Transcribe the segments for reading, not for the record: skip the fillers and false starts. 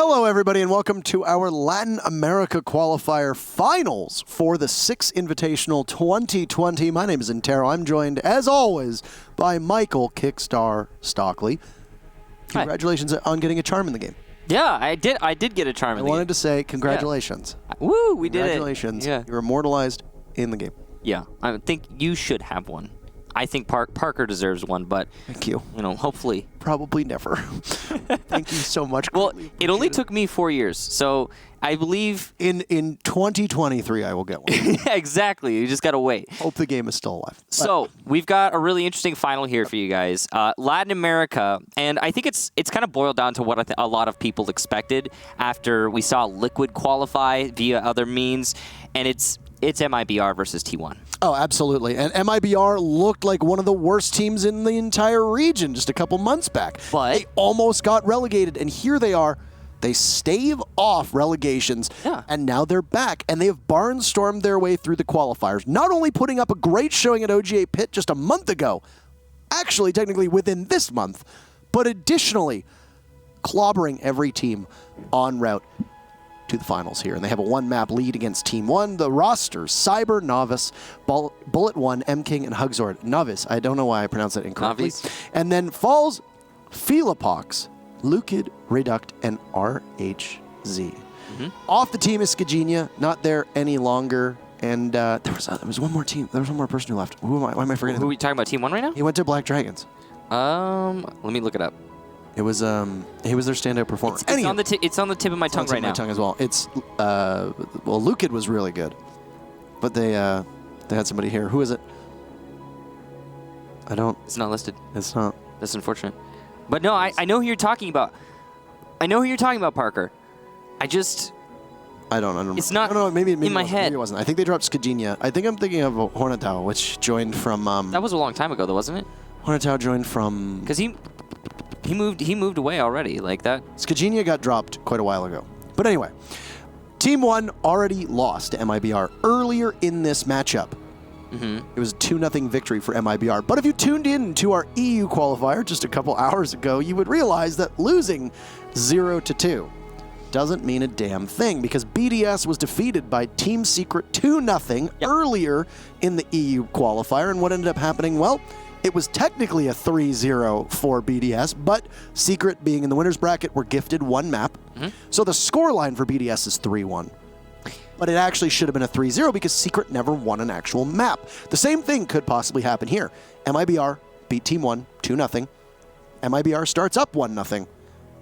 Hello, everybody, and welcome to our Latin America qualifier finals for the 6 Invitational 2020. My name is Intero. I'm joined, as always, by Michael Kickstar Stockley. Congratulations on getting a charm in the game. Yeah, I did get a charm in the game. I wanted to say congratulations. Yeah. Woo, we did it. Congratulations. Yeah. You're immortalized in the game. Yeah, I think you should have one. I think Parker deserves one, but thank you. You know, hopefully. Probably never. Thank you so much. Well, it only took me 4 years, so I believe in 2023 I will get one. Yeah, exactly. You just gotta wait. Hope the game is still alive. So we've got a really interesting final here for you guys. Latin America, and I think it's kind of boiled down to what a lot of people expected after we saw Liquid qualify via other means, and it's MIBR versus T1. Oh, absolutely. And MIBR looked like one of the worst teams in the entire region just a couple months back. But they almost got relegated, and here they are. They stave off relegations, and now they're back, and they have barnstormed their way through the qualifiers, not only putting up a great showing at OGA Pit just a month ago, actually technically within this month, but additionally clobbering every team en route to the finals here. And they have a 1-map lead against Team 1. The rosters: Cyber, Novice, Bullet 1, M-King, and Hugzord. Novice, I don't know why I pronounced it incorrectly. Novice. And then Falls, Philopox, Lukid, Reduct, and RHZ. Off the team is Skagenia, not there any longer. And there was one more team. There was one more person who left. Why am I forgetting? Who are we talking about? Team 1 right now? He went to Black Dragons. Let me look it up. It was he was their standout performer. It's on the tip of my tongue right now. Tongue as well. It's well, Lukid was really good, but they had somebody here. Who is it? It's not listed. It's not. That's unfortunate. But no, I know who you're talking about. I know who you're talking about, Parker. I don't remember. It's not maybe in my head. Maybe it wasn't. I think they dropped Skagenia. I think I'm thinking of Hornetau, which joined from. That was a long time ago, though, wasn't it? Hornetau joined from. Because he moved away already, like that. Skagenia got dropped quite a while ago. But anyway, Team 1 already lost to MIBR earlier in this matchup. It was a 2-0 victory for MIBR. But if you tuned in to our EU qualifier just a couple hours ago, you would realize that losing 0-2 doesn't mean a damn thing, because BDS was defeated by Team Secret 2-0 earlier in the EU qualifier. And what ended up happening? Well, it was technically a 3-0 for BDS, but Secret, being in the winner's bracket, were gifted 1 map. So the scoreline for BDS is 3-1. But it actually should have been a 3-0 because Secret never won an actual map. The same thing could possibly happen here. MIBR beat Team 1 2-0. MIBR starts up 1-0.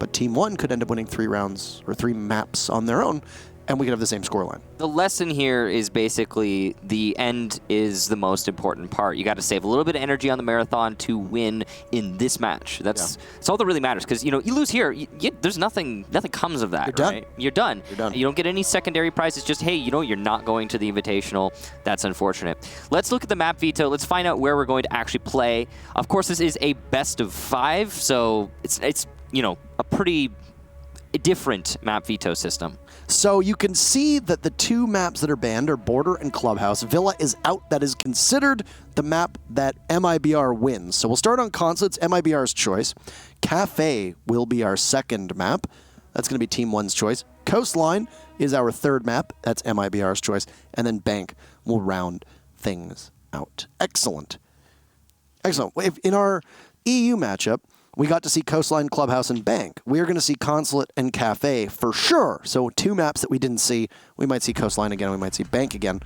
But Team 1 could end up winning 3 rounds or 3 maps on their own, and we could have the same scoreline. The lesson here is basically the end is the most important part. You got to save a little bit of energy on the marathon to win in this match. That's all that really matters, because you lose here, there's nothing comes of that. You're done. Right? You're done. You don't get any secondary prizes. Just, hey, you're not going to the Invitational. That's unfortunate. Let's look at the map veto. Let's find out where we're going to actually play. Of course, this is a best of 5, so it's a pretty different map veto system. So you can see that the 2 maps that are banned are Border and Clubhouse. Villa is out. That is considered the map that MIBR wins. So we'll start on Consulate's MIBR's choice. Cafe will be our 2nd map. That's going to be Team 1's choice. Coastline is our 3rd map. That's MIBR's choice. And then Bank will round things out. Excellent. Excellent. In our EU matchup, we got to see Coastline, Clubhouse, and Bank. We're going to see Consulate and Cafe for sure. So 2 maps that we didn't see. We might see Coastline again. We might see Bank again.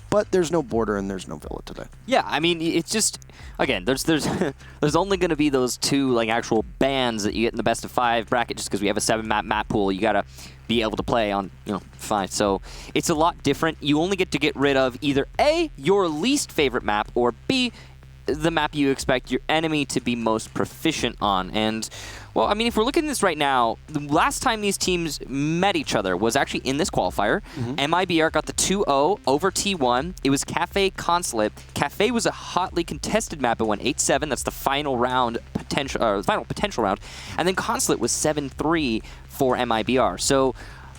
But there's no Border and there's no Villa today. Yeah, I mean, it's just, again, there's only going to be those 2 like actual bans that you get in the best of 5 bracket, just because we have a 7-map pool. You got to be able to play on 5. So it's a lot different. You only get to get rid of either A, your least favorite map, or B, the map you expect your enemy to be most proficient on. And, well, I mean, if we're looking at this right now, the last time these teams met each other was actually in this qualifier. MIBR got the 2-0 over T1. It was Cafe Consulate. Cafe was a hotly contested map. It went 8-7. That's the final round final potential round. And then Consulate was 7-3 for MIBR. So,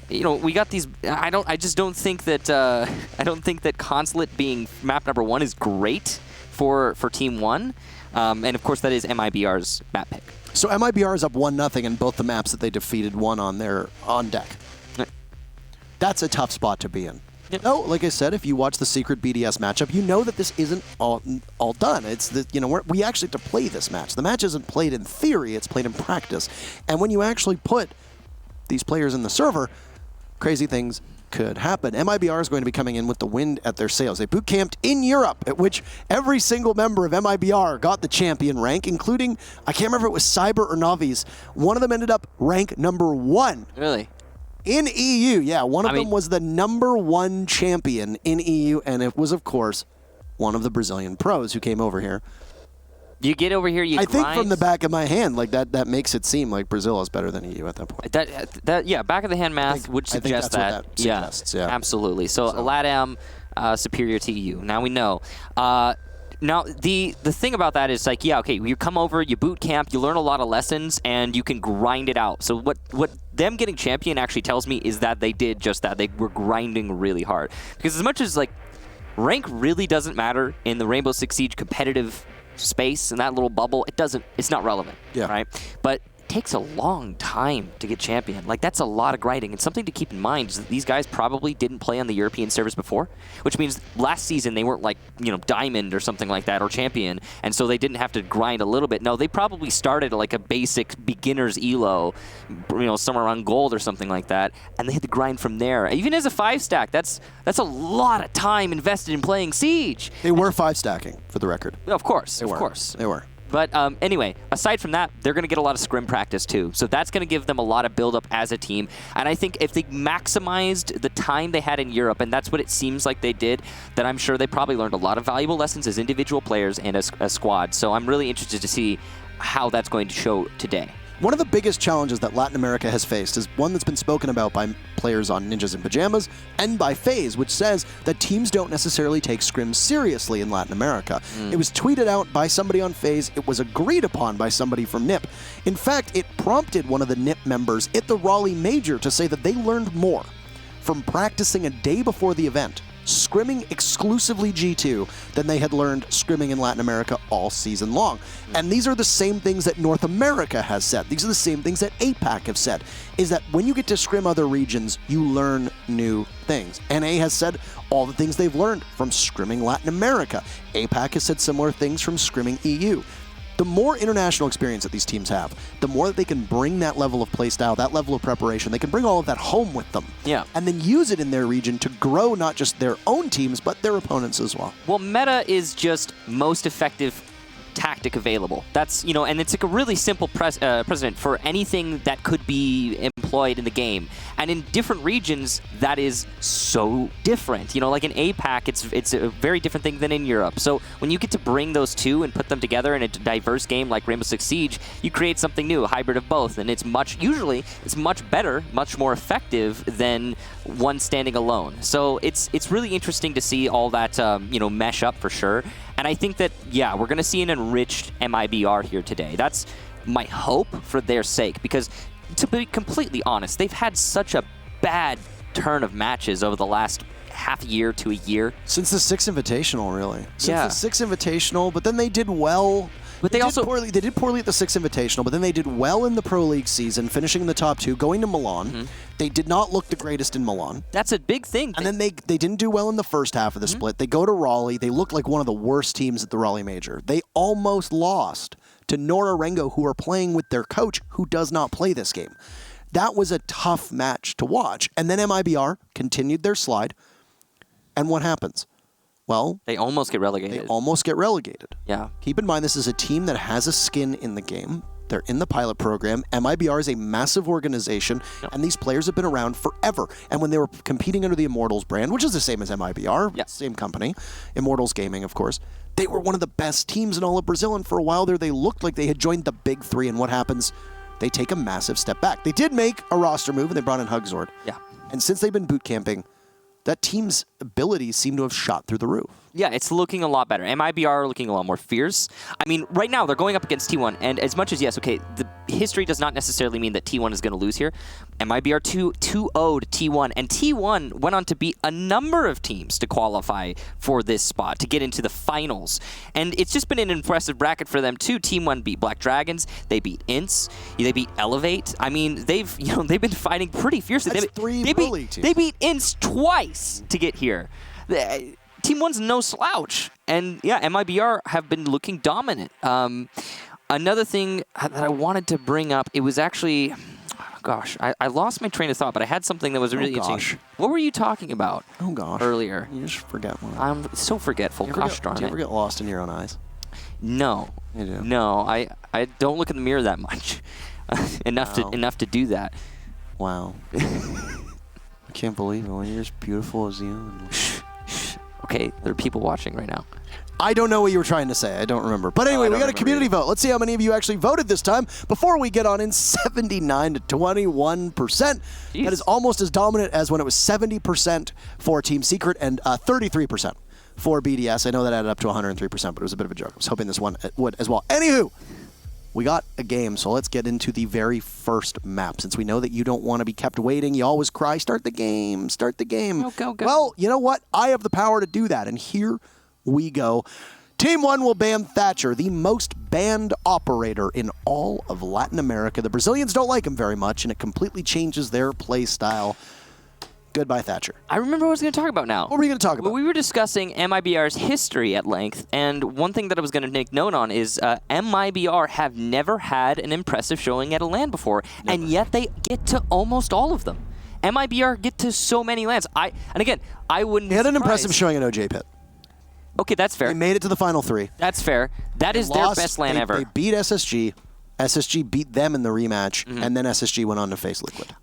we got these. I just don't think that Consulate being map number 1 is great for Team 1. And of course, that is MIBR's map pick. So MIBR is up 1-0 in both the maps that they defeated on deck. Right. That's a tough spot to be in. Yep. No, like I said, if you watch the secret BDS matchup, you know that this isn't all done. It's the we actually have to play this match. The match isn't played in theory; it's played in practice. And when you actually put these players in the server, crazy things could happen. MIBR is going to be coming in with the wind at their sails. They boot camped in Europe, at which every single member of MIBR got the champion rank, including, I can't remember if it was Cyber or Navi's. One of them ended up rank number 1. Really? In EU, yeah. One of them was the number 1 champion in EU, and it was, of course, one of the Brazilian pros who came over here. You get over here, I think from the back of my hand, like that makes it seem like Brazil is better than EU at that point. Yeah, back of the hand math would suggest that. What that suggests, yeah. Absolutely. So LATAM superior to EU. Now we know. Now, the thing about that is, like, yeah, okay, you come over, you boot camp, you learn a lot of lessons, and you can grind it out. So what them getting champion actually tells me is that they did just that. They were grinding really hard. Because as much as, like, rank really doesn't matter in the Rainbow Six Siege competitive space, in that little bubble, it's not relevant, right? But takes a long time to get champion. Like, that's a lot of grinding. And something to keep in mind is that these guys probably didn't play on the European servers before, which means last season they weren't like, diamond or something like that, or champion, and so they didn't have to grind a little bit. No, they probably started like a basic beginner's elo, somewhere around gold or something like that, and they had to grind from there. Even as a 5-stack, that's a lot of time invested in playing Siege. They were 5-stacking, for the record. Of course, They were. But anyway, aside from that, they're going to get a lot of scrim practice too. So that's going to give them a lot of build-up as a team. And I think if they maximized the time they had in Europe, and that's what it seems like they did, then I'm sure they probably learned a lot of valuable lessons as individual players and as a squad. So I'm really interested to see how that's going to show today. One of the biggest challenges that Latin America has faced is one that's been spoken about by players on Ninjas in Pajamas and by FaZe, which says that teams don't necessarily take scrims seriously in Latin America. It was tweeted out by somebody on FaZe. It was agreed upon by somebody from NIP. In fact, it prompted one of the NIP members at the Raleigh Major to say that they learned more from practicing a day before the event, scrimming exclusively G2, than they had learned scrimming in Latin America all season long. And these are the same things that North America has said. These are the same things that APAC have said, is that when you get to scrim other regions, you learn new things. NA has said all the things they've learned from scrimming Latin America. APAC has said similar things from scrimming EU. The more international experience that these teams have, the more that they can bring that level of play style, that level of preparation, they can bring all of that home with them. Yeah. And then use it in their region to grow not just their own teams, but their opponents as well. Well, meta is just most effective tactic available. That's, and it's like a really simple precedent for anything that could be employed in the game. And in different regions, that is so different. Like in APAC, it's a very different thing than in Europe. So when you get to bring those two and put them together in a diverse game like Rainbow Six Siege, you create something new, a hybrid of both. And usually it's much better, much more effective than one standing alone. So it's really interesting to see all that, mesh up for sure. And I think that, we're going to see an enriched MIBR here today. That's my hope for their sake, because to be completely honest, they've had such a bad turn of matches over the last half a year to a year. Since the 6 Invitational, really. Since the 6 Invitational, but then they did well. But they did poorly at the 6 Invitational, but then they did well in the Pro League season, finishing in the top 2, going to Milan. They did not look the greatest in Milan. That's a big thing. And then they didn't do well in the first half of the split. They go to Raleigh. They look like one of the worst teams at the Raleigh Major. They almost lost to Nora Rengo, who are playing with their coach, who does not play this game. That was a tough match to watch. And then MIBR continued their slide. And what happens? Well, they almost get relegated. Yeah. Keep in mind, this is a team that has a skin in the game. They're in the pilot program. MIBR is a massive organization, and these players have been around forever. And when they were competing under the Immortals brand, which is the same as MIBR, same company, Immortals Gaming, of course, they were one of the best teams in all of Brazil. And for a while there, they looked like they had joined the big three. And what happens? They take a massive step back. They did make a roster move, and they brought in Hugzord. Yeah. And since they've been boot camping, that team's abilities seem to have shot through the roof. Yeah, it's looking a lot better. MIBR are looking a lot more fierce. I mean, right now they're going up against T1, and as much as, yes, okay, history does not necessarily mean that T1 is going to lose here. MIBR 2-0 to T1, and T1 went on to beat a number of teams to qualify for this spot, to get into the finals. And it's just been an impressive bracket for them too. Team 1 beat Black Dragons, they beat Ints, they beat Elevate. I mean, they've been fighting pretty fiercely. That's three bully teams. They beat Ints twice to get here. Team 1's no slouch. And yeah, MIBR have been looking dominant. Another thing that I wanted to bring up, it was actually, gosh, I lost my train of thought, but I had something that was really interesting. What were you talking about earlier? You just forget one. I'm so forgetful. Gosh darn it. Do you ever get lost in your own eyes? No. You do? No, I don't look in the mirror that much. enough to do that. Wow. I can't believe it when you're as beautiful as you. Okay, there are people watching right now. I don't know what you were trying to say. I don't remember. But anyway, we got a community vote. Let's see how many of you actually voted this time before we get on in 79 to 21%. Jeez. That is almost as dominant as when it was 70% for Team Secret and 33% for BDS. I know that added up to 103%, but it was a bit of a joke. I was hoping this one would as well. Anywho, we got a game, so let's get into the very first map. Since we know that you don't want to be kept waiting, you always cry, start the game, start the game. Go. Well, you know what? I have the power to do that, and here we go. Team 1 will ban Thatcher, the most banned operator in all of Latin America. The Brazilians don't like him very much, and it completely changes their play style. Goodbye, Thatcher. I remember what I was going to talk about now. What were you going to talk about? Well, we were discussing MIBR's history at length, and one thing that I was going to make note on is MIBR have never had an impressive showing at a LAN before, and yet they get to almost all of them. MIBR get to so many LANs. I wouldn't be They had an surprised. impressive showing at OJ Pit. Okay, that's fair. They made it to the final 3. That's fair. That is their best LAN ever. They beat SSG. SSG beat them in the rematch, and then SSG went on to face Liquid.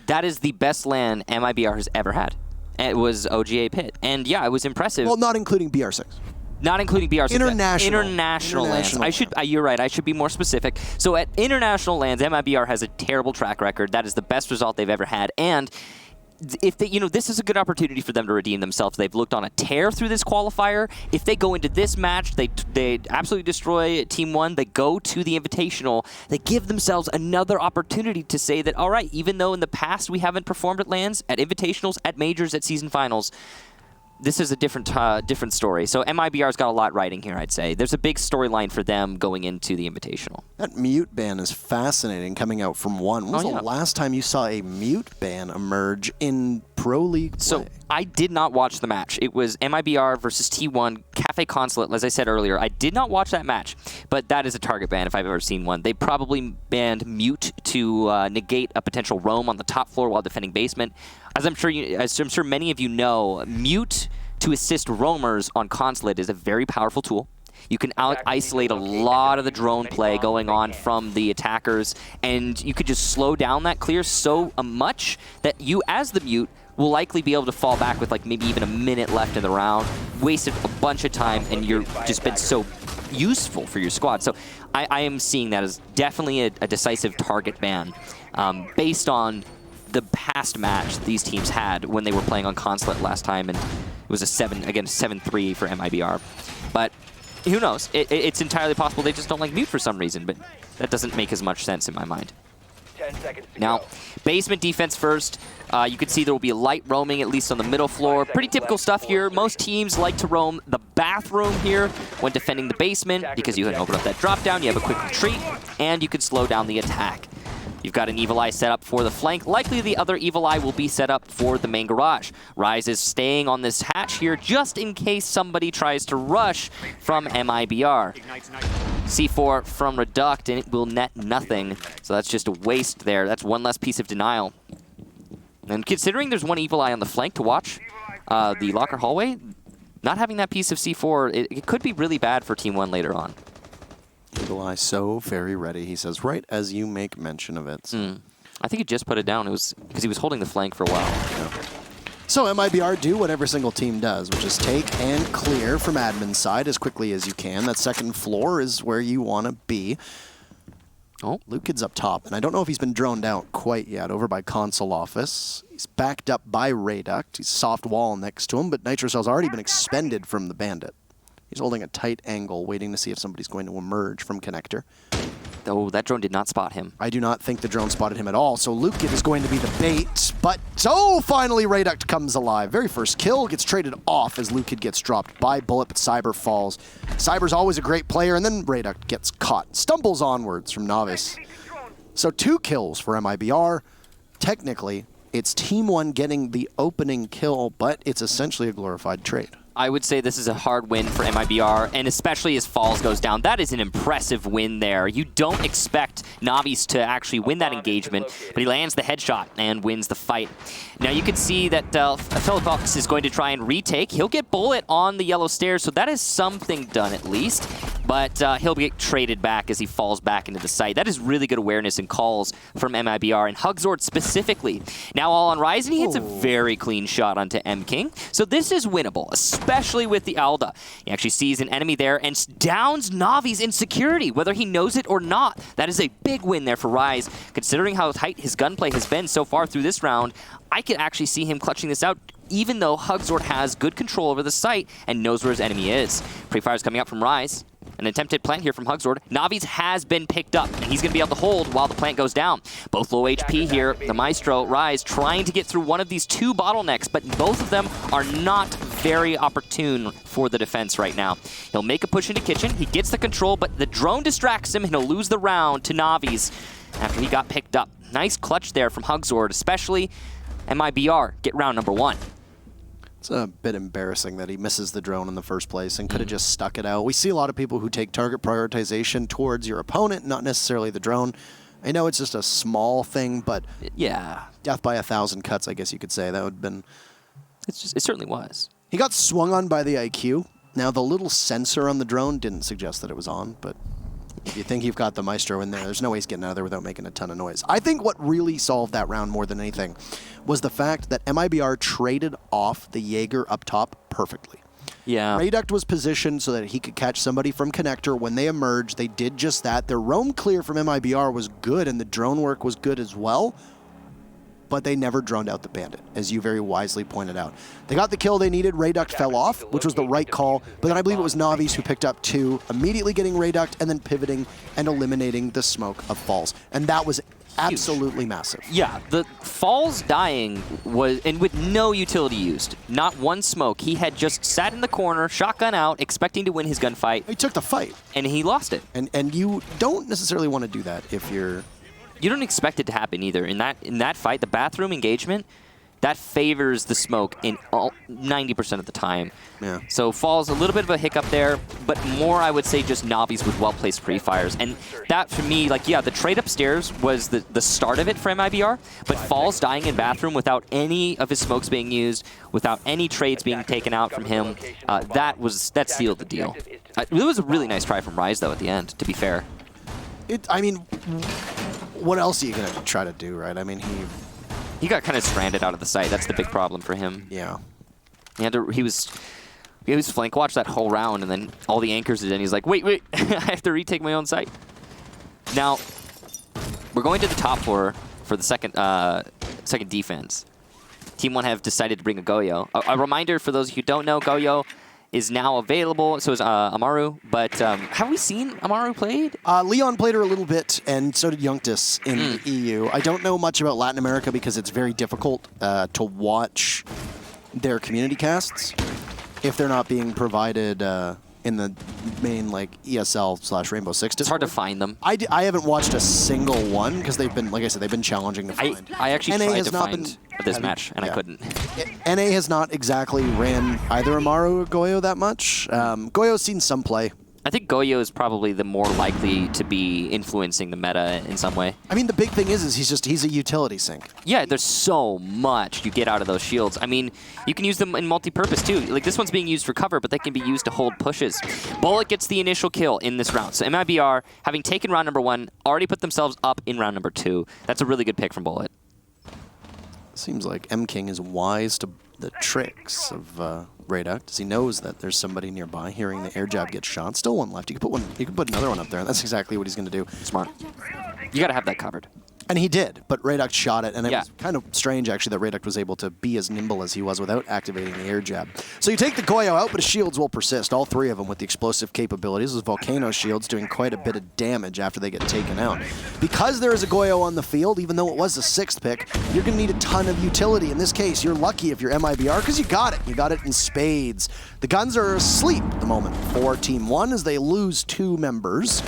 That is the best LAN MIBR has ever had. It was OGA Pit. And yeah, it was impressive. Well, not including BR6. Not including BR6. International LANs. You're right. I should be more specific. So at international LANs, MIBR has a terrible track record. That is the best result they've ever had. And if they, this is a good opportunity for them to redeem themselves. They've looked on a tear through this qualifier. If they go into this match, they absolutely destroy Team 1. They go to the Invitational. They give themselves another opportunity to say that, all right, even though in the past we haven't performed at LANs, at Invitationals, at Majors, at Season Finals, this is a different story. So MIBR's got a lot riding here, I'd say. There's a big storyline for them going into the Invitational. That mute ban is fascinating coming out from one. When was the last time you saw a mute ban emerge in Pro League play? So I did not watch the match. It was MIBR versus T1, Cafe Consulate, as I said earlier. I did not watch that match, but that is a target ban if I've ever seen one. They probably banned mute to negate a potential roam on the top floor while defending basement. As I'm sure many of you know, mute to assist roamers on Consulate is a very powerful tool. You can isolate a lot of the drone play going on from the attackers, and you could just slow down that clear so much that you, as the mute, will likely be able to fall back with like maybe even a minute left in the round, wasted a bunch of time, and you're just been so useful for your squad. So I am seeing that as definitely a decisive target ban based on the past match these teams had when they were playing on Consulate last time, and it was a 7-3 for MIBR. But who knows? It's entirely possible they just don't like mute for some reason, but that doesn't make as much sense in my mind. 10 seconds to Now, go. basement defense first. You can see there will be light roaming, at least on the middle floor. Pretty typical stuff here. Most teams like to roam the bathroom here when defending the basement because you can open up that drop down, you have a quick retreat, and you can slow down the attack. You've got an Evil Eye set up for the flank. Likely the other Evil Eye will be set up for the main garage. Rise is staying on this hatch here just in case somebody tries to rush from MIBR. C4 from Reduct, and it will net nothing. So that's just a waste there. That's one less piece of denial. And considering there's one Evil Eye on the flank to watch the locker hallway, not having that piece of C4, it could be really bad for Team 1 later on. Eagle Eye so very ready, he says, right as you make mention of it. So. I think he just put it down. It was because he was holding the flank for a while. Yeah. So MIBR do what every single team does, which is take and clear from admin side as quickly as you can. That second floor is where you want to be. Oh, Luke Kid's up top, and I don't know if he's been droned out quite yet over by console office. He's backed up by Rayduct. He's soft wall next to him, but Nitro Cell's already been expended from the Bandit. He's holding a tight angle, waiting to see if somebody's going to emerge from connector. Oh, that drone did not spot him. I do not think the drone spotted him at all, so Luke is going to be the bait. But, oh, finally Rayduct comes alive. Very first kill gets traded off as Luke gets dropped by Bullet, but Cyber falls. Cyber's always a great player, and then Rayduct gets caught. Stumbles onwards from Novice. So 2 kills for MIBR. Technically, it's Team 1 getting the opening kill, but it's essentially a glorified trade. I would say this is a hard win for MIBR, and especially as Falls goes down. That is an impressive win there. You don't expect Navi's to actually win that engagement, but he lands the headshot and wins the fight. Now you can see that Philippox is going to try and retake. He'll get Bullet on the yellow stairs, so that is something done at least. But he'll get traded back as he falls back into the site. That is really good awareness and calls from MIBR, and Hugzord specifically. Now all on Rise, and he hits a very clean shot onto M-King. So this is winnable, especially with the Alda. He actually sees an enemy there and downs Navi's insecurity, whether he knows it or not. That is a big win there for Rise. Considering how tight his gunplay has been so far through this round, I could actually see him clutching this out, even though Hugzord has good control over the site and knows where his enemy is. Pre-fire's coming up from Rise. An attempted plant here from Hugzord. Navi's has been picked up, and he's going to be able to hold while the plant goes down. Both low HP here. The Maestro, Rise, trying to get through one of these 2 bottlenecks, but both of them are not very opportune for the defense right now. He'll make a push into kitchen. He gets the control, but the drone distracts him, and he'll lose the round to Navi's after he got picked up. Nice clutch there from Hugzord, especially MIBR get round number 1. It's a bit embarrassing that he misses the drone in the first place and could have just stuck it out. We see a lot of people who take target prioritization towards your opponent, not necessarily the drone. I know it's just a small thing, but yeah, death by 1,000 cuts, I guess you could say. That would have been... It certainly was. He got swung on by the IQ. Now, the little sensor on the drone didn't suggest that it was on, but if you think you've got the Maestro in there, there's no way he's getting out of there without making a ton of noise. I think what really solved that round more than anything was the fact that MIBR traded off the Jaeger up top perfectly. Yeah. Rayduct was positioned so that he could catch somebody from Connector. When they emerged, they did just that. Their roam clear from MIBR was good, and the drone work was good as well, but they never droned out the Bandit, as you very wisely pointed out. They got the kill they needed. Rayduct fell off, which was the right call, but then I believe it was Navi's who picked up 2, immediately getting Rayduct and then pivoting and eliminating the smoke of Falls. And that was absolutely massive. Yeah, the Falls dying was, and with no utility used, not one smoke. He had just sat in the corner, shotgun out, expecting to win his gunfight. He took the fight. And he lost it. And you don't necessarily want to do that if you're... You don't expect it to happen either. In that fight, the bathroom engagement, that favors the smoke in 90% of the time. Yeah. So Falls a little bit of a hiccup there, but more I would say just Navi's with well-placed pre-fires. And that for me, like, yeah, the trade upstairs was the start of it for MIBR, but Falls dying in bathroom without any of his smokes being used, without any trades being taken out from him, that sealed the deal. It was a really nice try from Rise, though, at the end, to be fair. I mean, what else are you going to try to do, right? I mean, he got kind of stranded out of the site. That's the big problem for him. Yeah. He was flank watch that whole round, and then all the anchors did, and he's like, wait, I have to retake my own site. Now, we're going to the top floor for the second defense. Team 1 have decided to bring a Goyo. A reminder for those who don't know, Goyo is now available, so is Amaru, but have we seen Amaru played? Leon played her a little bit, and so did Youngtis in the EU. I don't know much about Latin America because it's very difficult to watch their community casts if they're not being provided in the main like ESL/Rainbow Six Discord. It's hard to find them. I haven't watched a single one because they've been, like I said, they've been challenging to find. I actually tried to find been this match, and I couldn't. NA has not exactly ran either Amaru or Goyo that much. Goyo's seen some play. I think Goyo is probably the more likely to be influencing the meta in some way. I mean, the big thing is he's a utility sink. Yeah, there's so much you get out of those shields. I mean, you can use them in multi-purpose too. Like this one's being used for cover, but they can be used to hold pushes. Bullet gets the initial kill in this round. So MIBR, having taken round number 1, already put themselves up in round number 2. That's a really good pick from Bullet. Seems like M-King is wise to the tricks of Rayduct, as he knows that there's somebody nearby hearing the air jab get shot. Still one left. You could put another one up there, and that's exactly what he's going to do. Smart. You got to have that covered. And he did, but Rayduck shot it, and it Yeah. was kind of strange, actually, that Rayduck was able to be as nimble as he was without activating the air jab. So you take the Goyo out, but his shields will persist, all three of them with the explosive capabilities. Those Volcano shields doing quite a bit of damage after they get taken out. Because there is a Goyo on the field, even though it was the 6th pick, you're going to need a ton of utility. In this case, you're lucky if you're MIBR, because you got it. You got it in spades. The guns are asleep at the moment for Team 1 as they lose 2 members.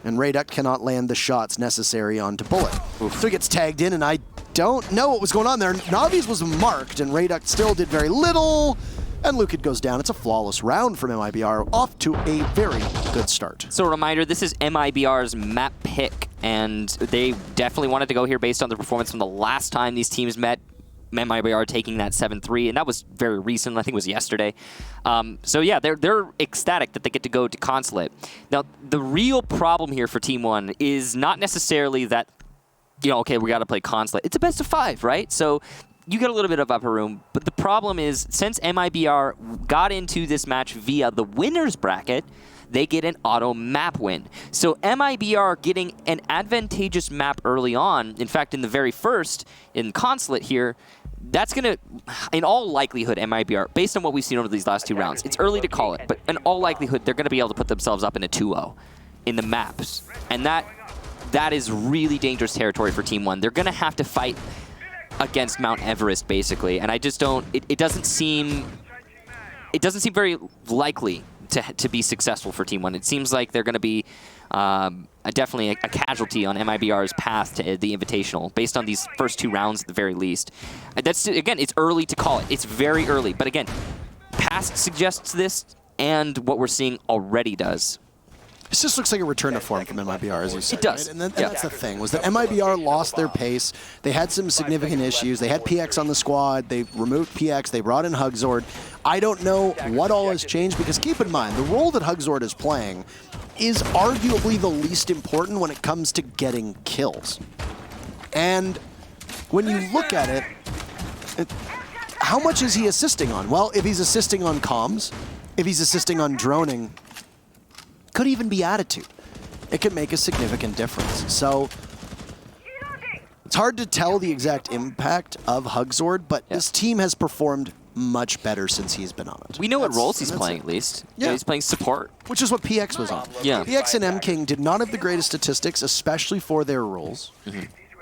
And Rayduck cannot land the shots necessary onto Bullet. Oof. So he gets tagged in, and I don't know what was going on there. Navi's was marked, and Rayduck still did very little, and Lukid goes down. It's a flawless round from MIBR, off to a very good start. So a reminder, this is MIBR's map pick, and they definitely wanted to go here based on the performance from the last time these teams met. MIBR taking that 7-3, and that was very recent. I think it was yesterday. So yeah, they're ecstatic that they get to go to Consulate. Now, the real problem here for Team 1 is not necessarily that, okay, we got to play Consulate. It's a best of 5, right? So you get a little bit of upper room, but the problem is since MIBR got into this match via the winner's bracket, they get an auto map win. So MIBR getting an advantageous map early on, in fact, in the very first, in Consulate here, that's going to, in all likelihood, MIBR, based on what we've seen over these last 2 rounds, it's early to call it, but in all likelihood, they're going to be able to put themselves up in a 2-0 in the maps. And that is really dangerous territory for Team 1. They're going to have to fight against Mount Everest, basically. And I just don't, it doesn't seem very likely to be successful for Team 1. It seems like they're going to be definitely a casualty on MIBR's path to the Invitational, based on these first 2 rounds at the very least. That's, again, it's early to call it. It's very early. But again, past suggests this, and what we're seeing already does. This just looks like a return to form from MIBR, as you said. It does. Right? And that's the thing, was that MIBR lost their pace. They had some significant issues. They had PX on the squad. They removed PX. They brought in Hugzord. I don't know what all has changed, because keep in mind, the role that Hugzord is playing is arguably the least important when it comes to getting kills. And when you look at it, how much is he assisting on? Well, if he's assisting on comms, if he's assisting on droning, could even be attitude. It could make a significant difference. So it's hard to tell the exact impact of Hugzord, but this team has performed much better since he's been on it. We know what roles he's playing, at least. Yeah. He's playing support. Which is what PX was on. Yeah. PX and M-King did not have the greatest statistics, especially for their roles.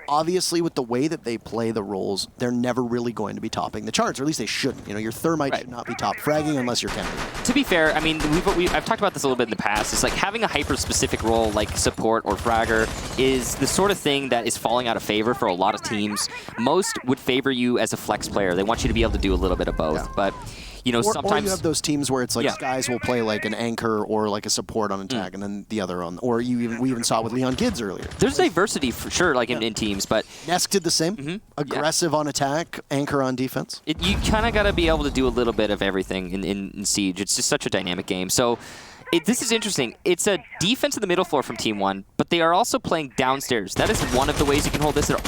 Obviously, with the way that they play the roles, they're never really going to be topping the charts, or at least they shouldn't. Your Thermite should not be top fragging unless you're Kennedy. To be fair, I mean, I've talked about this a little bit in the past. It's like having a hyper-specific role like support or fragger is the sort of thing that is falling out of favor for a lot of teams. Most would favor you as a flex player. They want you to be able to do a little bit of both, but sometimes... Or you have those teams where it's like Skies will play like an anchor or like a support on attack, and then the other on... Or we even saw it with Leon Gids earlier. There's diversity for sure, like in teams, but... Nesk did the same. Aggressive on attack, anchor on defense. You kind of got to be able to do a little bit of everything in Siege. It's just such a dynamic game. So this is interesting. It's a defense in the middle floor from Team 1, but they are also playing downstairs. That is one of the ways you can hold this. They're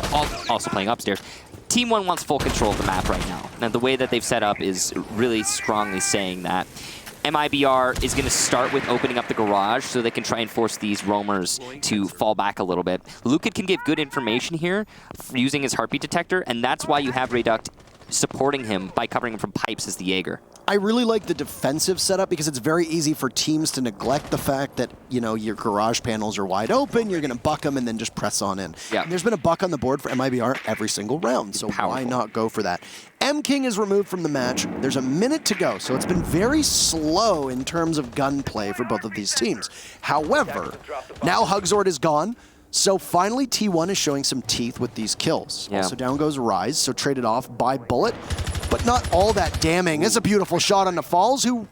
also playing upstairs. Team 1 wants full control of the map right now. Now, the way that they've set up is really strongly saying that. MIBR is going to start with opening up the garage so they can try and force these roamers to fall back a little bit. Lukid can give good information here using his heartbeat detector, and that's why you have Rayduck supporting him by covering him from pipes as the Jaeger. I really like the defensive setup because it's very easy for teams to neglect the fact that, your garage panels are wide open, you're going to buck them and then just press on in. Yeah. And there's been a buck on the board for MIBR every single round, so why not go for that? M-King is removed from the match. There's a minute to go, so it's been very slow in terms of gunplay for both of these teams. However, now Hugzord is gone. So finally, T1 is showing some teeth with these kills. Yeah. Also down goes Rise, so traded off by Bullet, but not all that damning. It's a beautiful shot on the Falls, who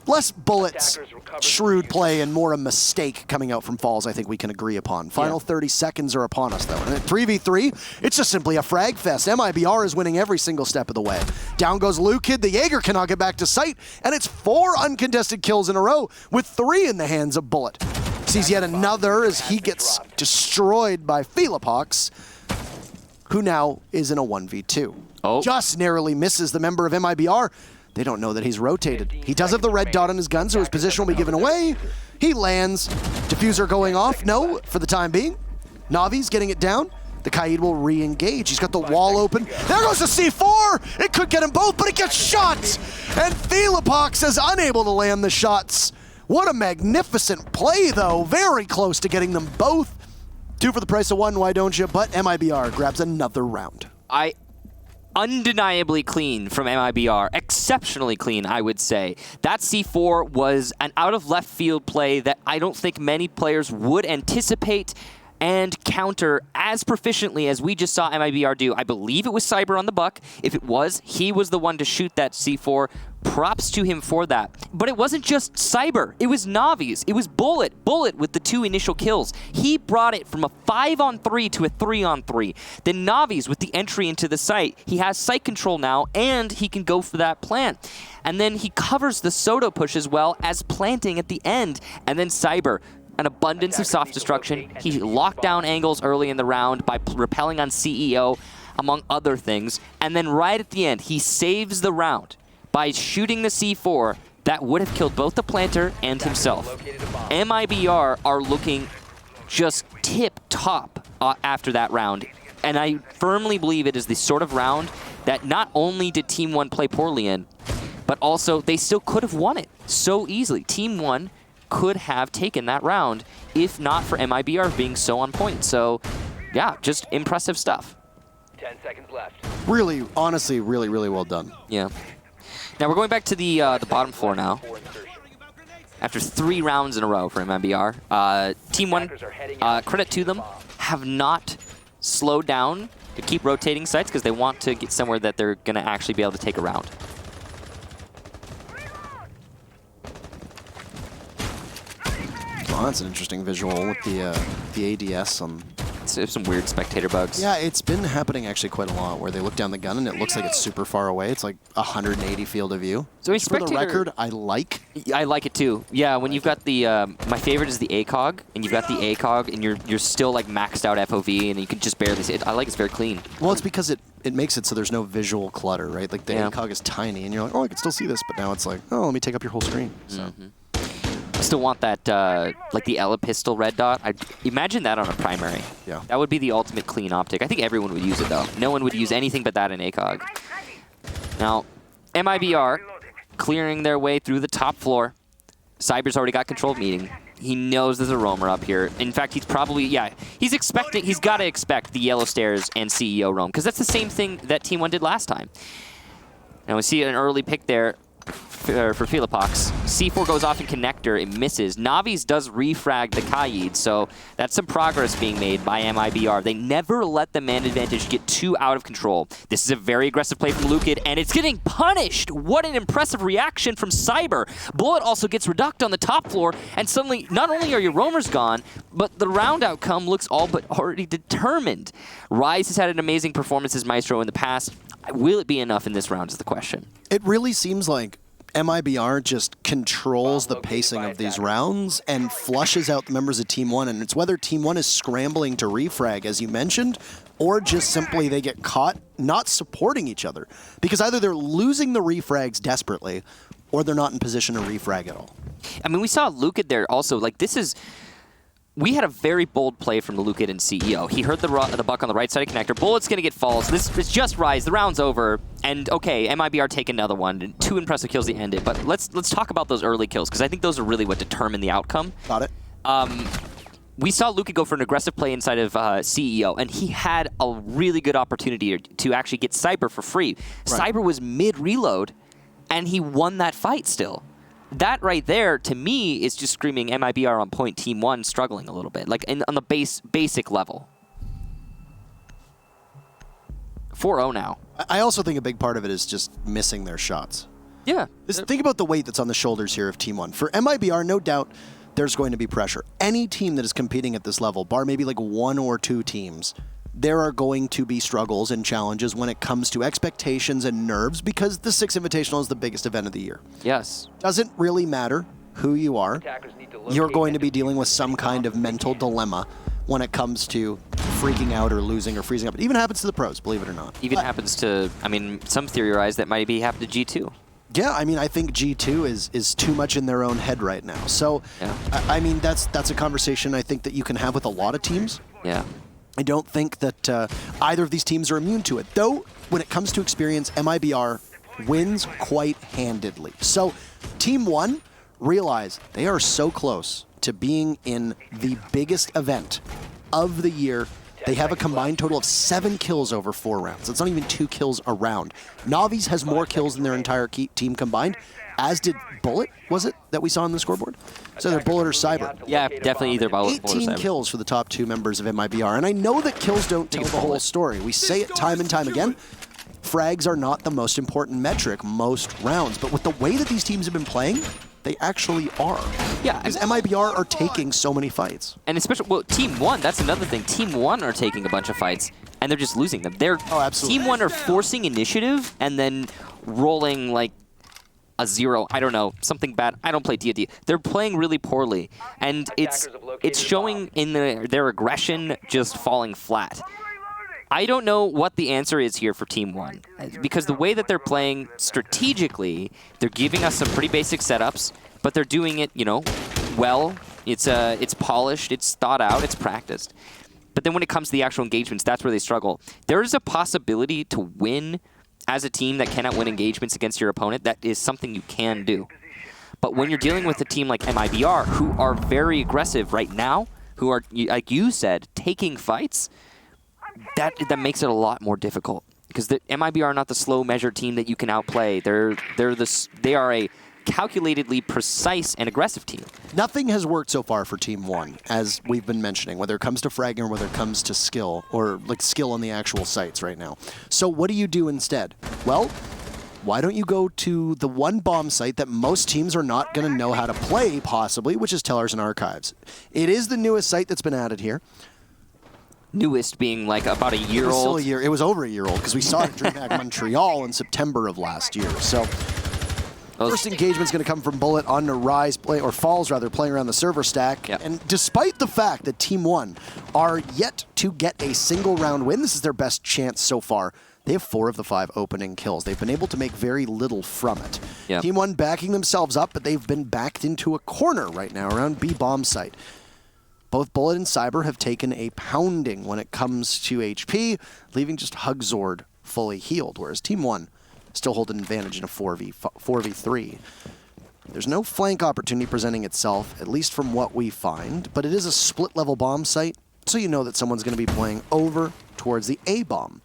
less Bullet's shrewd play and more a mistake coming out from Falls, I think we can agree upon. Final 30 seconds are upon us, though. And at 3v3, it's just simply a frag fest. MIBR is winning every single step of the way. Down goes Lukid. The Jaeger cannot get back to sight, and it's 4 uncontested kills in a row, with 3 in the hands of Bullet. Sees yet another as he gets destroyed by Philipox, who now is in a 1v2. Oh. Just narrowly misses the member of MIBR. They don't know that he's rotated. He does have the red dot on his gun, so his position will be given away. He lands. Diffuser going off. No, for the time being. Navi's getting it down. The Kaid will re-engage. He's got the wall open. There goes the C4! It could get them both, but it gets shot! And Philipox is unable to land the shots. What a magnificent play, though. Very close to getting them both. 2 for the price of 1, why don't you? But MIBR grabs another round. Undeniably clean from MIBR. Exceptionally clean, I would say. That C4 was an out-of-left field play that I don't think many players would anticipate and counter as proficiently as we just saw MIBR do. I believe it was Cyber on the buck. If it was, he was the one to shoot that C4. Props to him for that. But it wasn't just Cyber. It was Navi's. It was Bullet. Bullet with the 2 initial kills. He brought it from a 5-on-3 to a 3-on-3. Then Navi's with the entry into the site. He has site control now, and he can go for that plant. And then he covers the Soto push as well as planting at the end. And then Cyber, an abundance of soft destruction. He locked down angles early in the round by repelling on CEO, among other things. And then right at the end, he saves the round by shooting the C4 that would have killed both the planter and himself. MIBR are looking just tip-top after that round. And I firmly believe it is the sort of round that not only did Team 1 play poorly in, but also they still could have won it so easily. Team 1 could have taken that round if not for MIBR being so on point. So, yeah, just impressive stuff. 10 seconds left. Really, honestly, really, really well done. Yeah. Now we're going back to the bottom floor now. After 3 rounds in a row for MIBR, Team 1, credit to them, have not slowed down to keep rotating sites because they want to get somewhere that they're going to actually be able to take a round. Oh, that's an interesting visual with the ADS on. There's some weird spectator bugs. Yeah, it's been happening actually quite a lot where they look down the gun and it looks like it's super far away. It's like 180 field of view. So for the record, I like it too. Yeah, when you've got the my favorite is the ACOG, and you've got the ACOG, and you're still like maxed out FOV, and you can just barely see it. I like it's very clean. Well, it's because it makes it so there's no visual clutter, right? Like the ACOG is tiny, and you're like, oh, I can still see this, but now it's like, oh, let me take up your whole screen. So. Still want that, like the Ella pistol red dot. I'd imagine that on a primary. Yeah. That would be the ultimate clean optic. I think everyone would use it, though. No one would use anything but that in ACOG. Now, MIBR clearing their way through the top floor. Cyber's already got control of meeting. He knows there's a roamer up here. In fact, he's probably, he's got to expect the yellow stairs and CEO roam, because that's the same thing that Team 1 did last time. Now we see an early pick there for Philipox. C4 goes off in connector, it misses. Navi's does refrag the Kaid, so that's some progress being made by MIBR. They never let the man advantage get too out of control. This is a very aggressive play from Lukid, and it's getting punished! What an impressive reaction from Cyber! Bullet also gets reduced on the top floor, and suddenly, not only are your roamers gone, but the round outcome looks all but already determined. Rise has had an amazing performance as Maestro in the past. Will it be enough in this round is the question. It really seems like MIBR just controls the pacing of these rounds and flushes out the members of Team 1, and it's whether Team 1 is scrambling to refrag, as you mentioned, or just simply they get caught not supporting each other. Because either they're losing the refrags desperately, or they're not in position to refrag at all. I mean, we saw Lukid there also. Like, this is... We had a very bold play from the Lukid and CEO. He heard the buck on the right side of connector. Bullet's going to get falls. This is just Rise. The round's over. And, okay, MIBR take another one. 2 impressive kills to end it. But let's talk about those early kills, because I think those are really what determine the outcome. Got it. We saw Lukid go for an aggressive play inside of CEO, and he had a really good opportunity to actually get Cyber for free. Right. Cyber was mid-reload, and he won that fight still. That right there, to me, is just screaming MIBR on point, Team 1 struggling a little bit, like on the basic level. 4-0 now. I also think a big part of it is just missing their shots. Yeah. Think about the weight that's on the shoulders here of Team 1. For MIBR, no doubt there's going to be pressure. Any team that is competing at this level, bar maybe like 1 or 2 teams, there are going to be struggles and challenges when it comes to expectations and nerves, because the 6 Invitational is the biggest event of the year. Yes. Doesn't really matter who you are. You're going to be dealing with some kind of mental dilemma when it comes to freaking out or losing or freezing up. It even happens to the pros, believe it or not. Even happens to, I mean, some theorize that might be happening to G2. Yeah, I mean, I think G2 is too much in their own head right now. So, yeah. I mean, that's a conversation I think that you can have with a lot of teams. Yeah. I don't think that either of these teams are immune to it. Though, when it comes to experience, MIBR wins quite handedly. So, Team 1, realize they are so close to being in the biggest event of the year. They have a combined total of 7 kills over 4 rounds. It's not even 2 kills a round. Navi's has more kills than their entire team combined, as did Bullet, was it, that we saw on the scoreboard? So they're Bullet or Cyber. Yeah, definitely either Bullet or Cyber. 18 kills for the top 2 members of MIBR. And I know that kills don't tell the whole story. We say it time and time again. Frags are not the most important metric most rounds. But with the way that these teams have been playing, they actually are. Yeah, because MIBR are taking so many fights. And especially, well, Team 1, that's another thing. Team 1 are taking a bunch of fights, and they're just losing them. Absolutely. Team 1 are forcing initiative and then rolling like a 0. I don't know, something bad. I don't play D&D. They're playing really poorly, and it's showing in their aggression just falling flat. I don't know what the answer is here for Team 1, because the way that they're playing strategically, they're giving us some pretty basic setups, but they're doing it, you know, well. It's polished, it's thought out, it's practiced. But then when it comes to the actual engagements, that's where they struggle. There is a possibility to win as a team that cannot win engagements against your opponent. That is something you can do. But when you're dealing with a team like MIBR, who are very aggressive right now, who are, like you said, taking fights, that makes it a lot more difficult, because the MIBR are not the slow measured team that you can outplay. They are a calculatedly precise and aggressive team. Nothing has worked so far for Team 1, as we've been mentioning, whether it comes to fragging or whether it comes to skill, or like skill on the actual sites right now. So what do you do instead? Well, why don't you go to the one bomb site that most teams are not going to know how to play, possibly, which is Tellers and Archives. It is the newest site that's been added here. Newest being like about a year old. Still a year. It was over a year old, because we saw it at DreamHack Montreal in September of last year. So first engagement's going to come from Bullet on to Rise, or Falls rather, playing around the server stack. Yep. And despite the fact that Team 1 are yet to get a single round win, this is their best chance so far. They have 4 of the 5 opening kills. They've been able to make very little from it. Yep. Team 1 backing themselves up, but they've been backed into a corner right now around B bomb site. Both Bullet and Cyber have taken a pounding when it comes to HP, leaving just Hugzord fully healed, whereas Team 1 still hold an advantage in a 4v3. There's no flank opportunity presenting itself, at least from what we find, but it is a split-level bomb site, so you know that someone's going to be playing over towards the A bomb.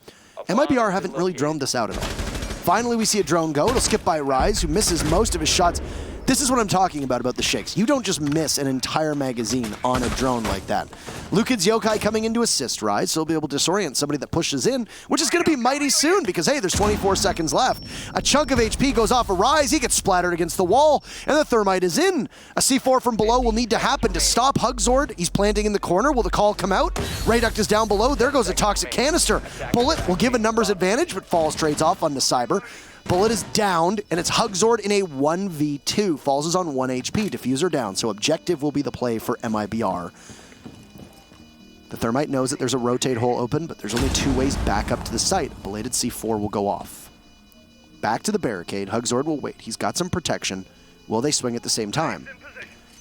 MIBR haven't really droned this out at all. Finally, we see a drone go. It'll skip by Rise, who misses most of his shots. This is what I'm talking about the shakes. You don't just miss an entire magazine on a drone like that. Lukid's Yokai coming in to assist Rise, so he'll be able to disorient somebody that pushes in, which is going to be mighty soon, because, hey, there's 24 seconds left. A chunk of HP goes off of Rise, he gets splattered against the wall, and the Thermite is in. A C4 from below will need to happen to stop Hugzord. He's planting in the corner. Will the call come out? Rayduct is down below. There goes a Toxic Canister. Bullet will give a numbers advantage, but Falls trades off onto Cyber. Bullet is downed, and it's Hugzord in a 1v2. Falls is on 1 HP. Diffuser down, so objective will be the play for MIBR. The Thermite knows that there's a rotate hole open, but there's only 2 ways back up to the site. A belated C4 will go off. Back to the barricade. Hugzord will wait. He's got some protection. Will they swing at the same time?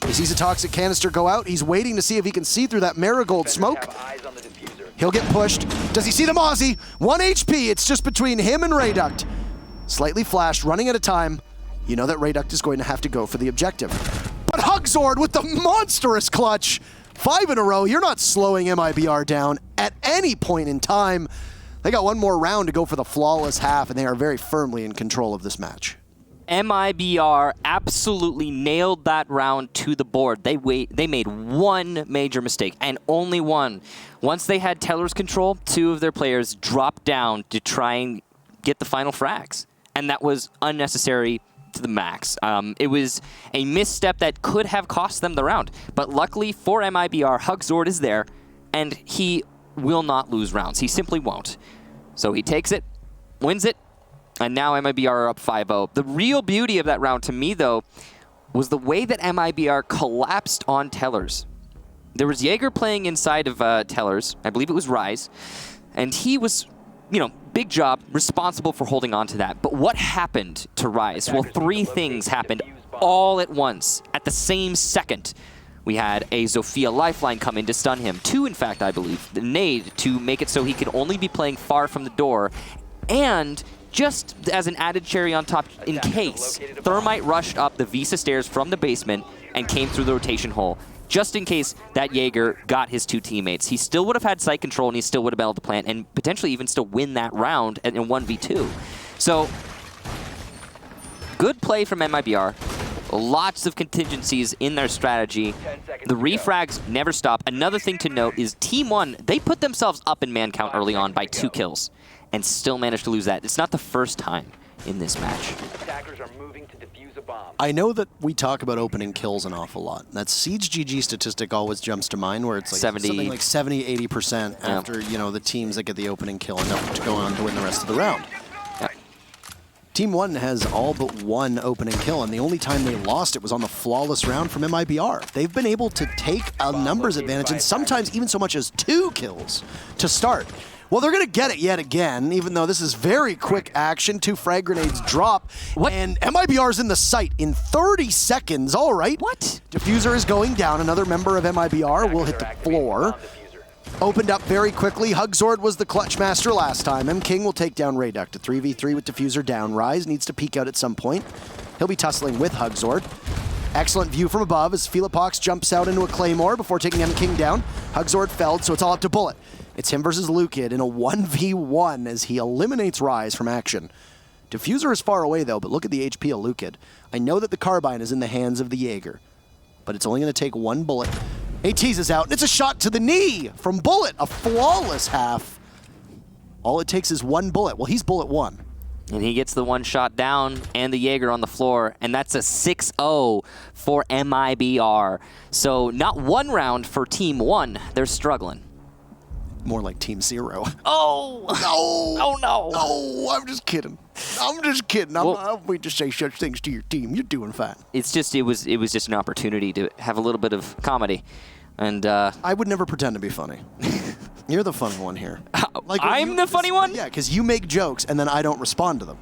He sees a Toxic Canister go out. He's waiting to see if he can see through that Marigold smoke. He'll get pushed. Does he see the Mozzie? 1 HP. It's just between him and Rayduct. Slightly flashed, running out of time. You know that Rayduct is going to have to go for the objective. But Hugzord with the monstrous clutch. 5 in a row. You're not slowing MIBR down at any point in time. They got one more round to go for the flawless half, and they are very firmly in control of this match. MIBR absolutely nailed that round to the board. They made one major mistake, and only one. Once they had Teller's control, 2 of their players dropped down to try and get the final frags. And that was unnecessary to the max. It was a misstep that could have cost them the round. But luckily for MIBR, Hugzord is there, and he will not lose rounds. He simply won't. So he takes it, wins it, and now MIBR are up 5-0. The real beauty of that round to me, though, was the way that MIBR collapsed on Tellers. There was Jaeger playing inside of Tellers. I believe it was Rise. And he was, you know, big job, responsible for holding on to that. But what happened to Rise? Well, 3 things happened all at once, at the same second. We had a Zofia lifeline come in to stun him. 2, in fact, I believe. The nade to make it so he can only be playing far from the door. And just as an added cherry on top, in case, Thermite rushed up the Visa stairs from the basement and came through the rotation hole. Just in case that Jaeger got his 2 teammates. He still would have had site control, and he still would have been able to plant and potentially even still win that round in 1v2. So, good play from MIBR. Lots of contingencies in their strategy. The refrags never stop. Another thing to note is Team 1, they put themselves up in man count early on by 2 kills and still managed to lose that. It's not the first time in this match. Attackers are moving to defuse a bomb. I know that we talk about opening kills an awful lot. That Siege GG statistic always jumps to mind, where it's like 70. something like 70-80% after the teams that get the opening kill end up to go on to win the rest of the round. Yeah. Team 1 has all but 1 opening kill, and the only time they lost it was on the flawless round from MIBR. They've been able to take a numbers advantage, and sometimes even so much as 2 kills to start. Well, they're going to get it yet again, even though this is very quick action. 2 frag grenades drop, and MIBR's in the site in 30 seconds. All right. What? Diffuser is going down. Another member of MIBR will hit the floor. Opened up very quickly. Hugzord was the clutch master last time. M-King will take down Rayduck. A 3v3 with Diffuser down. Rise needs to peek out at some point. He'll be tussling with Hugzord. Excellent view from above as Philipox jumps out into a Claymore before taking M-King down. Hugzord felled, so it's all up to Bullet. It's him versus Lukid in a 1v1 as he eliminates Rise from action. Diffuser is far away though, but look at the HP of Lukid. I know that the carbine is in the hands of the Jaeger, but it's only going to take 1 bullet. He teases out, and it's a shot to the knee from Bullet, a flawless half. All it takes is 1 bullet. Well, he's bullet 1. And he gets the 1 shot down and the Jaeger on the floor, and that's a 6-0 for MIBR. So not 1 round for Team 1. They're struggling. More like Team 0. Oh! No! Oh, no! No, I'm just kidding. I'm just kidding. I don't mean to say such things to your team. You're doing fine. It's just, it was just an opportunity to have a little bit of comedy. And I would never pretend to be funny. You're the funny one here. Like I'm the funny one? Yeah, because you make jokes and then I don't respond to them.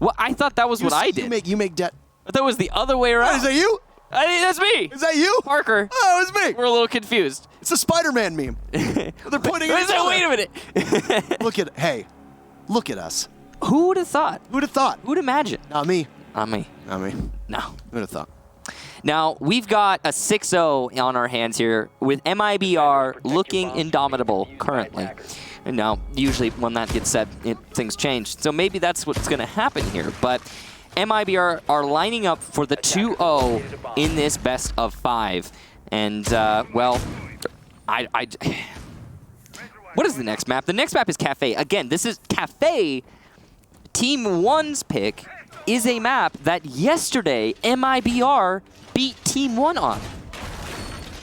Well, I thought that was what I did. You make debt. But that was the other way around. Is that you? I think that's me. Is that you? Parker. Oh, it's me. We're a little confused. It's a Spider-Man meme. They're pointing at each other. Wait a minute. Look at us. Who would have thought? Who'd have thought? Who'd imagine? Not me. Not me. Not me. No. Who'd have thought? Now, we've got a 6-0 on our hands here with MIBR looking indomitable currently. And now, usually when that gets said, things change. So maybe that's what's going to happen here. But MIBR are lining up for the 2-0 in this best of 5. And, well, what is the next map? The next map is Cafe. Again, this is Cafe. Team 1's pick is a map that yesterday MIBR beat Team 1 on.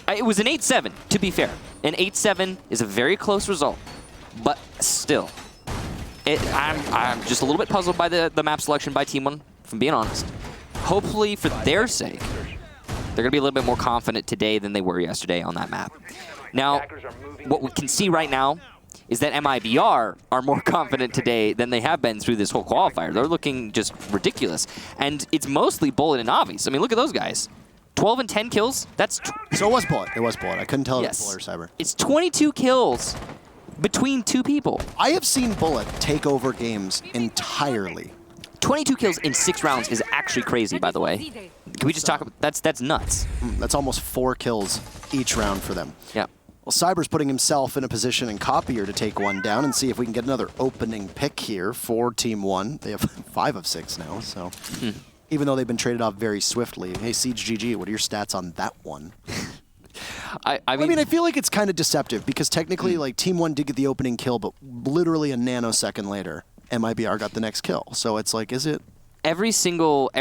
It was an 8-7, to be fair. An 8-7 is a very close result, but still. I'm just a little bit puzzled by the map selection by Team 1, if I'm being honest. Hopefully, for their sake, they're going to be a little bit more confident today than they were yesterday on that map. Now, what we can see right now is that MIBR are more confident today than they have been through this whole qualifier. They're looking just ridiculous. And it's mostly Bullet and Navis. I mean, look at those guys. 12 and 10 kills. That's So it was Bullet. It was Bullet. I couldn't tell if it was yes. Bullet or Cyber. It's 22 kills between 2 people. I have seen Bullet take over games entirely. 22 kills in 6 rounds is actually crazy, by the way. Can we just talk about that's nuts. That's almost 4 kills each round for them. Yeah. Well, Cyber's putting himself in a position in Copier to take 1 down and see if we can get another opening pick here for Team 1. They have 5 of 6 now, so even though they've been traded off very swiftly. Hey, Siege GG, what are your stats on that one? I mean, I feel like it's kind of deceptive because technically, like, Team 1 did get the opening kill, but literally a nanosecond later, MIBR got the next kill. So it's like, is it? Every single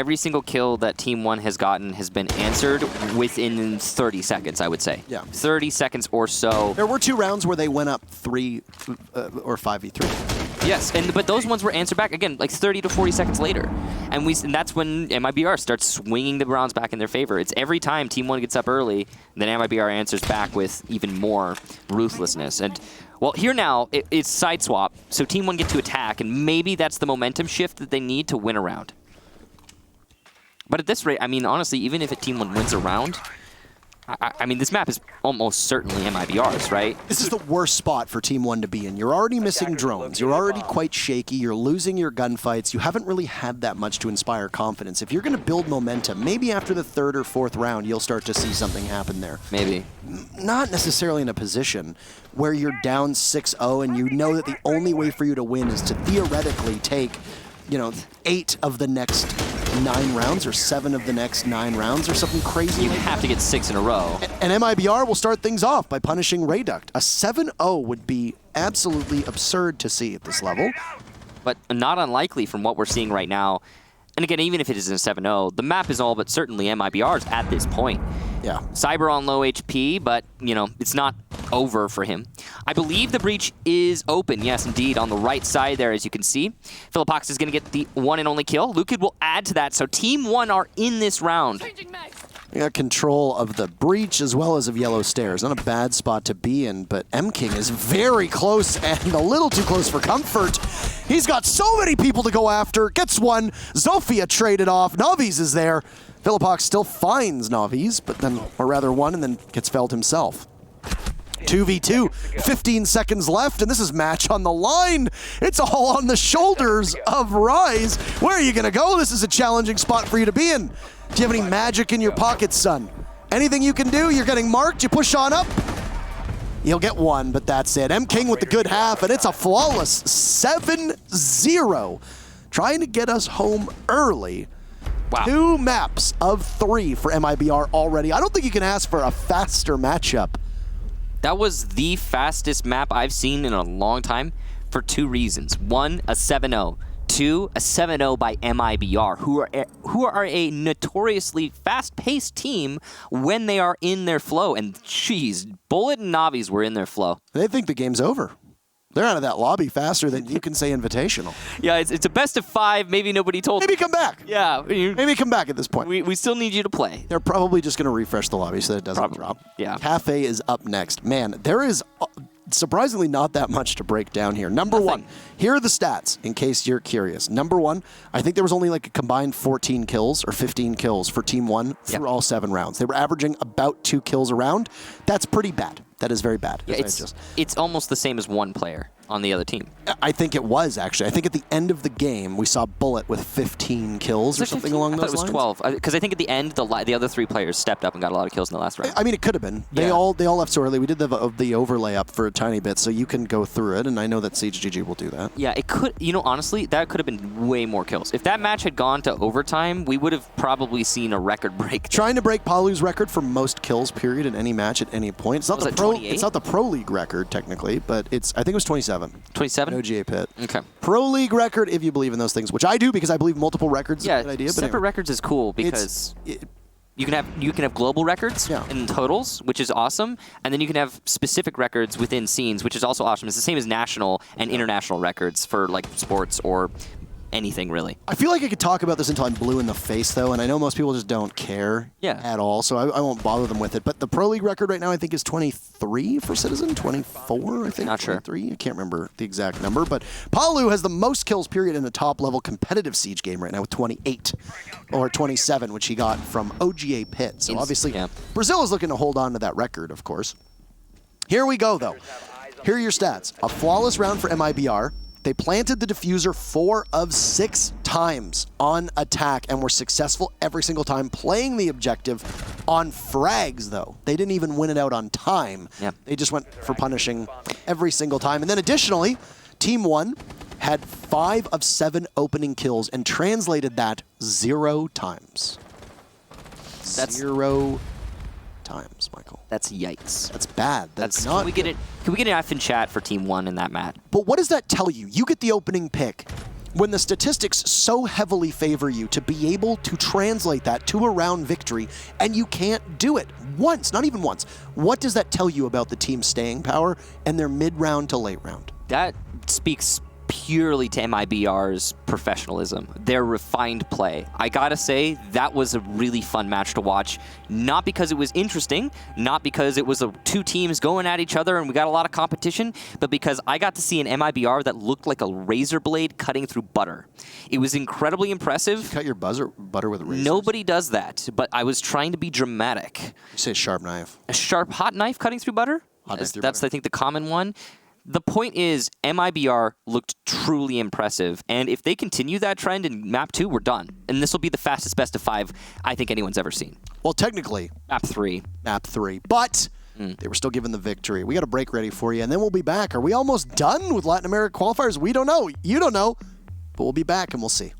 kill that Team 1 has gotten has been answered within 30 seconds, I would say. Yeah. 30 seconds or so. There were 2 rounds where they went up 3 or 5v3. Yes, but those ones were answered back, again, like 30 to 40 seconds later. And that's when MIBR starts swinging the rounds back in their favor. It's every time Team 1 gets up early, then MIBR answers back with even more ruthlessness. And, well, here now, it's side swap, so Team 1 get to attack, and maybe that's the momentum shift that they need to win a round. But at this rate, I mean, honestly, even if Team 1 wins a round, I mean, this map is almost certainly MIBR's, right? This is the worst spot for Team 1 to be in. You're already missing drones. You're already quite shaky. You're losing your gunfights. You haven't really had that much to inspire confidence. If you're going to build momentum, maybe after the 3rd or 4th round, you'll start to see something happen there. Maybe. Not necessarily in a position where you're down 6-0 and you know that the only way for you to win is to theoretically take, 8 of the next 9 rounds or 7 of the next 9 rounds or something crazy. You like have to get 6 in a row. And MIBR will start things off by punishing Rayduct. A 7-0 would be absolutely absurd to see at this level. But not unlikely from what we're seeing right now. And again, even if it is a 7-0, the map is all but certainly MIBR's at this point. Yeah. Cyber on low HP, but, it's not over for him. I believe the breach is open. Yes, indeed, on the right side there, as you can see. Philippox is going to get the one and only kill. Lukid will add to that, so Team 1 are in this round. We got control of the breach as well as of Yellow Stairs. Not a bad spot to be in, but M-King is very close and a little too close for comfort. He's got so many people to go after. Gets one. Zofia traded off. Navi's is there. Philippox still finds Navi's, but then, or rather one, and then gets felled himself. 2v2, 15 seconds left, and this is match on the line. It's all on the shoulders of Rise. Where are you going to go? This is a challenging spot for you to be in. Do you have any magic in your pockets, son? Anything you can do? You're getting marked. You push on up. You'll get one, but that's it. M-King with the good half, and it's a flawless 7-0. Trying to get us home early. Wow. 2 maps of 3 for MIBR already. I don't think you can ask for a faster matchup. That was the fastest map I've seen in a long time for 2 reasons. 1, a 7-0. 2, a 7-0 by MIBR, who are a notoriously fast-paced team when they are in their flow. And geez, Bullet and Navi's were in their flow. They think the game's over. They're out of that lobby faster than you can say Invitational. Yeah, it's a best of 5. Maybe nobody told Maybe come back. Yeah. Maybe come back at this point. We still need you to play. They're probably just going to refresh the lobby so that it doesn't drop. Yeah. Cafe is up next. Man, there is surprisingly not that much to break down here. Number Nothing. 1, here are the stats in case you're curious. Number 1, I think there was only like a combined 14 kills or 15 kills for Team 1 through all 7 rounds. They were averaging about 2 kills a round. That's pretty bad. That is very bad. Yeah, it's almost the same as 1 player on the other team. I think it was, actually. I think at the end of the game, we saw Bullet with 15 kills or something along those lines. I thought it was 12. Because I think at the end, the other 3 players stepped up and got a lot of kills in the last round. I mean, it could have been. They all left so early. We did the overlay up for a tiny bit, so you can go through it, and I know that CGG will do that. Yeah, it could. Honestly, that could have been way more kills. If that match had gone to overtime, we would have probably seen a record break. Trying to break Palu's record for most kills, period, in any match at any point. It's not the pro. 28? It's not the Pro League record technically, but I think it was 27. 27? OGA Pit. Okay. Pro League record, if you believe in those things, which I do because I believe multiple records is a good idea. But separate anyway, records is cool because you can have global records in totals, which is awesome, and then you can have specific records within scenes, which is also awesome. It's the same as national and international records for like sports or anything really. I feel like I could talk about this until I'm blue in the face, though, and I know most people just don't care at all, so I won't bother them with it. But the Pro League record right now, I think, is 23 for Citizen, 24, I think. Not sure. 23? I can't remember the exact number, but Palu has the most kills, period, in a top-level competitive Siege game right now with 28, or 27, which he got from OGA Pit. So obviously, Brazil is looking to hold on to that record, of course. Here we go, though. Here are your stats. A flawless round for MIBR. They planted the diffuser 4 of 6 times on attack and were successful every single time playing the objective on frags, though. They didn't even win it out on time. They just went for punishing every single time. And then additionally, Team 1 had 5 of 7 opening kills and translated that 0 times. That's 0 times, Michael. That's yikes. That's bad. That's not. Can we get it? Can we get an F in chat for Team 1 in that match? But what does that tell you? You get the opening pick when the statistics so heavily favor you to be able to translate that to a round victory, and you can't do it once, not even once. What does that tell you about the team's staying power and their mid-round to late round? That speaks purely to MIBR's professionalism, their refined play. I gotta say, that was a really fun match to watch. Not because it was interesting, not because it was two teams going at each other and we got a lot of competition, but because I got to see an MIBR that looked like a razor blade cutting through butter. It was incredibly impressive. You cut your butter with a razor? Nobody does that, but I was trying to be dramatic. You say sharp knife. A sharp, hot knife cutting through butter? Hot knife through That's, butter. I think, the common one. The point is, MIBR looked truly impressive, and if they continue that trend in Map 2, we're done. And this will be the fastest best of 5 I think anyone's ever seen. Well, technically, Map 3. Map 3, but they were still given the victory. We got a break ready for you, and then we'll be back. Are we almost done with Latin America qualifiers? We don't know. You don't know, but we'll be back, and we'll see.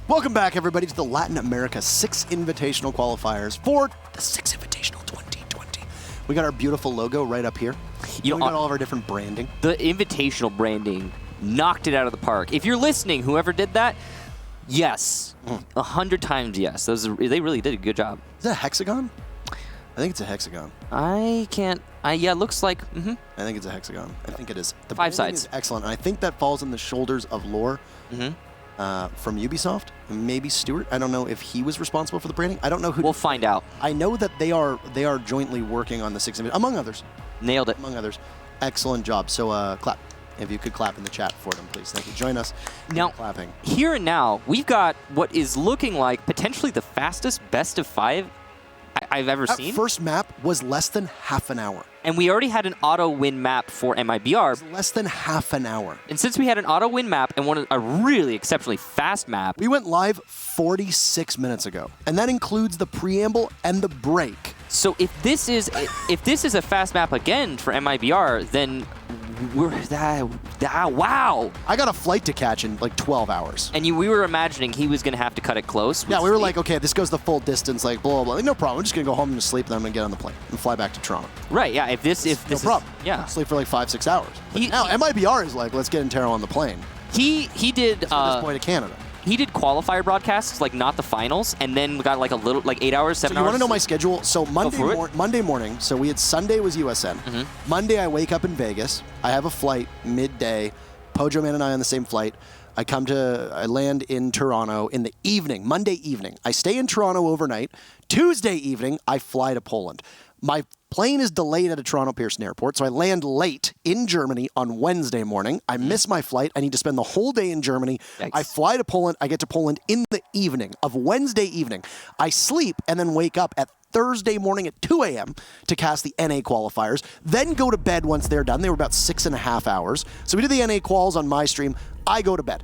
Welcome back, everybody, to the Latin America 6 Invitational Qualifiers for the 6 Invitational 2020. We got our beautiful logo right up here. We got all of our different branding. The Invitational branding knocked it out of the park. If you're listening, whoever did that, yes. 100 times yes. They really did a good job. Is that a hexagon? I think it's a hexagon. I can't... yeah, it looks like... I think it's a hexagon. I think it is. The 5 sides. Is excellent, and I think that falls on the shoulders of Lore from Ubisoft. Maybe Stuart. I don't know if he was responsible for the branding. I don't know who. We'll find out. I know that they are jointly working on the 6 among others. Nailed it. Among others. Excellent job. So clap. If you could clap in the chat for them, please. Thank you. Join us now, in clapping. Here and now, we've got what is looking like potentially the fastest best of 5 I've ever seen. That first map was less than half an hour. And we already had an auto-win map for MIBR. Less than half an hour. And since we had an auto-win map and a really exceptionally fast map... We went live 46 minutes ago. And that includes the preamble and the break. So if this is a fast map again for MIBR, then we're... wow! I got a flight to catch in like 12 hours. And we were imagining he was going to have to cut it close. Yeah, we were like, okay, this goes the full distance, like blah, blah, blah. Like, no problem. I'm just going to go home and sleep, and then I'm going to get on the plane and fly back to Toronto. Right, yeah. If this no problem. Yeah. Sleep for like 5-6 hours. Now, MIBR is like, let's get Intero on the plane. He did... At this point to Canada. He did qualifier broadcasts, like not the finals, and then we got like a little, like 8 hours, 7 hours. So you want to know my schedule? So Monday morning, so we had Sunday was USN. Monday I wake up in Vegas. I have a flight midday. Pojo Man and I on the same flight. I land in Toronto in the evening, Monday evening. I stay in Toronto overnight. Tuesday evening, I fly to Poland. My plane is delayed at a Toronto Pearson Airport, so I land late in Germany on Wednesday morning. I miss my flight. I need to spend the whole day in Germany. Yikes. I fly to Poland. I get to Poland in the evening of Wednesday evening. I sleep and then wake up at Thursday morning at 2 a.m. to cast the NA qualifiers, then go to bed once they're done. They were about 6.5 hours. So we did the NA quals on my stream. I go to bed.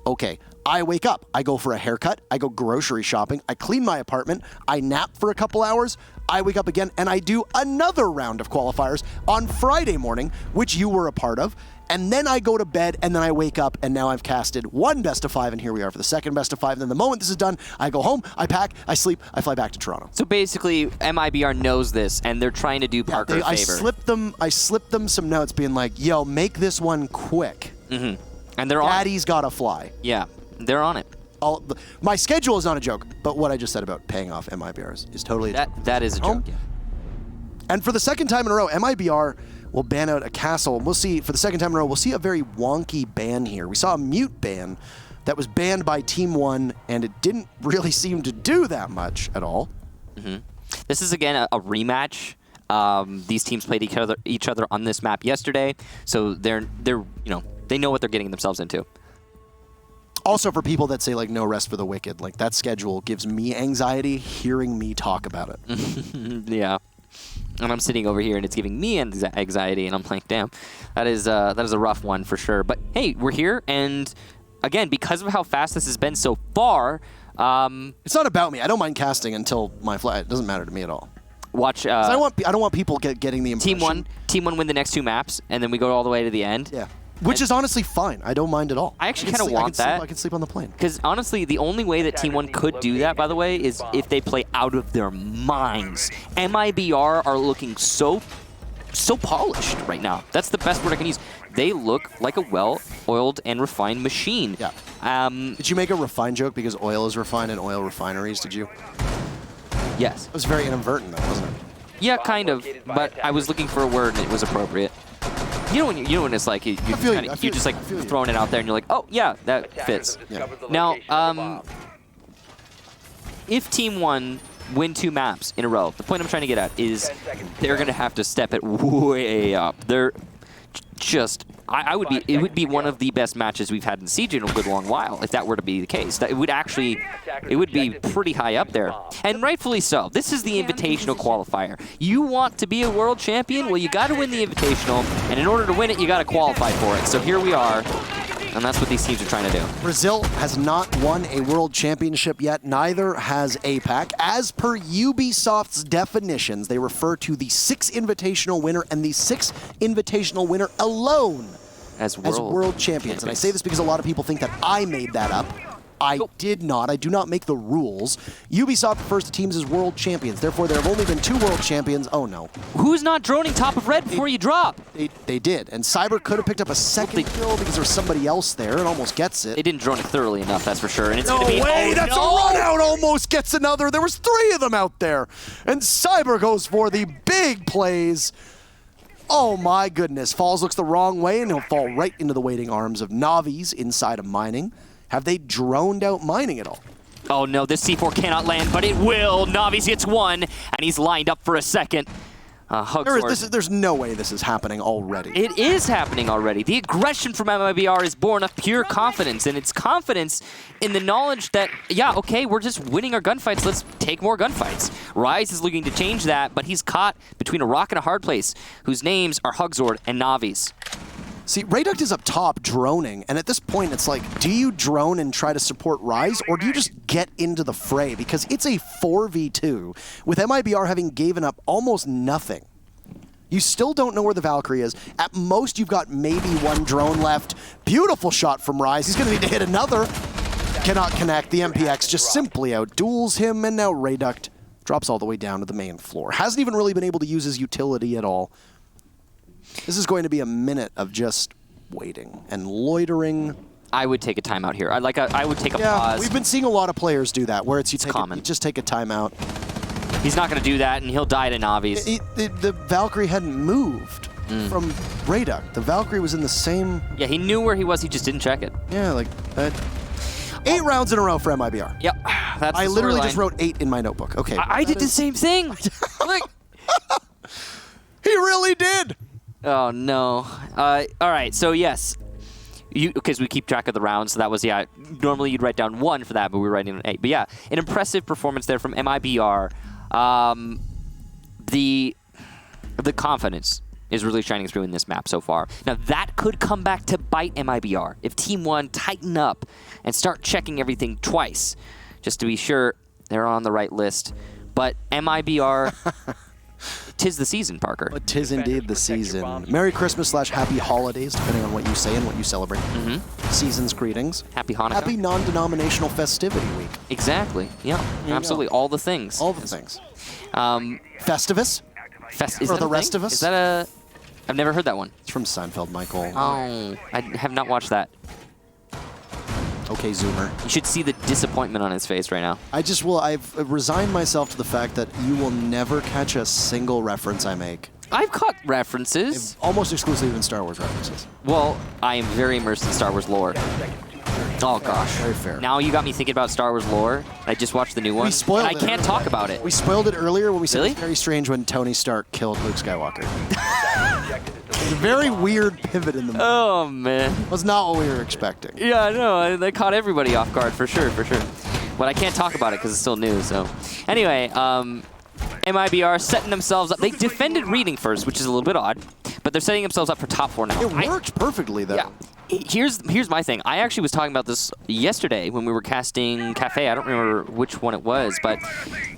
Okay. I wake up. I go for a haircut. I go grocery shopping. I clean my apartment. I nap for a couple hours. I wake up again, and I do another round of qualifiers on Friday morning, which you were a part of. And then I go to bed, and then I wake up, and now I've casted 1 best of 5, and here we are for the 2nd best of 5. And then the moment this is done, I go home, I pack, I sleep, I fly back to Toronto. So basically, MIBR knows this, and they're trying to do Parker a favor. I slipped them some notes being like, yo, make this one quick. And they're on. Daddy's got to fly. Yeah, they're on it. My schedule is not a joke, but what I just said about paying off MIBR is totally a joke. That is a joke, yeah. And for the 2nd time in a row, MIBR will ban out a castle. And we'll see, for the 2nd time in a row, we'll see a very wonky ban here. We saw a mute ban that was banned by Team 1, and it didn't really seem to do that much at all. This is, again, a rematch. These teams played each other on this map yesterday, so they're they know what they're getting themselves into. Also, for people that say, like, no rest for the wicked, like, that schedule gives me anxiety hearing me talk about it. Yeah. And I'm sitting over here, and it's giving me anxiety, and I'm like, damn, that is a rough one for sure. But, hey, we're here, and, again, because of how fast this has been so far... it's not about me. I don't mind casting until my flight. It doesn't matter to me at all. Watch... I don't want people getting the impression... Team 1 win the next 2 maps, and then we go all the way to the end. Yeah. Which is honestly fine. I don't mind at all. I actually kind of want that. I can sleep on the plane. Because honestly, the only way that Team 1 could do that, by the way, is if they play out of their minds. MIBR are looking so polished right now. That's the best word I can use. They look like a well-oiled and refined machine. Yeah. Did you make a refined joke because oil is refined in oil refineries? Did you? Yes. It was very inadvertent, though, wasn't it? Yeah, kind of. But I was looking for a word, and it was appropriate. You know when it's like you're just like throwing it out there, and you're like, oh yeah, that fits. Yeah. Now, if Team 1 win 2 maps in a row, the point I'm trying to get at is they're gonna have to step it way up. They're just it would be one of the best matches we've had in Siege in a good long while if that were to be the case. It would be pretty high up there, and rightfully so. This is the Invitational qualifier. You want to be a world champion? Well, you got to win the Invitational, and in order to win it, you got to qualify for it. So here we are. And that's what these teams are trying to do. Brazil has not won a world championship yet. Neither has APAC. As per Ubisoft's definitions, they refer to the 6 Invitational winner and the 6 Invitational winner alone as world champions. And I say this because a lot of people think that I made that up. I did not. I do not make the rules. Ubisoft refers to teams as world champions. Therefore, there have only been 2 world champions. Oh, no. Who's not droning top of red before you drop? They did. And Cyber could have picked up a second kill because there was somebody else there and almost gets it. They didn't drone it thoroughly enough, that's for sure. And it's No going to be... way! Oh, That's no! a run out! Almost gets another. There was 3 of them out there. And Cyber goes for the big plays. Oh my goodness. Falls looks the wrong way and he'll fall right into the waiting arms of Navi's inside of mining. Have they droned out mining at all? Oh no, this C4 cannot land, but it will. Navi's gets 1, and he's lined up for a second. There's no way this is happening already. It is happening already. The aggression from MIBR is born of pure confidence, and it's confidence in the knowledge that, yeah, okay, we're just winning our gunfights. Let's take more gunfights. Rise is looking to change that, but he's caught between a rock and a hard place, whose names are Hugzord and Navi's. See, Rayduct is up top droning, and at this point it's like, do you drone and try to support Rise, or do you just get into the fray? Because it's a 4v2, with MIBR having given up almost nothing. You still don't know where the Valkyrie is. At most, you've got maybe 1 drone left. Beautiful shot from Rise. He's going to need to hit another. Cannot connect. The MPX just simply outduels him, and now Rayduct drops all the way down to the main floor. Hasn't even really been able to use his utility at all. This is going to be a minute of just waiting and loitering. I would take a timeout here. I would take a pause. We've been seeing a lot of players do that, where it's you just take a timeout. He's not going to do that, and he'll die to Navi's. The Valkyrie hadn't moved from Rayduct. The Valkyrie was in the same... Yeah, he knew where he was. He just didn't check it. Yeah, like that. 8 rounds in a row for MIBR. Yep. That's I literally just wrote 8 in my notebook. Okay. I did the same thing. Like, he really did. Oh, no. All right, so yes. Because we keep track of the rounds, so that was, yeah, normally you'd write down 1 for that, but we were writing an 8. But yeah, an impressive performance there from MIBR. The confidence is really shining through in this map so far. Now, that could come back to bite MIBR if Team 1 tighten up and start checking everything twice, just to be sure they're on the right list. But MIBR... 'Tis the season, Parker. But 'tis indeed the season. Merry Christmas / Happy Holidays, depending on what you say and what you celebrate. Season's greetings. Happy Hanukkah. Happy non-denominational festivity week. Exactly. Yeah, absolutely. All the things. All the things. Festivus? Is For that the a rest thing? of us? Is that a... I've never heard that one. It's from Seinfeld, Michael. Oh, I have not watched that. Okay, Zoomer. You should see the disappointment on his face right now. I've resigned myself to the fact that you will never catch a single reference I make. I've caught references. Almost exclusively been Star Wars references. Well, I am very immersed in Star Wars lore. Oh, gosh. Very fair. Now you got me thinking about Star Wars lore. I just watched the new one. We spoiled and I can't talk about it. We spoiled it earlier when we said Really? it's very strange when Tony Stark killed Luke Skywalker. It was a very weird pivot in the movie. Oh, man. It was not what we were expecting. Yeah, I know. They caught everybody off guard for sure, But I can't talk about it because it's still new, so. Anyway, MIBR setting themselves up. They defended reading first, which is a little bit odd, but they're setting themselves up for top 4 now. It worked perfectly, though. Yeah. Here's my thing. I actually was talking about this yesterday when we were casting Cafe. I don't remember which one it was, but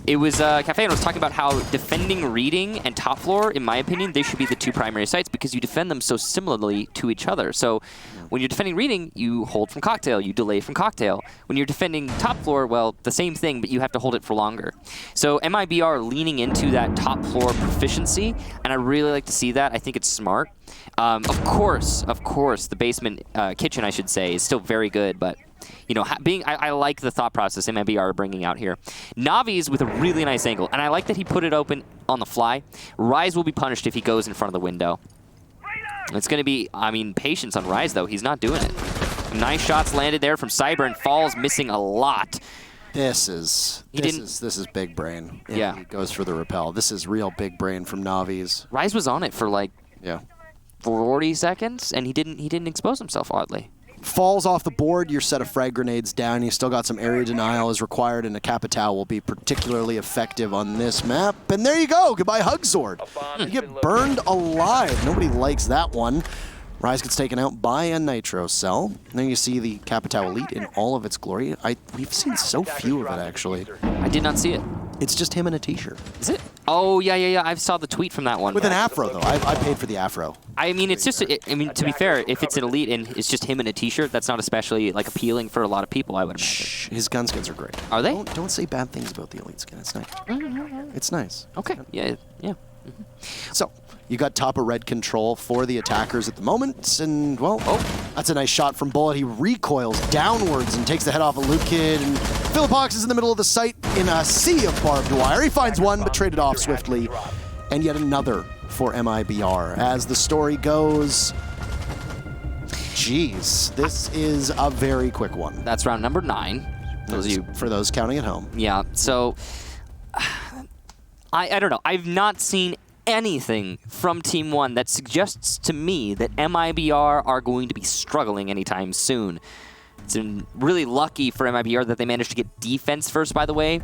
it was Cafe, and I was talking about how defending reading and top floor, in my opinion, they should be the 2 primary sites because you defend them so similarly to each other. So when you're defending reading, you hold from cocktail, you delay from cocktail. When you're defending top floor, well, the same thing, but you have to hold it for longer. So MIBR leaning into that top floor proficiency, and I really like to see that. I think it's smart. Of course, the basement kitchen, I should say, is still very good, but you know, I like the thought process MIBR are bringing out here. Navi's with a really nice angle, and I like that he put it open on the fly. Rise will be punished if he goes in front of the window. It's going to be, I mean, patience on Rise, though. He's not doing it. Nice shots landed there from Cyber, and Falls missing a lot. This is big brain. Yeah. He goes for the repel. This is real big brain from Navi's. Rise was on it for like 40 seconds, and he didn't expose himself, oddly. Falls off the board, your set of frag grenades down. You still got some area denial is required, and a Capitao will be particularly effective on this map. And there you go. Goodbye, Hugzord. You get burned alive. Nobody likes that one. Rise gets taken out by a Nitro Cell. Then you see the Capitao Elite in all of its glory. We've seen so few of it, actually. I did not see it. It's just him in a t-shirt. Is it? Oh, yeah. I saw the tweet from that one. With an afro, though. I paid for the afro. I mean, it's just, to be fair, if it's an elite and it's just him in a t-shirt, that's not especially, like, appealing for a lot of people, I would imagine. Shh, his gun skins are great. Are they? Don't say bad things about the elite skin. It's nice. It's nice. Okay, yeah. So, you got top of red control for the attackers at the moment, and, well, that's a nice shot from Bullet. He recoils downwards and takes the head off of Luke Kid, and Philippox is in the middle of the site in a sea of barbed wire. He finds one, but traded off swiftly, and yet another for MIBR. As the story goes, geez, this is a very quick one. That's round number 9. For those counting at home. Yeah, so I don't know. I've not seen anything from Team 1 that suggests to me that MIBR are going to be struggling anytime soon. It's been really lucky for MIBR that they managed to get defense first, by the way.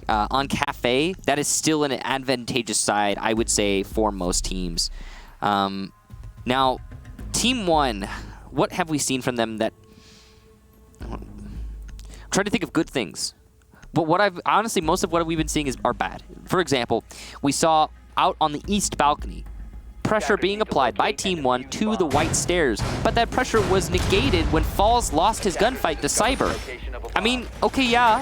On Cafe, that is still an advantageous side, I would say, for most teams. Now, Team 1, what have we seen from them that... I'm trying to think of good things. But honestly, most of what we've been seeing are bad. For example, we saw out on the east balcony, pressure being applied by Team 1 to the white stairs, but that pressure was negated when Falls lost his gunfight to Cyber. I mean, okay, yeah,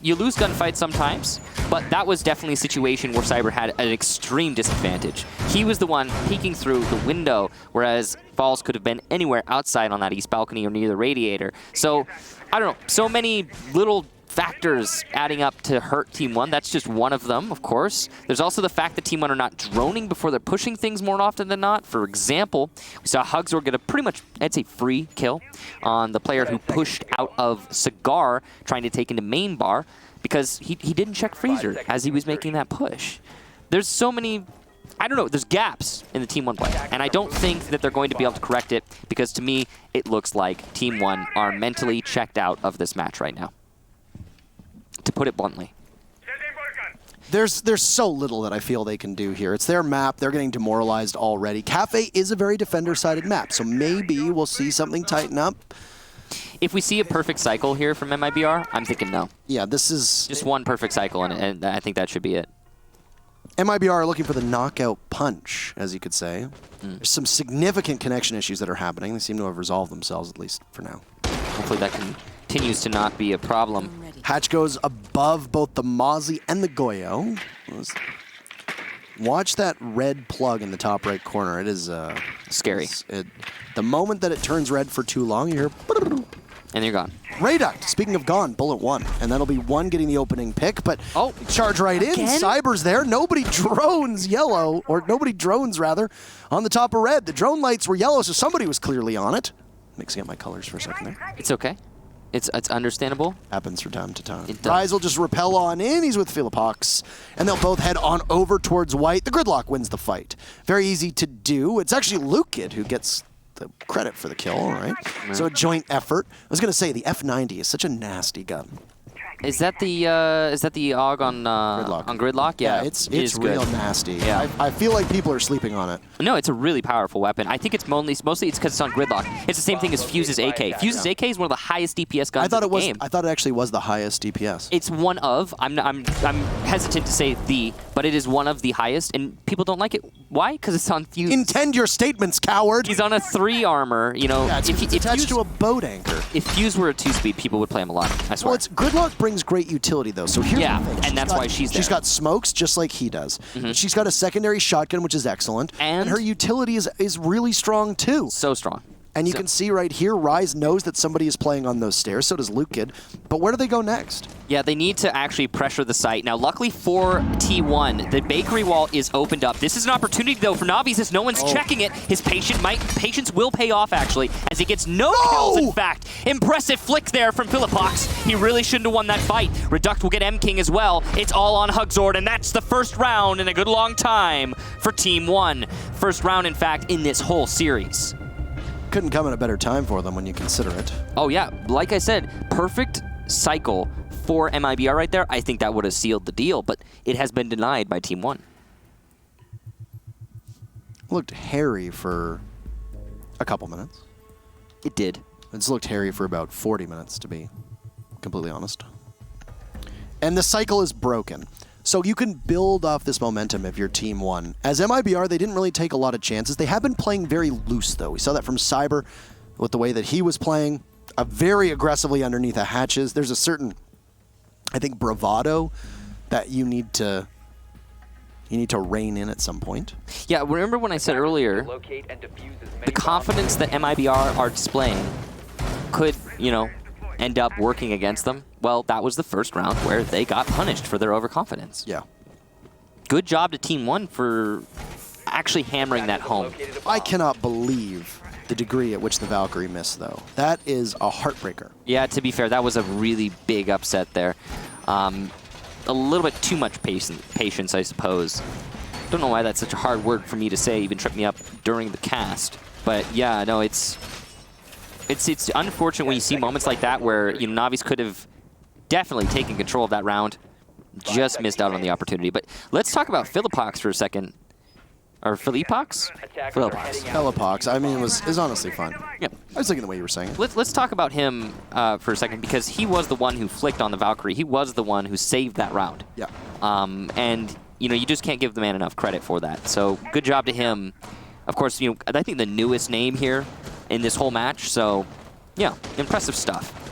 you lose gunfights sometimes, but that was definitely a situation where Cyber had an extreme disadvantage. He was the one peeking through the window, whereas Falls could have been anywhere outside on that east balcony or near the radiator. So, I don't know, so many little factors adding up to hurt Team 1. That's just one of them, of course. There's also the fact that Team 1 are not droning before they're pushing things more often than not. For example, we saw Hugzor get a pretty much, I'd say, free kill on the player who pushed out of Cigar, trying to take into main bar, because he didn't check Freezer as he was making that push. There's so many... I don't know, there's gaps in the Team 1 play, and I don't think that they're going to be able to correct it, because to me, it looks like Team 1 are mentally checked out of this match right now, to put it bluntly. There's so little that I feel they can do here. It's their map. They're getting demoralized already. Cafe is a very defender-sided map, so maybe we'll see something tighten up. If we see a perfect cycle here from MIBR, I'm thinking no. Yeah, this is... just one perfect cycle, and I think that should be it. MIBR are looking for the knockout punch, as you could say. There's some significant connection issues that are happening. They seem to have resolved themselves, at least for now. Hopefully that continues to not be a problem. Hatch goes above both the Mozzie and the Goyo. Watch that red plug in the top right corner. It is scary. The moment that it turns red for too long, you hear... And you're gone. Rayduct, speaking of gone, bullet 1. And that'll be 1 getting the opening pick, but charge right in. Cyber's there. Nobody drones yellow, or nobody drones, rather, on the top of red. The drone lights were yellow, so somebody was clearly on it. Mixing up my colors for a second there. It's okay. It's understandable. Happens from time to time. Rise will just repel on in. He's with Philippox. And they'll both head on over towards white. The gridlock wins the fight. Very easy to do. It's actually Luke Kid who gets the credit for the kill, all right? So a joint effort. I was going to say, the F90 is such a nasty gun. Is that the AUG on Gridlock? Yeah, it's real nasty. Yeah. I feel like people are sleeping on it. No, it's a really powerful weapon. I think it's mostly it's because it's on Gridlock. It's the same thing as Fuse's AK. Fuse's AK is one of the highest DPS guns in the game. I thought it actually was the highest DPS. It's one of. I'm hesitant to say the, but it is one of the highest, and people don't like it. Why? Because it's on Fuse. Intend your statements, coward. He's on a 3 armor. You know, yeah, it's attached to a boat anchor. If Fuse were a 2-speed, people would play him a lot. I swear. Well, Gridlock brings great utility, though. So here's the thing. And that's why she's there. She's got smokes, just like he does. She's got a secondary shotgun, which is excellent. And her utility is really strong, too. So strong. And you can see right here, Rise knows that somebody is playing on those stairs. So does Luke Kid. But where do they go next? Yeah, they need to actually pressure the site. Now, luckily for T1, the bakery wall is opened up. This is an opportunity, though, for Navi, since no one's checking it. His patience will pay off, actually, as he gets no kills, in fact. Impressive flick there from Philippox. He really shouldn't have won that fight. Reduct will get M-King as well. It's all on Hugzord, and that's the first round in a good long time for Team 1. First round, in fact, in this whole series. Couldn't come at a better time for them when you consider it. Oh, yeah. Like I said, perfect cycle for MIBR right there. I think that would have sealed the deal, but it has been denied by Team 1. Looked hairy for a couple minutes. It did. It's looked hairy for about 40 minutes, to be completely honest. And the cycle is broken. So you can build off this momentum if you're Team 1. As MIBR, they didn't really take a lot of chances. They have been playing very loose, though. We saw that from Cyber with the way that he was playing, very aggressively underneath the hatches. There's a certain, I think, bravado that you need to rein in at some point. Yeah, remember when I said earlier, the confidence that MIBR are displaying could, end up working against them. Well, that was the first round where they got punished for their overconfidence. Yeah. Good job to Team 1 for actually hammering that home. I cannot believe the degree at which the Valkyrie missed, though. That is a heartbreaker. Yeah, to be fair, that was a really big upset there. A little bit too much patience, I suppose. Don't know why that's such a hard word for me to say, even tripped me up during the cast. But yeah, no, it's unfortunate when you see moments like that where Navi's could have definitely taken control of that round, just missed out on the opportunity. But let's talk about Philippox for a second. Or Philippox? Philippox. I mean, it was honestly fun. Yep. I was thinking the way you were saying it. Let's talk about him for a second, because he was the one who flicked on the Valkyrie. He was the one who saved that round. Yeah. And you just can't give the man enough credit for that. So good job to him. Of course, I think the newest name here in this whole match. So yeah, impressive stuff.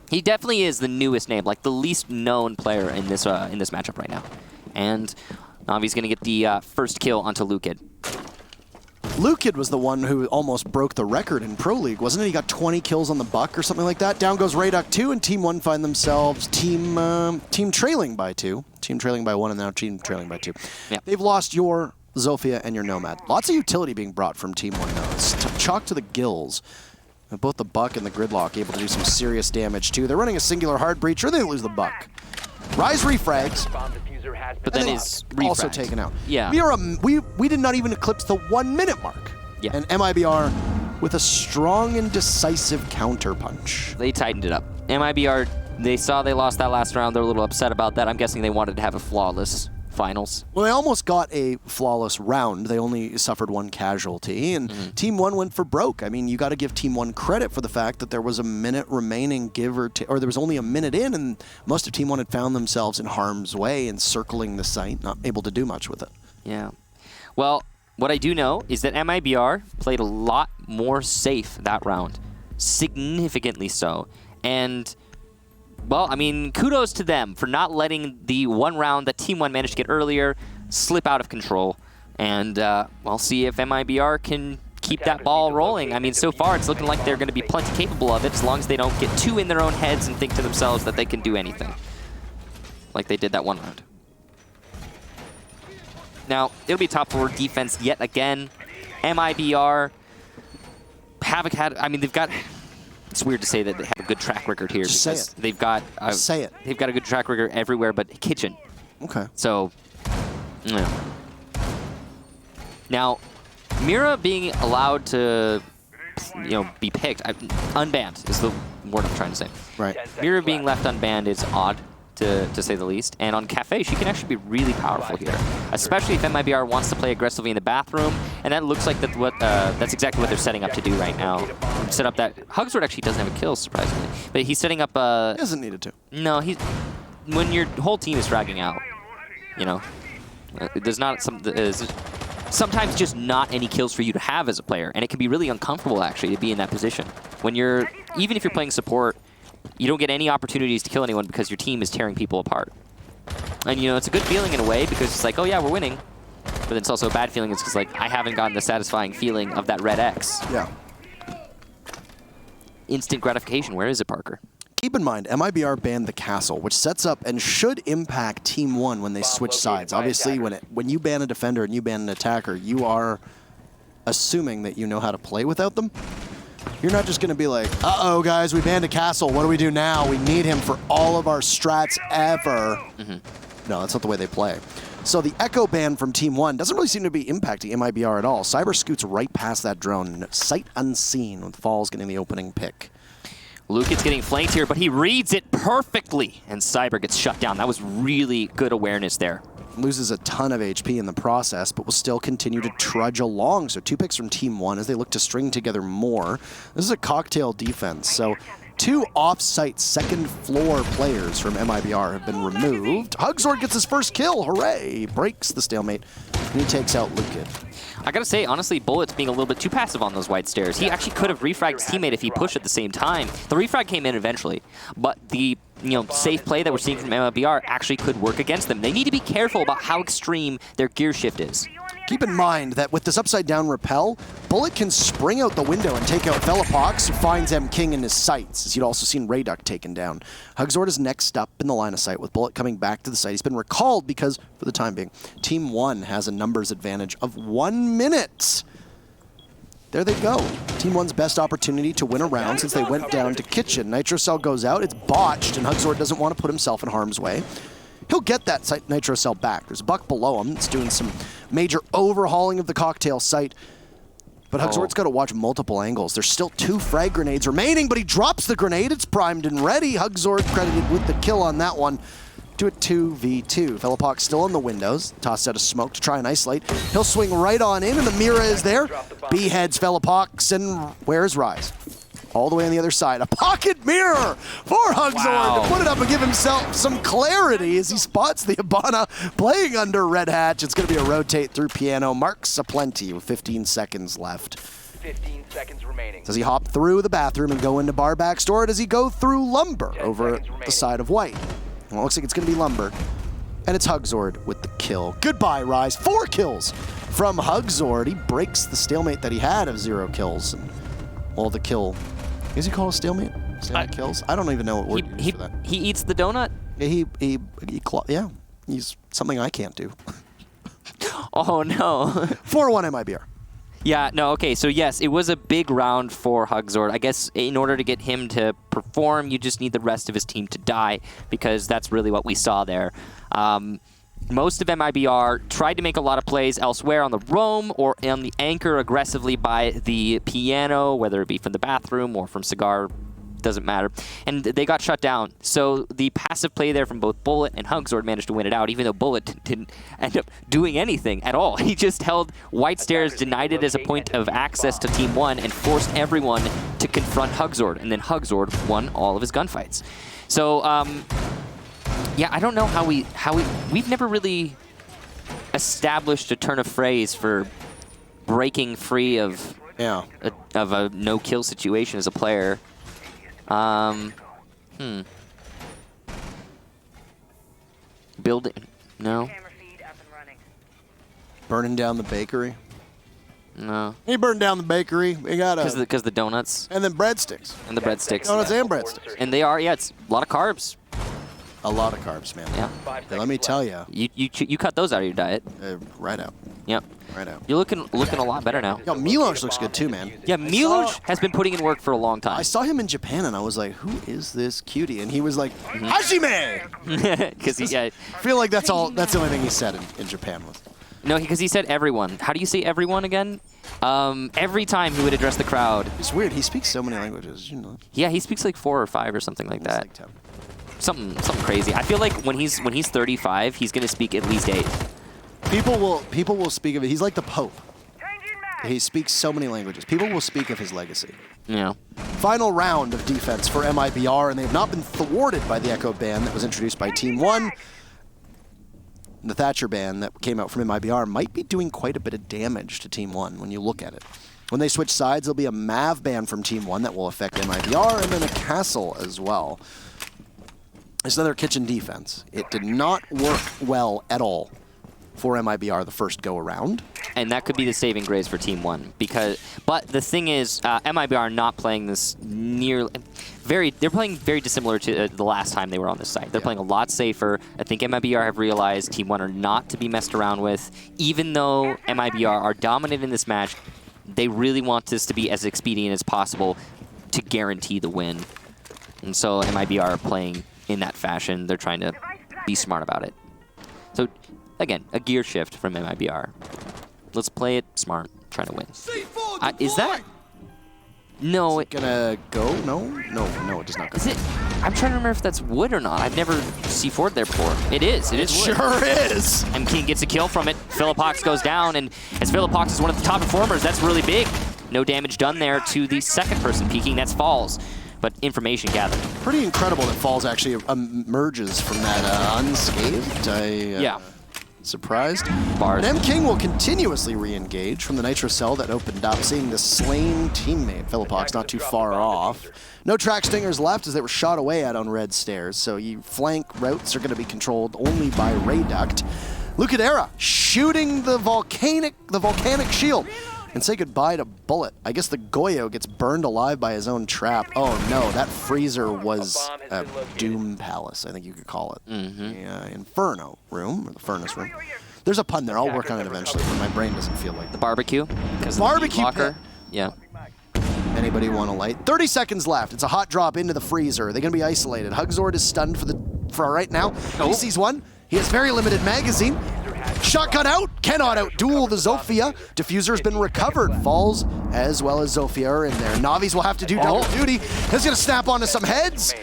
He definitely is the newest name, like the least known player in this matchup right now. And Navi's going to get the first kill onto Lukid. Lukid was the one who almost broke the record in Pro League, wasn't it? He got 20 kills on the Buck or something like that. Down goes Rayduk 2, and Team 1 find themselves team trailing by 2. Team trailing by 1, and now team trailing by 2. Yep. They've lost your Zofia and your Nomad. Lots of utility being brought from Team 1 now. It's chalk to the gills. Both the Buck and the Gridlock able to do some serious damage, too. They're running a singular hard breach, or they lose the Buck. Rise refrags. But then is also taken out. Yeah. We did not even eclipse the 1 minute mark. Yeah. And MIBR with a strong and decisive counter punch. They tightened it up. MIBR, they saw they lost that last round. They're a little upset about that. I'm guessing they wanted to have a flawless finals. Well, they almost got a flawless round. They only suffered 1 casualty, and Team 1 went for broke. I mean, you got to give Team 1 credit for the fact that there was a minute remaining, or there was only a minute in, and most of Team 1 had found themselves in harm's way, encircling the site, not able to do much with it. Yeah. Well, what I do know is that MIBR played a lot more safe that round. Significantly so. And well, I mean, kudos to them for not letting the one round that Team 1 managed to get earlier slip out of control. And we'll see if MIBR can keep that ball rolling. I mean, so far it's looking like they're going to be plenty capable of it as long as they don't get too in their own heads and think to themselves that they can do anything. Like they did that one round. Now, it'll be top 4 defense yet again. MIBR, Havoc had, I mean, they've got... It's weird to say that they have a good track record here. Just because say it. They've got Say it. They've got a good track record everywhere but Kitchen. Okay. So, yeah. Now, Mira being allowed to, be picked, unbanned is the word I'm trying to say. Right. Mira being left unbanned is odd, to say the least. And on Cafe, she can actually be really powerful here, especially if MIBR wants to play aggressively in the bathroom. And that looks like that's exactly what they're setting up to do right now. Set up that Hugsword actually doesn't have a kill, surprisingly, but he's setting up. He hasn't needed to. No, when your whole team is fragging out, there's not sometimes just not any kills for you to have as a player, and it can be really uncomfortable actually to be in that position when even if you're playing support. You don't get any opportunities to kill anyone because your team is tearing people apart. And, it's a good feeling in a way because it's like, oh, yeah, we're winning. But it's also a bad feeling. It's because, like, I haven't gotten the satisfying feeling of that red X. Yeah. Instant gratification. Where is it, Parker? Keep in mind, MIBR banned the castle, which sets up and should impact Team 1 when they switch sides. Obviously, when you ban a defender and you ban an attacker, you are assuming that you know how to play without them. You're not just going to be like, uh-oh, guys, we banned a castle. What do we do now? We need him for all of our strats ever. No, that's not the way they play. So the Echo ban from Team 1 doesn't really seem to be impacting MIBR at all. Cyber scoots right past that drone, sight unseen, with Falls getting the opening pick. Luke is getting flanked here, but he reads it perfectly, and Cyber gets shut down. That was really good awareness there. Loses a ton of HP in the process, but will still continue to trudge along. So 2 picks from Team 1 as they look to string together more. This is a cocktail defense, so 2 off-site second-floor players from MIBR have been removed. Hugzord gets his first kill. Hooray! Breaks the stalemate, and he takes out Lukin. I gotta say, honestly, Bullet's being a little bit too passive on those white stairs. He actually could have refragged his teammate if he pushed at the same time. The refrag came in eventually, but the safe play that we're seeing from MIBR actually could work against them. They need to be careful about how extreme their gear shift is. Keep in mind that with this upside-down rappel, Bullet can spring out the window and take out Felipox, who finds M King in his sights, as you'd also seen Rayduck taken down. Hugzord is next up in the line of sight, with Bullet coming back to the site. He's been recalled because, for the time being, Team 1 has a numbers advantage of 1 minute. There they go. Team 1's best opportunity to win a round since they went down to Kitchen. Nitro Cell goes out, it's botched, and Hugzord doesn't want to put himself in harm's way. He'll get that Nitro Cell back. There's a buck below him that's doing some major overhauling of the cocktail site. But Hugzord's got to watch multiple angles. There's still 2 frag grenades remaining, but he drops the grenade. It's primed and ready. Hugzord credited with the kill on that one. To a 2v2. Felipox still in the windows. Tossed out a smoke to try and isolate. He'll swing right on in, and the Mira is there. Beheads Felipox, and where's Rise? All the way on the other side. A pocket mirror for Hugzord to put it up and give himself some clarity as he spots the Hibana playing under Red Hatch. It's going to be a rotate through piano. Marks a plenty with 15 seconds left. 15 seconds remaining. Does he hop through the bathroom and go into bar back store, or does he go through Lumber over the side of White? Well, it looks like it's going to be Lumber. And it's Hugzord with the kill. Goodbye, Rise. 4 kills from Hugzord. He breaks the stalemate that he had of 0 kills. And, well, the kill... Is he called a stalemate? Stalemate kills? I don't even know what word for that. He eats the donut? Yeah. He's something I can't do. Oh, no. 4-1 MIBR. Yeah, no, okay, so yes, it was a big round for Hugzord. I guess in order to get him to perform, you just need the rest of his team to die, because that's really what we saw there. Most of MIBR tried to make a lot of plays elsewhere on the roam or on the anchor aggressively by the piano, whether it be from the bathroom or from Cigar, doesn't matter. And they got shut down. So the passive play there from both Bullet and Hugzord managed to win it out, even though Bullet didn't end up doing anything at all. He just held White Stairs, denied it as a point of access to Team 1, and forced everyone to confront Hugzord. And then Hugzord won all of his gunfights. So, yeah, I don't know how we've never really established a turn of phrase for breaking free of a no-kill situation as a player. Building, no. Burning down the bakery. No. He burned down the bakery. We got because the donuts. And then breadsticks. And the breadsticks. Donuts and breadsticks. And they are, yeah, it's a lot of carbs. A lot of carbs, man. Yeah. Let me tell you. You cut those out of your diet. Right out. Yep. Right out. You're looking a lot better now. Yo, Milosh looks good too, man. Yeah, Milosh has been putting in work for a long time. I saw him in Japan and I was like, who is this cutie? And he was like, Hajime! Because I feel like that's the only thing he said in Japan was. No, because he said everyone. How do you say everyone again? Every time he would address the crowd. It's weird. He speaks so many languages, you know. Yeah, he speaks like 4 or 5 or something like that. Like 10. Something crazy. I feel like when he's 35, he's gonna speak at least 8. People will speak of it. He's like the Pope. He speaks so many languages. People will speak of his legacy. Yeah. Final round of defense for MIBR, and they have not been thwarted by the Echo ban that was introduced by Team 1. The Thatcher ban that came out from MIBR might be doing quite a bit of damage to Team 1 when you look at it. When they switch sides, there'll be a Mav ban from Team 1 that will affect MIBR, and then a Castle as well. It's another kitchen defense. It did not work well at all for MIBR the first go-around. And that could be the saving grace for Team 1. But the thing is, MIBR are not playing this they're playing very dissimilar to the last time they were on this site. They're playing a lot safer. I think MIBR have realized Team 1 are not to be messed around with. Even though MIBR are dominant in this match, they really want this to be as expedient as possible to guarantee the win. And so MIBR are playing in that fashion. They're trying to be smart about it. So, again, a gear shift from MIBR. Let's play it smart, trying to win. Is that? No. Is it gonna go? No, it does not go. Is it? I'm trying to remember if that's wood or not. I've never C4'd there before. It is. It is wood. Sure is. M King gets a kill from it. Felipox goes down, and as Felipox is one of the top performers, that's really big. No damage done there to the second person peeking. That's Falls. but information gathered. Pretty incredible that Falls actually emerges from that unscathed. Yeah. Surprised. Bars. And M. King will continuously re-engage from the nitro cell that opened up, seeing the slain teammate. Philippox not too far off. No track stingers left as they were shot away at on red stairs, so you flank routes are going to be controlled only by Rayduct. Lucadera shooting the volcanic shield. And say goodbye to Bullet. I guess the Goyo gets burned alive by his own trap. Oh no, that freezer was a Doom Palace, I think you could call it. The Inferno room, or the Furnace room. There's a pun there, I'll work on it eventually, but my brain doesn't feel like The barbecue. Because Barbecue locker. pit. Yeah. Anybody want a light? 30 seconds left. It's a hot drop into the freezer. They're going to be isolated. Hugzord is stunned for right now. He sees one. He has very limited magazine. Shotgun out, cannot outduel the Zofia. Diffuser's been recovered. Falls as well as Zofia are in there. Navis will have to do double duty. He's gonna snap onto some heads.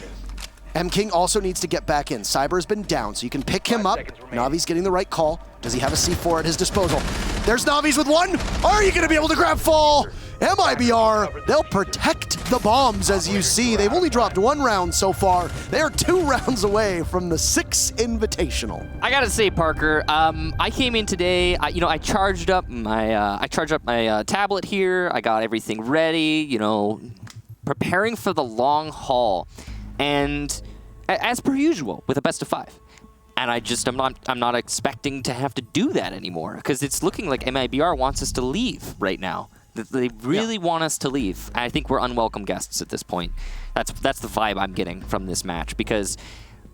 M. King also needs to get back in. Cyber's been down, so you can pick him up. Navi's getting the right call. Does he have a C4 at his disposal? There's Navis with one. Are you gonna be able to grab Fall? MIBR, they'll protect the bombs, as you see. They've only dropped 1 round so far. They are 2 rounds away from the 6 Invitational. I gotta say, Parker, I came in today. I charged up my tablet here. I got everything ready. Preparing for the long haul, and as per usual with a best of 5. And I'm not expecting to have to do that anymore because it's looking like MIBR wants us to leave right now. They really want us to leave. I think we're unwelcome guests at this point. That's the vibe I'm getting from this match because,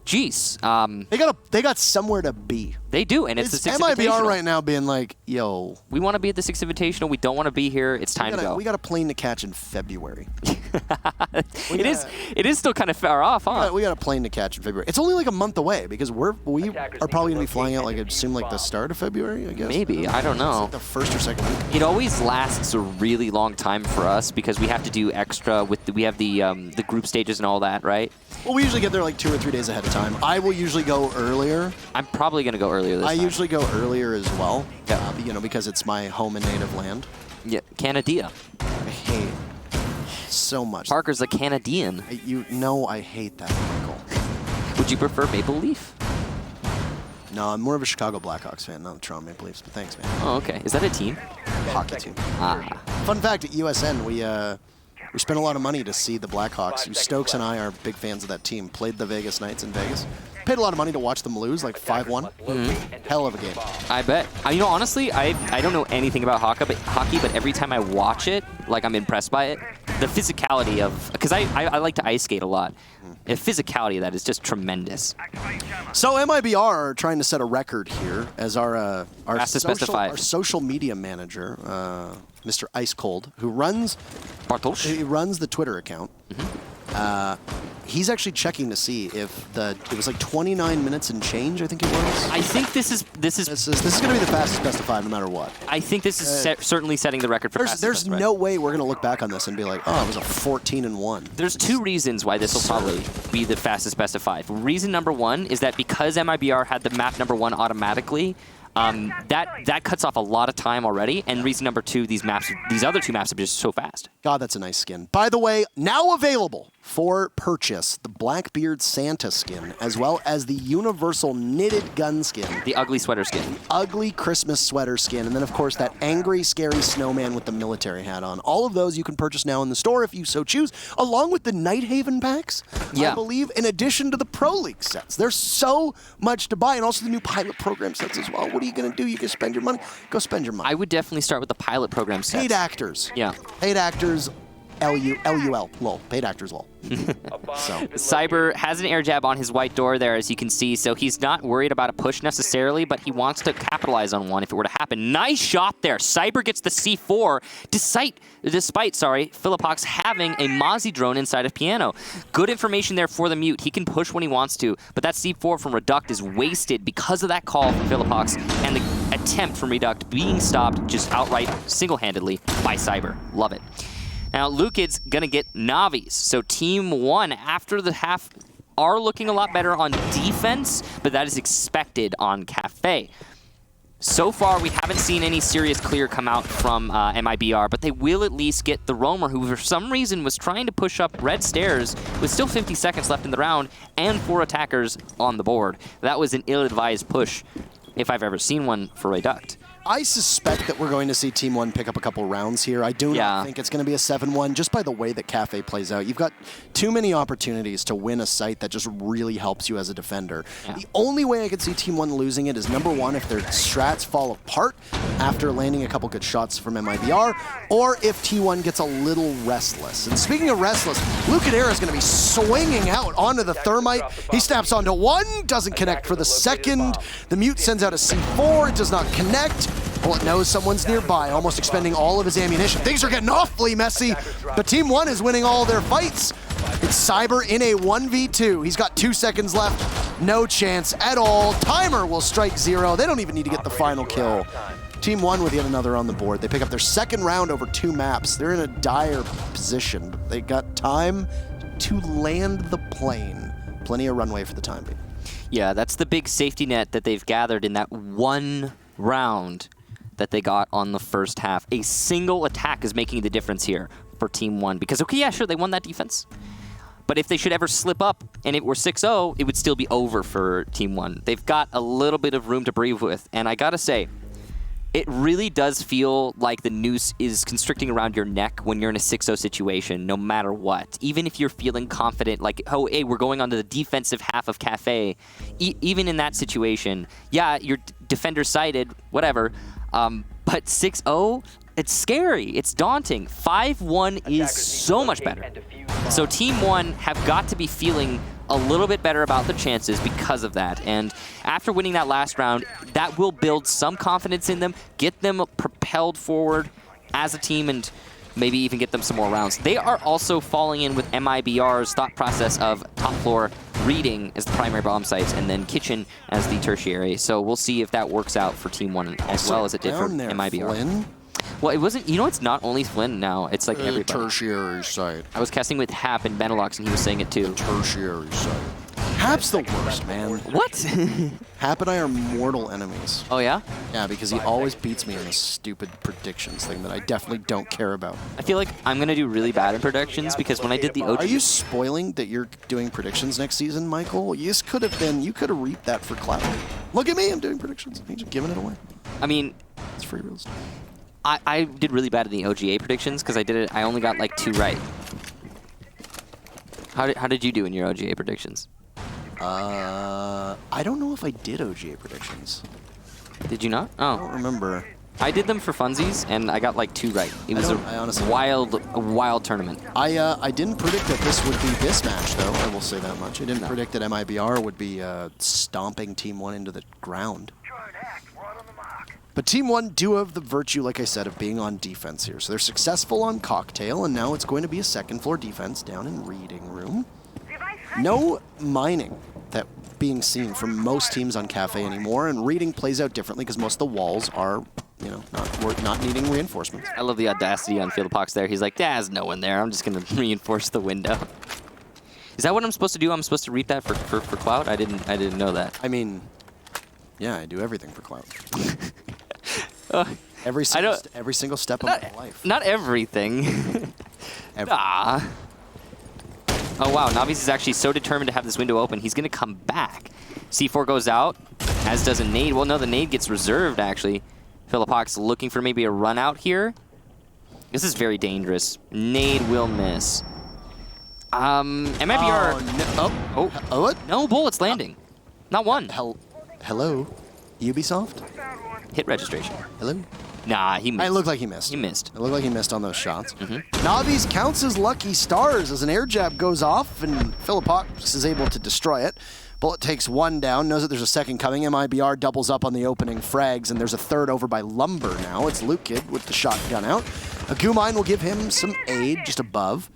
geez, they got somewhere to be. They do, and it's the 6th MIBR Invitational. right now being like, yo, we want to be at the 6th Invitational. We don't want to be here. It's time to go. We got a plane to catch in February. It is still kind of far off, huh? We got a plane to catch in February. It's only like a month away because we are probably gonna be flying out like I assume like the start of February, I guess. Maybe, I don't know. It's like the first or second week. It always lasts a really long time for us because we have to do extra with we have the group stages and all that, right? Well, we usually get there like 2 or 3 days ahead of time. I will usually go earlier. I'm probably gonna go earlier this time. I usually go earlier as well. Yeah. Because it's my home and native land. Yeah, Canada. I hate so much. Parker's a Canadian. I hate that, Michael. Would you prefer Maple Leaf? No, I'm more of a Chicago Blackhawks fan, not the Toronto Maple Leafs, but thanks, man. Oh, okay. Is that a team? Hockey team. Ah. Fun fact, at USN, we spent a lot of money to see the Blackhawks. Stokes and I are big fans of that team. Played the Vegas Knights in Vegas. Paid a lot of money to watch them lose, like 5-1. Hell of a game. I bet. Honestly, I don't know anything about hockey, but every time I watch it, like I'm impressed by it. The physicality of, because I like to ice skate a lot. The physicality of that is just tremendous. So MIBR are trying to set a record here as our social media manager, Mr. Ice Cold, who runs the Twitter account. He's actually checking to see if it was like 29 minutes and change, I think it was. I think this is going to be the fastest best of 5 no matter what. I think this is certainly setting the record for fastest There's best of 5. no way we're going to look back on this and be like, oh, it was a 14-1. There's 2 reasons why this will probably be the fastest best of 5. Reason number 1 is that because MIBR had the map number 1 automatically, that cuts off a lot of time already. And reason number 2, these other 2 maps are just so fast. God, that's a nice skin. By the way, now available for purchase, the Blackbeard Santa skin, as well as the Universal Knitted Gun skin. The ugly sweater skin. Ugly Christmas sweater skin. And then, of course, that angry, scary snowman with the military hat on. All of those you can purchase now in the store if you so choose, along with the Nighthaven packs, I believe, in addition to the Pro League sets. There's so much to buy, and also the new pilot program sets as well. What are you going to do? You can spend your money. Go spend your money. I would definitely start with the pilot program sets. Paid actors. Yeah. Paid actors. LUL. Lol. Paid actors, lol. Cyber has an air jab on his white door there, as you can see, so he's not worried about a push necessarily, but he wants to capitalize on one if it were to happen. Nice shot there. Cyber gets the C4, despite Philippox having a Mozzie drone inside of Piano. Good information there for the mute. He can push when he wants to, but that C4 from Reduct is wasted because of that call from Philippox and the attempt from Reduct being stopped just outright single-handedly by Cyber. Love it. Now, Lucad's going to get Navis. So Team 1, after the half, are looking a lot better on defense, but that is expected on Cafe. So far, we haven't seen any serious clear come out from MIBR, but they will at least get the Roamer, who for some reason was trying to push up red stairs with still 50 seconds left in the round and 4 attackers on the board. That was an ill-advised push, if I've ever seen one for a Duct. I suspect that we're going to see Team 1 pick up a couple rounds here. I do not think it's going to be a 7-1 just by the way that Cafe plays out. You've got too many opportunities to win a site that just really helps you as a defender. Yeah. The only way I could see Team 1 losing it is, number one, if their strats fall apart after landing a couple good shots from MIBR, or if T1 gets a little restless. And speaking of restless, Lucadera is going to be swinging out onto the Thermite. He snaps onto one, doesn't connect for the second. The Mute sends out a C4, it does not connect. Bullet knows someone's nearby, almost expending all of his ammunition. Things are getting awfully messy, but Team 1 is winning all their fights. It's Cyber in a 1v2. He's got 2 seconds left. No chance at all. Timer will strike 0. They don't even need to get the final kill. Team 1 with yet another on the board. They pick up their second round over 2 maps. They're in a dire position, but they got time to land the plane. Plenty of runway for the time being. Yeah, that's the big safety net that they've gathered in that one round that they got on the first half. A single attack is making the difference here for Team 1. Because, okay, yeah, sure, they won that defense. But if they should ever slip up and it were 6-0, it would still be over for Team 1. They've got a little bit of room to breathe with. And I gotta say, it really does feel like the noose is constricting around your neck when you're in a 6-0 situation, no matter what. Even if you're feeling confident, like, oh, hey, we're going onto the defensive half of Cafe. Even in that situation, yeah, your defender's sighted, whatever. But 6-0, it's scary. It's daunting. 5-1 is so much better. So Team 1 have got to be feeling a little bit better about their chances because of that. And after winning that last round, that will build some confidence in them, get them propelled forward as a team, and maybe even get them some more rounds. They are also falling in with MIBR's thought process of top floor reading as the primary bomb sites and then kitchen as the tertiary. So we'll see if that works out for Team 1 as well as it did for MIBR. Flynn? Well, it wasn't, you know, it's not only Flynn now. It's like everybody. Tertiary site. I was casting with Hap and Benelux, and he was saying it too. Tertiary site. Hap's the worst, man. What? Hap and I are mortal enemies. Oh, yeah? Yeah, because he always beats me in this stupid predictions thing that I definitely don't care about. I feel like I'm going to do really bad in predictions because when I did the OG... Are you spoiling that you're doing predictions next season, Michael? You could have reaped that for clout. Look at me, I'm doing predictions. I'm just giving it away. I mean... It's free real estate. I did really bad in the OGA predictions because I only got like 2 right. How did you do in your OGA predictions? I don't know if I did OGA predictions. Did you not? Oh. I don't remember. I did them for funsies, and I got like 2 right. It was a wild tournament. I didn't predict that this would be this match, though. I will say that much. I didn't predict that MIBR would be stomping Team 1 into the ground. But Team 1 do have the virtue, like I said, of being on defense here. So they're successful on Cocktail, and now it's going to be a second floor defense down in Reading Room. No mining that being seen from most teams on Cafe anymore, and Reading plays out differently because most of the walls are, you know, not needing reinforcements. I love the audacity on Philpox there. He's like, there's no one there. I'm just going to reinforce the window. Is that what I'm supposed to do? I'm supposed to reap that for Cloud? I didn't know that. I mean, yeah, I do everything for Cloud. Every single step of my life. Not everything. Ah. Oh, wow. Navi's is actually so determined to have this window open. He's going to come back. C4 goes out, as does a nade. Well, no, the nade gets reserved, actually. Philpox looking for maybe a run out here. This is very dangerous. Nade will miss. MIBR. Oh, what? No bullets landing. Not one. Hello? Ubisoft? Hit registration. Hello? Nah, he missed. It looked like he missed. He missed. It looked like he missed on those shots. Navi's counts as lucky stars as an air jab goes off, and Philpox is able to destroy it. Bullet takes 1 down, knows that there's a second coming. MIBR doubles up on the opening frags, and there's a third over by Lumber now. It's Luke Kid with the shotgun out. A goo mine will give him some aid just above.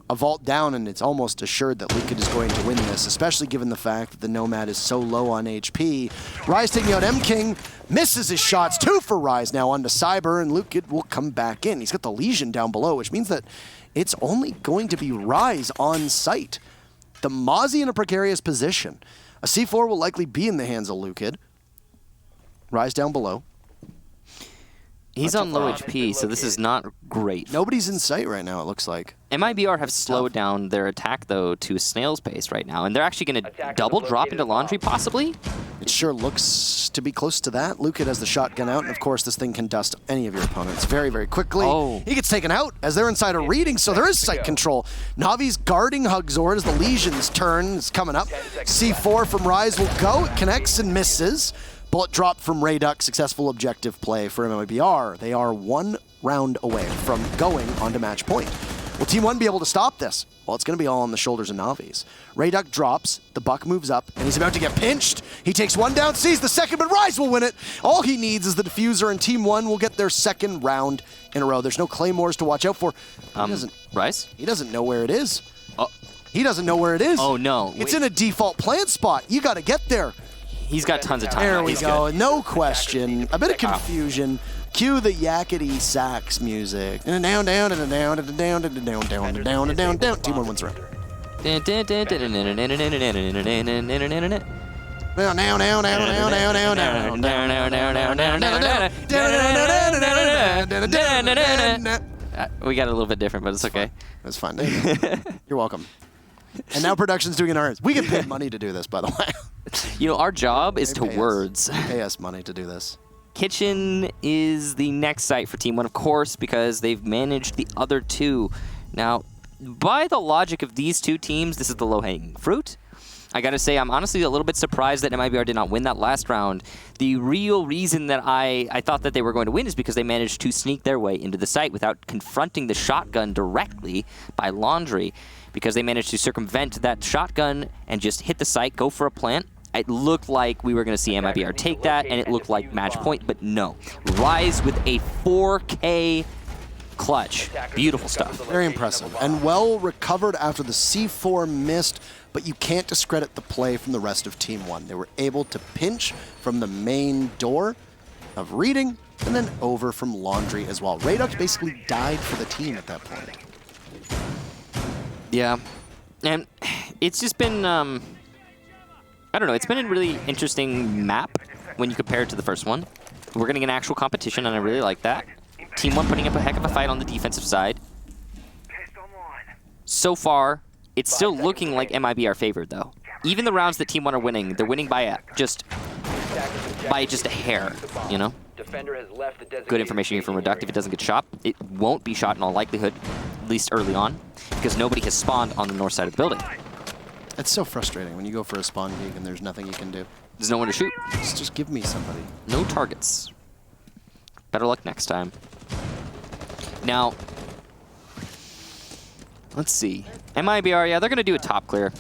A vault down, and it's almost assured that Luke Kid is going to win this, especially given the fact that the Nomad is so low on HP. Rise taking out M-King, misses his shots. 2 for Rise now onto Cyber, and Luke Kid will come back in. He's got the Legion down below, which means that it's only going to be Rise on site. The Mozzie in a precarious position. A C4 will likely be in the hands of Luke Kid. Rise down below. He's on low HP, so this is not great. Nobody's in sight right now, it looks like. MIBR have slowed down their attack, though, to a snail's pace right now. And they're actually going to double drop into Laundry, possibly? It sure looks to be close to that. Luca has the shotgun out, and of course this thing can dust any of your opponents very, very quickly. Oh. He gets taken out as they're inside a reading, so there is sight control. Navi's guarding Hugzord as the Legion's turn is coming up. C4 from Rise will go. It connects and misses. Bullet drop from Rayduck. Successful objective play for MIBR. They are 1 round away from going onto match point. Will Team 1 be able to stop this? Well, it's going to be all on the shoulders of Navi's. Rayduck drops, the buck moves up, and he's about to get pinched. He takes one down, sees the second, but Rise will win it. All he needs is the diffuser, and Team 1 will get their second round in a row. There's no claymores to watch out for. Rise? He doesn't know where it is. He doesn't know where it is. Oh, no. It's in a default plant spot. You got to get there. He's got tons of time. There we He's go. good. No question. A bit of confusion. Cue the yakety sax music. And down, down, and down, and down, and down, down, and down, and down, down. Team 1 wins round. Now, now, now, now, now, now, now, now. We got a little bit different, but it's okay. That's fine. You're welcome. And now production's doing it ours. We get paid money to do this, by the way. You know, our job is to words. Pay us money to do this. Kitchen is the next site for Team 1, of course, because they've managed the other two. Now, by the logic of these two teams, this is the low-hanging fruit. I gotta say, I'm honestly a little bit surprised that MIBR did not win that last round. The real reason that I thought that they were going to win is because they managed to sneak their way into the site without confronting the shotgun directly by Laundry, because they managed to circumvent that shotgun and just hit the site, go for a plant. It looked like we were going to see MIBR take that, and it looked like match point, but no. Rise with a 4K clutch. Beautiful stuff. Very impressive. And well recovered after the C4 missed, but you can't discredit the play from the rest of Team 1. They were able to pinch from the main door of Reading, and then over from Laundry as well. Rayduck basically died for the team at that point. Yeah. And it's just been, I don't know, it's been a really interesting map when you compare it to the first one. We're getting an actual competition, and I really like that. Team 1 putting up a heck of a fight on the defensive side. So far, it's still looking like MIBR favored, though. Even the rounds that Team 1 are winning, they're winning by just a hair, you know? Good information here from Reduct. If it doesn't get shot, it won't be shot in all likelihood, at least early on, because nobody has spawned on the north side of the building. It's so frustrating when you go for a spawn gig and there's nothing you can do. There's no one to shoot. Just give me somebody. No targets. Better luck next time. Now, let's see. MIBR, yeah, they're going to do a top clear.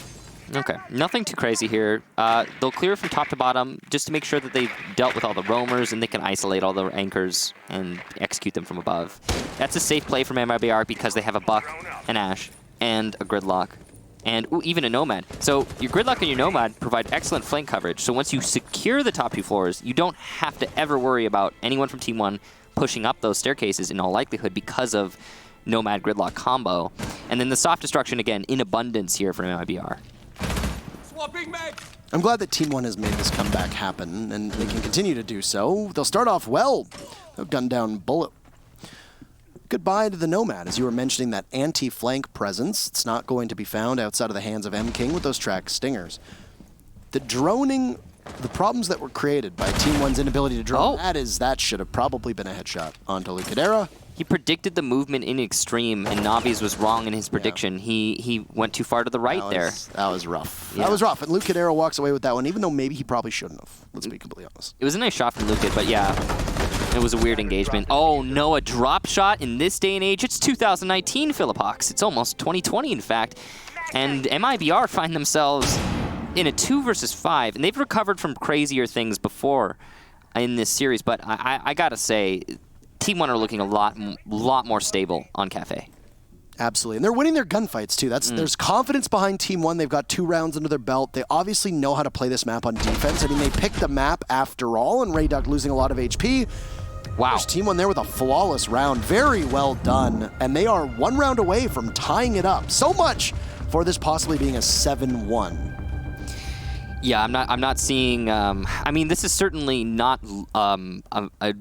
Okay, nothing too crazy here. They'll clear from top to bottom just to make sure that they've dealt with all the roamers and they can isolate all the anchors and execute them from above. That's a safe play from MIBR because they have a Buck, an Ash, and a Gridlock, and even a Nomad. So your Gridlock and your Nomad provide excellent flank coverage. So once you secure the top 2 floors, you don't have to ever worry about anyone from Team 1 pushing up those staircases in all likelihood because of Nomad Gridlock combo. And then the soft destruction, again, in abundance here for MIBR. I'm glad that Team 1 has made this comeback happen, and they can continue to do so. They'll start off well. They'll gun down Bullet. Goodbye to the Nomad, as you were mentioning that anti-flank presence. It's not going to be found outside of the hands of M-King with those track stingers. The droning, the problems that were created by Team 1's inability to drone, that should have probably been a headshot onto Lucadera. He predicted the movement in extreme, and Navi's was wrong in his prediction. Yeah. He went too far to the right there. That was rough. Yeah. That was rough, and Lucadera walks away with that one, even though maybe he probably shouldn't have. Let's be completely honest. It was a nice shot from Lucad, but yeah, it was a weird engagement. Oh no, a drop shot in this day and age. It's 2019, Philippox. It's almost 2020, in fact. And MIBR find themselves in a 2 versus 5, and they've recovered from crazier things before in this series, but I gotta say, Team 1 are looking a lot more stable on Cafe. Absolutely, and they're winning their gunfights too. There's confidence behind Team 1. They've got 2 rounds under their belt. They obviously know how to play this map on defense. I mean, they picked the map after all, and Rayduck losing a lot of HP. Wow. There's Team 1 there with a flawless round. Very well done, and they are 1 round away from tying it up. So much for this possibly being a 7-1. Yeah, I'm not seeing. I mean, this is certainly not a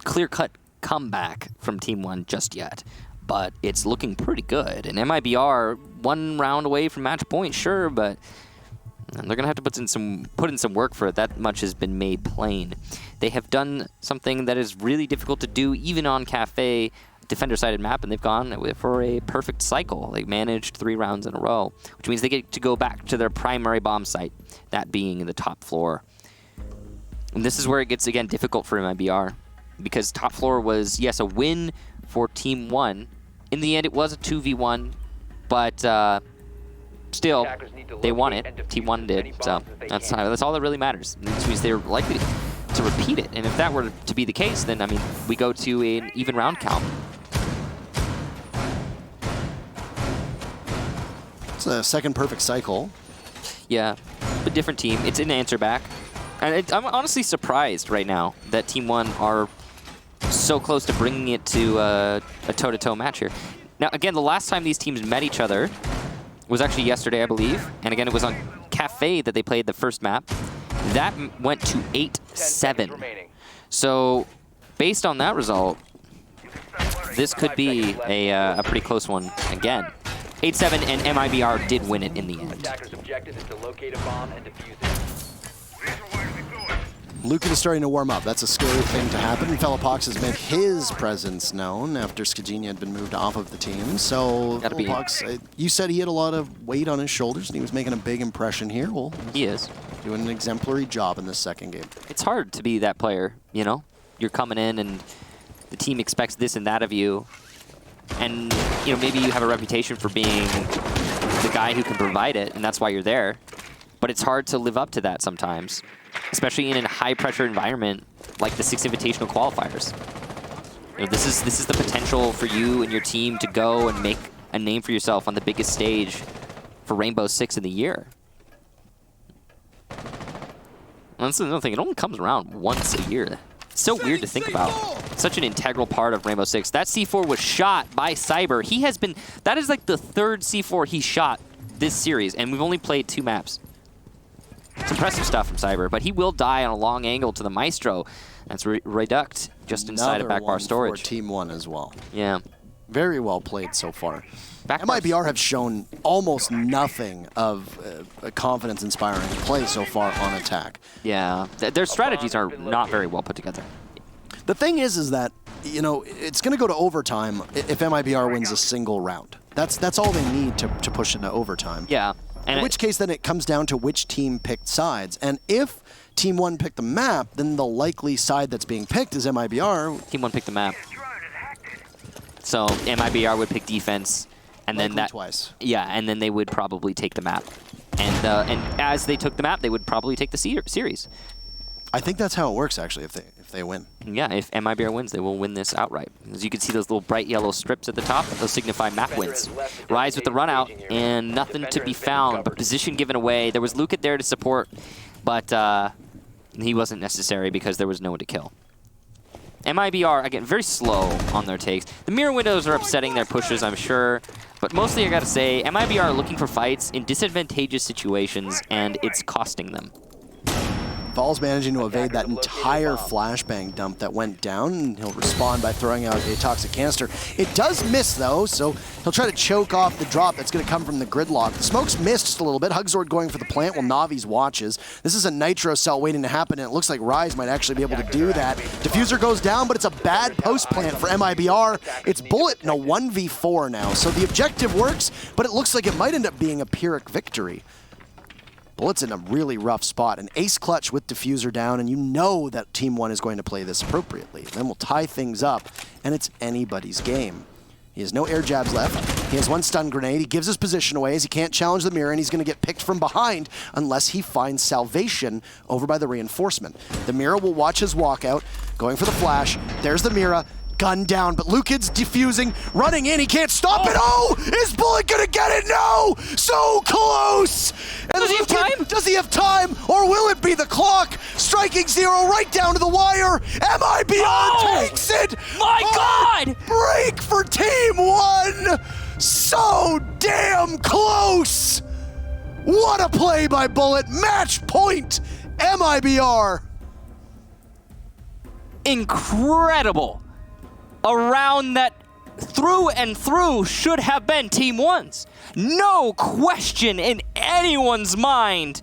clear-cut comeback from Team One just yet, but it's looking pretty good. And MIBR 1 round away from match point, sure, but they're gonna have to put in some work for it. That much has been made plain. They have done something that is really difficult to do, even on Cafe. Defender-sided map, and they've gone for a perfect cycle. They managed 3 rounds in a row, which means they get to go back to their primary bomb site, that being the top floor. And this is where it gets, again, difficult for MIBR, because top floor was, yes, a win for Team 1. In the end, it was a 2v1, but still, they won it. Team 1 did, so that's all that really matters. This means they're likely to repeat it, and if that were to be the case, then, I mean, we go to an even round count. It's a second perfect cycle. Yeah, but different team. It's an answer back. And I'm honestly surprised right now that Team 1 are so close to bringing it to a toe-to-toe match here. Now, again, the last time these teams met each other was actually yesterday, I believe. And again, it was on Cafe that they played the first map. That went to 8-7. So, based on that result, this could be a pretty close one again. 8-7, and MIBR did win it in the end. Lucan is starting to warm up. That's a scary thing to happen. Fellapox has made his presence known after Skajina had been moved off of the team. So, Fellapox, you said he had a lot of weight on his shoulders, and he was making a big impression here. Well, he is. Doing an exemplary job in this second game. It's hard to be that player, you know? You're coming in, and the team expects this and that of you. And, you know, maybe you have a reputation for being the guy who can provide it, and that's why you're there. But it's hard to live up to that sometimes, especially in a high-pressure environment like the 6 Invitational Qualifiers. You know, this is the potential for you and your team to go and make a name for yourself on the biggest stage for Rainbow Six in the year. And that's another thing. It only comes around once a year. It's so weird to think about. Such an integral part of Rainbow Six. That C4 was shot by Cyber. He has been... That is like the 3rd C4 he shot this series, and we've only played 2 maps. It's impressive stuff from Cyber, but he will die on a long angle to the Maestro. That's Reduct just inside of backbar storage. For Team 1 as well. Yeah. Very well played so far. Backbar MIBR have shown almost nothing of confidence-inspiring play so far on attack. Yeah. Their strategies are not very well put together. The thing is that, you know, it's going to go to overtime if MIBR wins a single round. That's all they need to push into overtime. Yeah. And in which case, then it comes down to which team picked sides. And if Team 1 picked the map, then the likely side that's being picked is MIBR. Team 1 picked the map. So MIBR would pick defense, and then that twice. Yeah, and then they would probably take the map. And as they took the map, they would probably take the series. I think that's how it works, actually, if they win. Yeah, if MIBR wins, they will win this outright. As you can see, those little bright yellow strips at the top, those signify map wins. Rise with the run out, and nothing to be found, but position given away. There was Luke there to support, but he wasn't necessary because there was no one to kill. MIBR, again, very slow on their takes. The mirror windows are upsetting their pushes, I'm sure, but mostly I gotta say, MIBR are looking for fights in disadvantageous situations, and it's costing them. Fall's managing to evade that entire flashbang dump that went down, and he'll respond by throwing out a toxic canister. It does miss, though, so he'll try to choke off the drop that's going to come from the gridlock. The smoke's missed just a little bit. Hugzord going for the plant while Navi's watches. This is a nitro cell waiting to happen, and it looks like Rise might actually be able to do that. Diffuser goes down, but it's a bad post plant for MIBR. It's Bullet in a 1v4 now, so the objective works, but it looks like it might end up being a Pyrrhic victory. Bullet's in a really rough spot. An ace clutch with Diffuser down, and you know that Team 1 is going to play this appropriately. Then we'll tie things up, and it's anybody's game. He has no air jabs left. He has 1 stun grenade. He gives his position away as he can't challenge the mirror, and he's going to get picked from behind unless he finds salvation over by the reinforcement. The mirror will watch his walkout, going for the flash. There's the mirror. Gun down, but Lucid's defusing, running in, he can't stop it. Oh, is Bullet gonna get it? No! So close! And does he have time? Does he have time? Or will it be the clock? Striking 0 right down to the wire. MIBR takes it! My God! Break for Team 1! So damn close! What a play by Bullet. Match point, MIBR. Incredible. A round that through and through should have been Team 1's. No question in anyone's mind.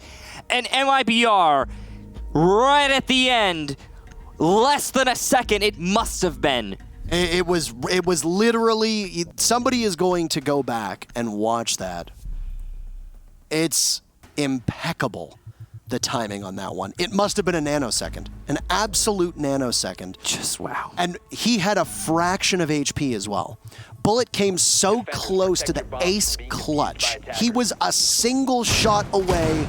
And MIBR, right at the end, less than a second, it must have been. It was literally, somebody is going to go back and watch that. It's impeccable, the timing on that one. It must have been a nanosecond, an absolute nanosecond. Just wow. And he had a fraction of HP as well. Bullet came so close to the ace clutch. He was a single shot away,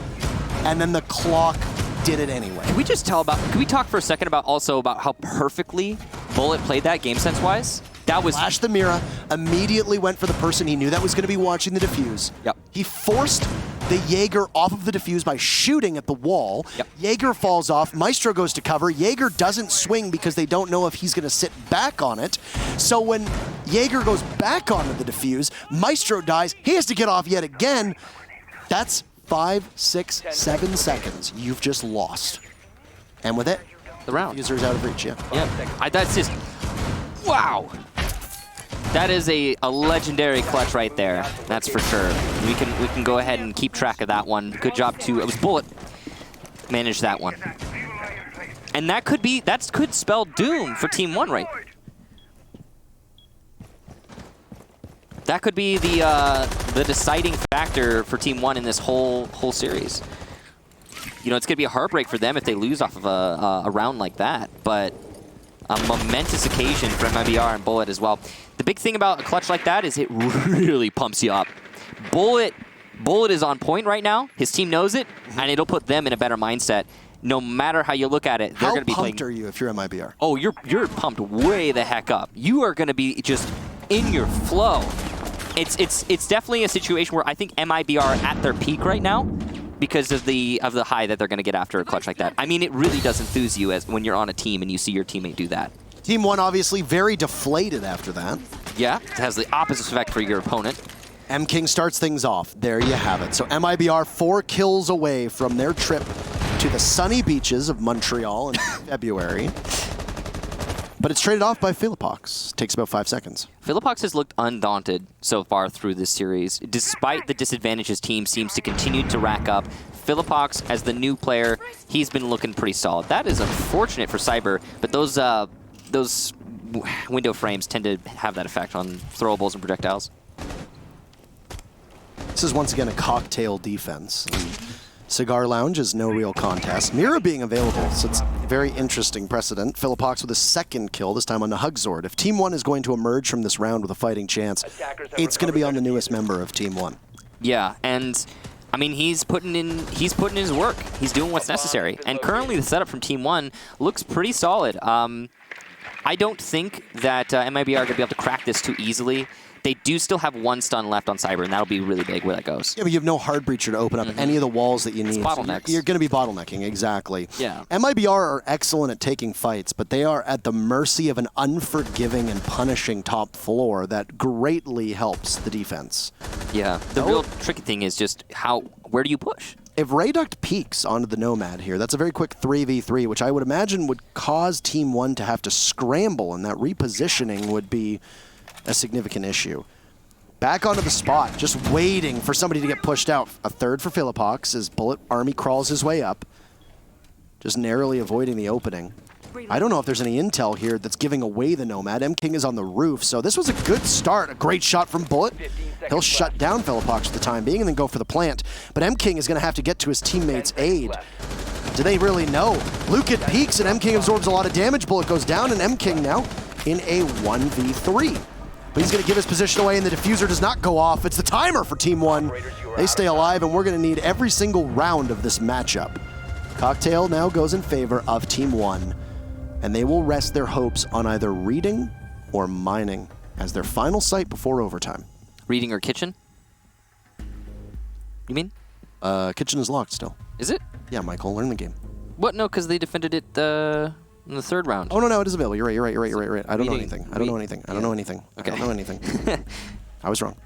and then the clock did it anyway. Can we just can we talk for a second about how perfectly Bullet played that game sense wise? That was Flashed the Mira, immediately went for the person he knew that was going to be watching the defuse. Yep. He forced the Jaeger off of the defuse by shooting at the wall. Yep. Jaeger falls off, Maestro goes to cover. Jaeger doesn't swing because they don't know if he's going to sit back on it. So when Jaeger goes back onto the defuse, Maestro dies, he has to get off yet again. That's 5, 6, 7 seconds you've just lost. And with it, the round. User's out of reach, yeah. Yeah, that's just, wow. That is a legendary clutch right there. That's for sure. We can go ahead and keep track of that one. Good job it was Bullet managed that one. And that could spell doom for Team 1, right? That could be the deciding factor for Team 1 in this whole series. You know, it's gonna be a heartbreak for them if they lose off of a round like that, but a momentous occasion for MIBR and Bullet as well. The big thing about a clutch like that is it really pumps you up. Bullet is on point right now. His team knows it, and it'll put them in a better mindset. No matter how you look at it, they're going to be playing. How pumped are you if you're MIBR? Oh, you're pumped way the heck up. You are going to be just in your flow. It's definitely a situation where I think MIBR are at their peak right now because of the high that they're going to get after a clutch like that. I mean, it really does enthuse you as when you're on a team and you see your teammate do that. Team 1 obviously very deflated after that. Yeah, it has the opposite effect for your opponent. M-King starts things off. There you have it. So MIBR 4 kills away from their trip to the sunny beaches of Montreal in February. But it's traded off by Philippox. Takes about 5 seconds. Philippox has looked undaunted so far through this series. Despite the disadvantage his team seems to continue to rack up, Philippox, as the new player, he's been looking pretty solid. That is unfortunate for Cyber, but those window frames tend to have that effect on throwables and projectiles. This is once again a cocktail defense. Cigar Lounge is no real contest. Mira being available, so it's a very interesting precedent. Philippox with a second kill, this time on the Hugzord. If Team 1 is going to emerge from this round with a fighting chance, it's going to be on the newest member of Team 1. Yeah, and I mean he's putting in his work. He's doing what's necessary. And currently the setup from Team 1 looks pretty solid. I don't think that MIBR are going to be able to crack this too easily. They do still have 1 stun left on Cyber, and that'll be really big where that goes. Yeah, but you have no hard breacher to open up any of the walls that you need. It's bottlenecks. So you're going to be bottlenecking, exactly. Yeah. MIBR are excellent at taking fights, but they are at the mercy of an unforgiving and punishing top floor that greatly helps the defense. Yeah, the real tricky thing is just where do you push? If Rayduct peeks onto the Nomad here, that's a very quick 3v3, which I would imagine would cause Team 1 to have to scramble, and that repositioning would be a significant issue. Back onto the spot, just waiting for somebody to get pushed out. A third for Philippox as Bullet Army crawls his way up, just narrowly avoiding the opening. I don't know if there's any intel here that's giving away the Nomad. M-King is on the roof, so this was a good start. A great shot from Bullet. He'll shut down Philippox for the time being and then go for the plant. But M-King is going to have to get to his teammate's aid. Do they really know? Luke peeks and M-King absorbs a lot of damage. Bullet goes down and M-King now in a 1v3. But he's going to give his position away and the diffuser does not go off. It's the timer for Team 1. They stay alive and we're going to need every single round of this matchup. Cocktail now goes in favor of Team 1. And they will rest their hopes on either reading or mining as their final sight before overtime. Reading or kitchen? You mean? Kitchen is locked still. Is it? Yeah, Michael, learn the game. What? No, because they defended it in the 3rd round. Oh, no, it is available. You're right. I don't know anything. I don't know anything. Okay. I don't know anything. I was wrong.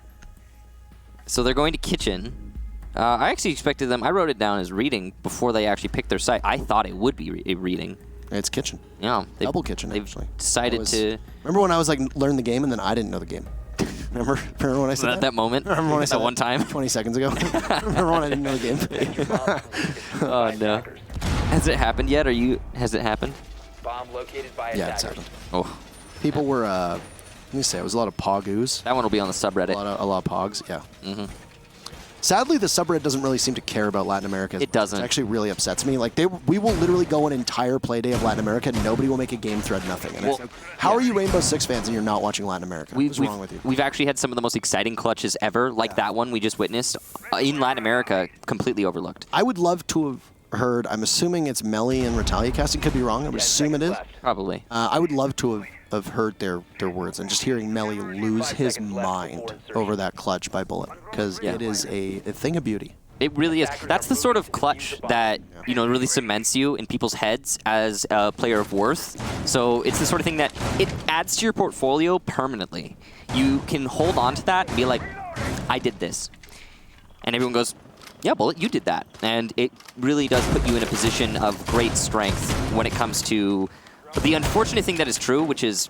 So they're going to kitchen. I actually expected them. I wrote it down as reading before they actually picked their site. I thought it would be a reading. It's kitchen. Yeah, Double kitchen, they've actually. decided to. Remember when I was like, learn the game, and then I didn't know the game? Remember when I said At that moment, Remember when I said that one time? 20 seconds ago? Remember when I didn't know the game? Oh, no. Has it happened yet? Has it happened? Bomb located by Yeah, it's attackers. happened. Oh, People were, let me say, it was a lot of pogoos. that one will be on the subreddit. A lot of pogs, yeah. Sadly, the subreddit doesn't really seem to care about Latin America. It doesn't. It actually really upsets me. Like, we will literally go an entire play day of Latin America, and nobody will make a game thread, nothing. And Well, it's like, how are you Rainbow Six fans and you're not watching Latin America? What's wrong with you? We've actually had some of the most exciting clutches ever, like that one we just witnessed, in Latin America, completely overlooked. I would love to have heard, I'm assuming it's Melly and Retalia casting, could be wrong, I would 10 assume it seconds is. left. Probably. I would love to have heard their words, and just hearing Melly lose 5 his seconds left mind before insertion. over that clutch by Bullet, because Yeah. it is a thing of beauty. It really is. That's the sort of clutch that, really cements you in people's heads as a player of worth. So it's the sort of thing that it adds to your portfolio permanently. You can hold on to that and be like, I did this. And everyone goes, yeah, Bullet, you did that. And it really does put you in a position of great strength when it comes to the unfortunate thing that is true, which is,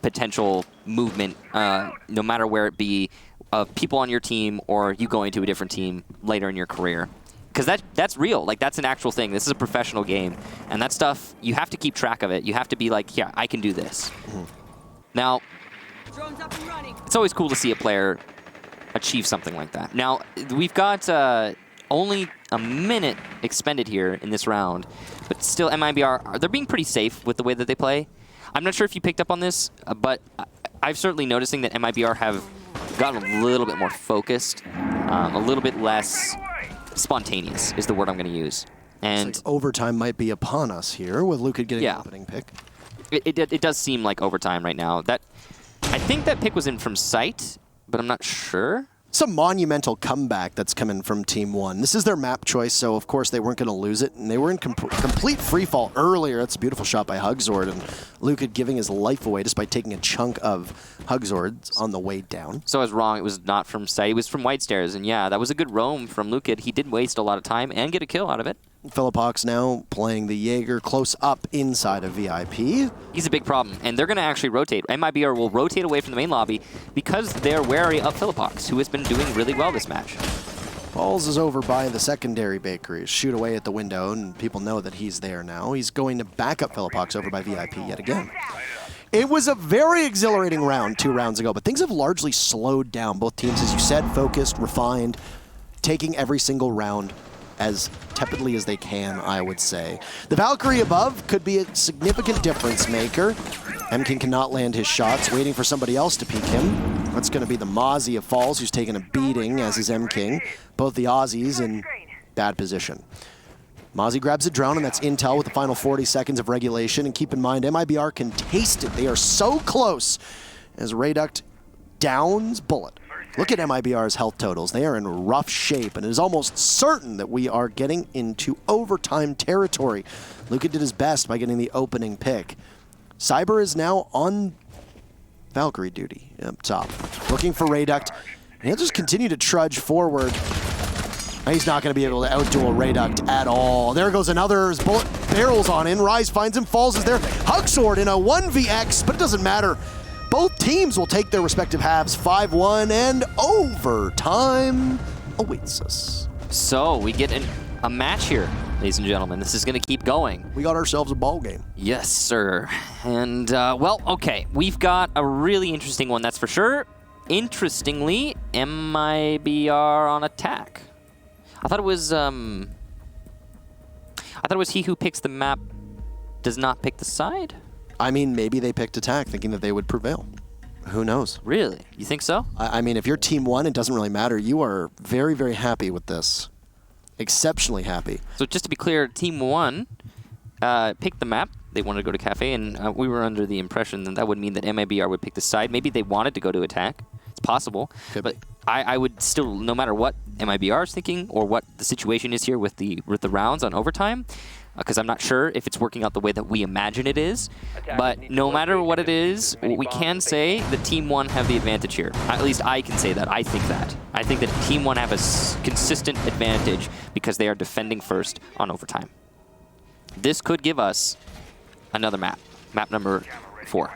potential movement, no matter where it be, of people on your team or you going to a different team later in your career. Because that's real. Like, that's an actual thing. This is a professional game. And that stuff, you have to keep track of it. You have to be like, yeah, I can do this. Now, it's always cool to see a player achieve something like that. Now, we've got only a minute expended here in this round. But still, MIBR, they're being pretty safe with the way that they play. I'm not sure if you picked up on this, but I've certainly noticing that MIBR have gotten a little bit more focused, a little bit less spontaneous is the word I'm going to use. And It's like overtime might be upon us here with Luka getting an opening pick. it does seem like overtime right now. I think that pick was in from sight, but I'm not sure. It's a monumental comeback that's coming from Team 1. This is their map choice, so of course they weren't going to lose it, and they were in complete free fall earlier. That's a beautiful shot by Hugzord, and Luka giving his life away despite taking a chunk of Hugzord's on the way down. So I was wrong. It was not from sight. It was from White Stairs, and yeah, that was a good roam from Luka. He did waste a lot of time and get a kill out of it. Philip Hawks now playing the Jaeger close up inside of VIP. He's a big problem, and they're going to actually rotate. MIBR will rotate away from the main lobby because they're wary of Philip Hawks, who has been doing really well this match. Balls is over by the secondary bakery. Shoot away at the window, and people know that he's there now. He's going to back up Philip Hawks over by VIP yet again. It was a very exhilarating round 2 rounds ago, but things have largely slowed down. Both teams, as you said, focused, refined, taking every single round as tepidly as they can, I would say. The Valkyrie above could be a significant difference maker. M-King cannot land his shots, waiting for somebody else to peek him. That's going to be the Mozzie of Falls, who's taking a beating, as is M-King. Both the Aussies in bad position. Mozzie grabs a drone, and that's intel with the final 40 seconds of regulation. And keep in mind, MIBR can taste it. They are so close as Rayduct downs Bullet. Look at MIBR's health totals. They are in rough shape, and it is almost certain that we are getting into overtime territory. Luka did his best by getting the opening pick. Cyber is now on Valkyrie duty up top, looking for Rayduct, and he'll just continue to trudge forward. He's not going to be able to outduel Rayduct at all. There goes another. His Bullet barrels on in. Rise finds him, Falls is there. Hugzord in a 1vx, but it doesn't matter. Both teams will take their respective halves, 5-1, and overtime awaits us. So we get a match here, ladies and gentlemen. This is going to keep going. We got ourselves a ball game. Yes, sir. And, well, okay. We've got a really interesting one, that's for sure. Interestingly, MIBR on attack. I thought it was he who picks the map does not pick the side? I mean, maybe they picked attack thinking that they would prevail. Who knows? Really? You think so? I mean, if you're Team 1, it doesn't really matter. You are very, very happy with this. Exceptionally happy. So just to be clear, Team 1 picked the map. They wanted to go to Cafe, and we were under the impression that that would mean that MIBR would pick the side. Maybe they wanted to go to attack. It's possible. Could but be. I would still, no matter what MIBR is thinking or what the situation is here with the rounds on overtime, because I'm not sure if it's working out the way that we imagine it is. But no matter what it is, we can say that Team 1 have the advantage here. At least I can say that. I think that. I think that Team 1 have a consistent advantage because they are defending first on overtime. This could give us another map. Map number 4.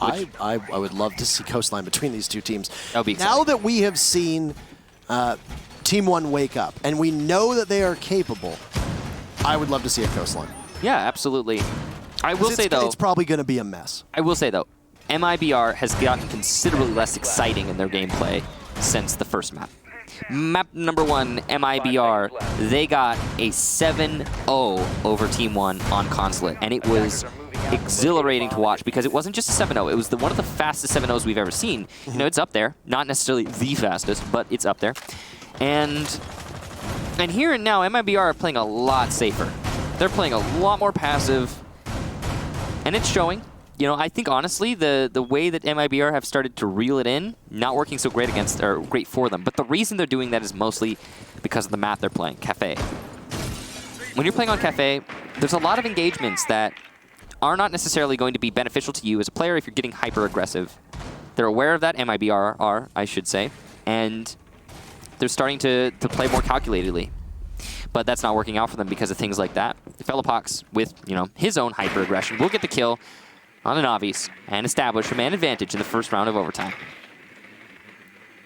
I would love to see coastline between these two teams. That would be exciting. Now that we have seen Team 1 wake up, and we know that they are capable, I would love to see a coastline. Yeah, absolutely. I will say, though... It's probably going to be a mess. I will say, though, MIBR has gotten considerably less exciting in their gameplay since the first map. Map number 1, MIBR, they got a 7-0 over Team 1 on Consulate, and it was exhilarating to watch because it wasn't just a 7-0, it was one of the fastest 7-0s we've ever seen. You know, it's up there. Not necessarily the fastest, but it's up there. And here and now, MIBR are playing a lot safer. They're playing a lot more passive, and it's showing. You know, I think honestly, the way that MIBR have started to reel it in, not working so great against or great for them. But the reason they're doing that is mostly because of the map they're playing, Cafe. When you're playing on Cafe, there's a lot of engagements that are not necessarily going to be beneficial to you as a player if you're getting hyper aggressive. They're aware of that, MIBR are, I should say, and they're starting to play more calculatedly. But that's not working out for them because of things like that. Fellapox, with his own hyper aggression, will get the kill on an obvious and establish a man advantage in the first round of overtime.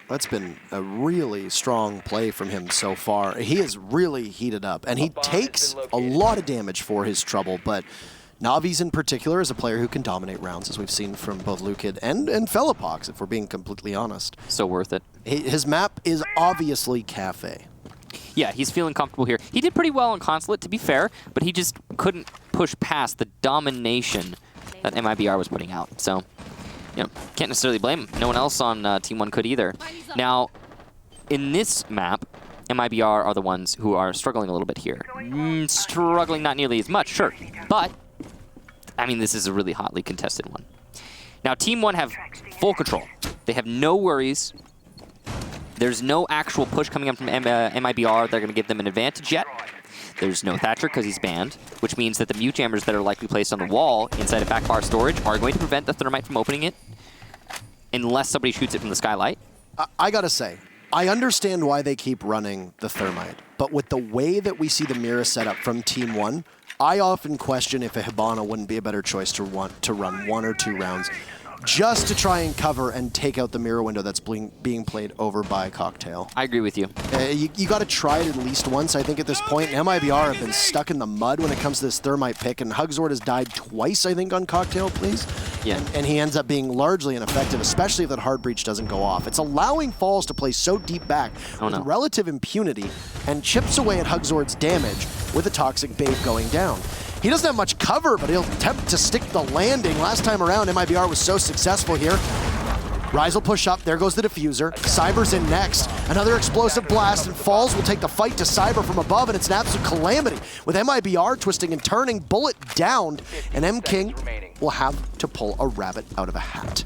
That's been a really strong play from him so far. He is really heated up, and he takes a lot of damage for his trouble, but Navi's in particular is a player who can dominate rounds, as we've seen from both Lukid and Fellapox, if we're being completely honest. So worth it. His map is obviously Cafe. Yeah, he's feeling comfortable here. He did pretty well on Consulate, to be fair, but he just couldn't push past the domination that MIBR was putting out. So, can't necessarily blame him. No one else on Team 1 could either. Now, in this map, MIBR are the ones who are struggling a little bit here. Struggling not nearly as much, sure. But, I mean, this is a really hotly contested one. Now, Team 1 have full control. They have no worries. There's no actual push coming up from MIBR. They're going to give them an advantage yet. There's no Thatcher because he's banned, which means that the mute jammers that are likely placed on the wall inside of backbar storage are going to prevent the thermite from opening it unless somebody shoots it from the skylight. I gotta say, I understand why they keep running the thermite, but with the way that we see the Mira set up from Team 1, I often question if a Hibana wouldn't be a better choice to run 1 or 2 rounds just to try and cover and take out the mirror window that's being played over by Cocktail. I agree with you. You got to try it at least once, I think, at this point. And MIBR have been stuck in the mud when it comes to this thermite pick, and Hugzord has died twice, I think, on Cocktail, please. Yeah. And he ends up being largely ineffective, especially if that hard breach doesn't go off. It's allowing Falls to play so deep back with relative impunity and chips away at Hugzord's damage with a toxic bait going down. He doesn't have much cover, but he'll attempt to stick the landing. Last time around, MIBR was so successful here. Rise will push up. There goes the diffuser. Cyber's in next. Another explosive blast, and Falls will take the fight to Cyber from above, and it's an absolute calamity. With MIBR twisting and turning, bullet downed, and M-King will have to pull a rabbit out of a hat.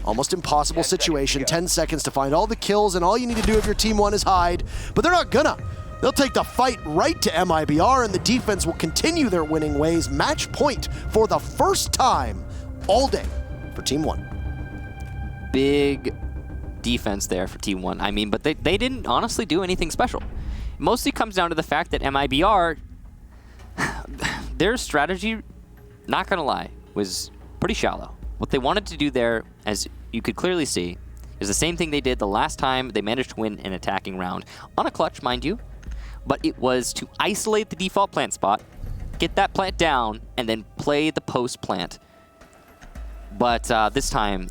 Almost impossible situation. 10 seconds to find all the kills, and all you need to do if your Team 1 is hide, but they're not gonna. They'll take the fight right to MIBR, and the defense will continue their winning ways. Match point for the first time all day for Team 1. Big defense there for Team 1. I mean, but they didn't honestly do anything special. It mostly comes down to the fact that MIBR, their strategy, not gonna lie, was pretty shallow. What they wanted to do there, as you could clearly see, is the same thing they did the last time they managed to win an attacking round. On a clutch, mind you. But it was to isolate the default plant spot, get that plant down, and then play the post plant. But this time,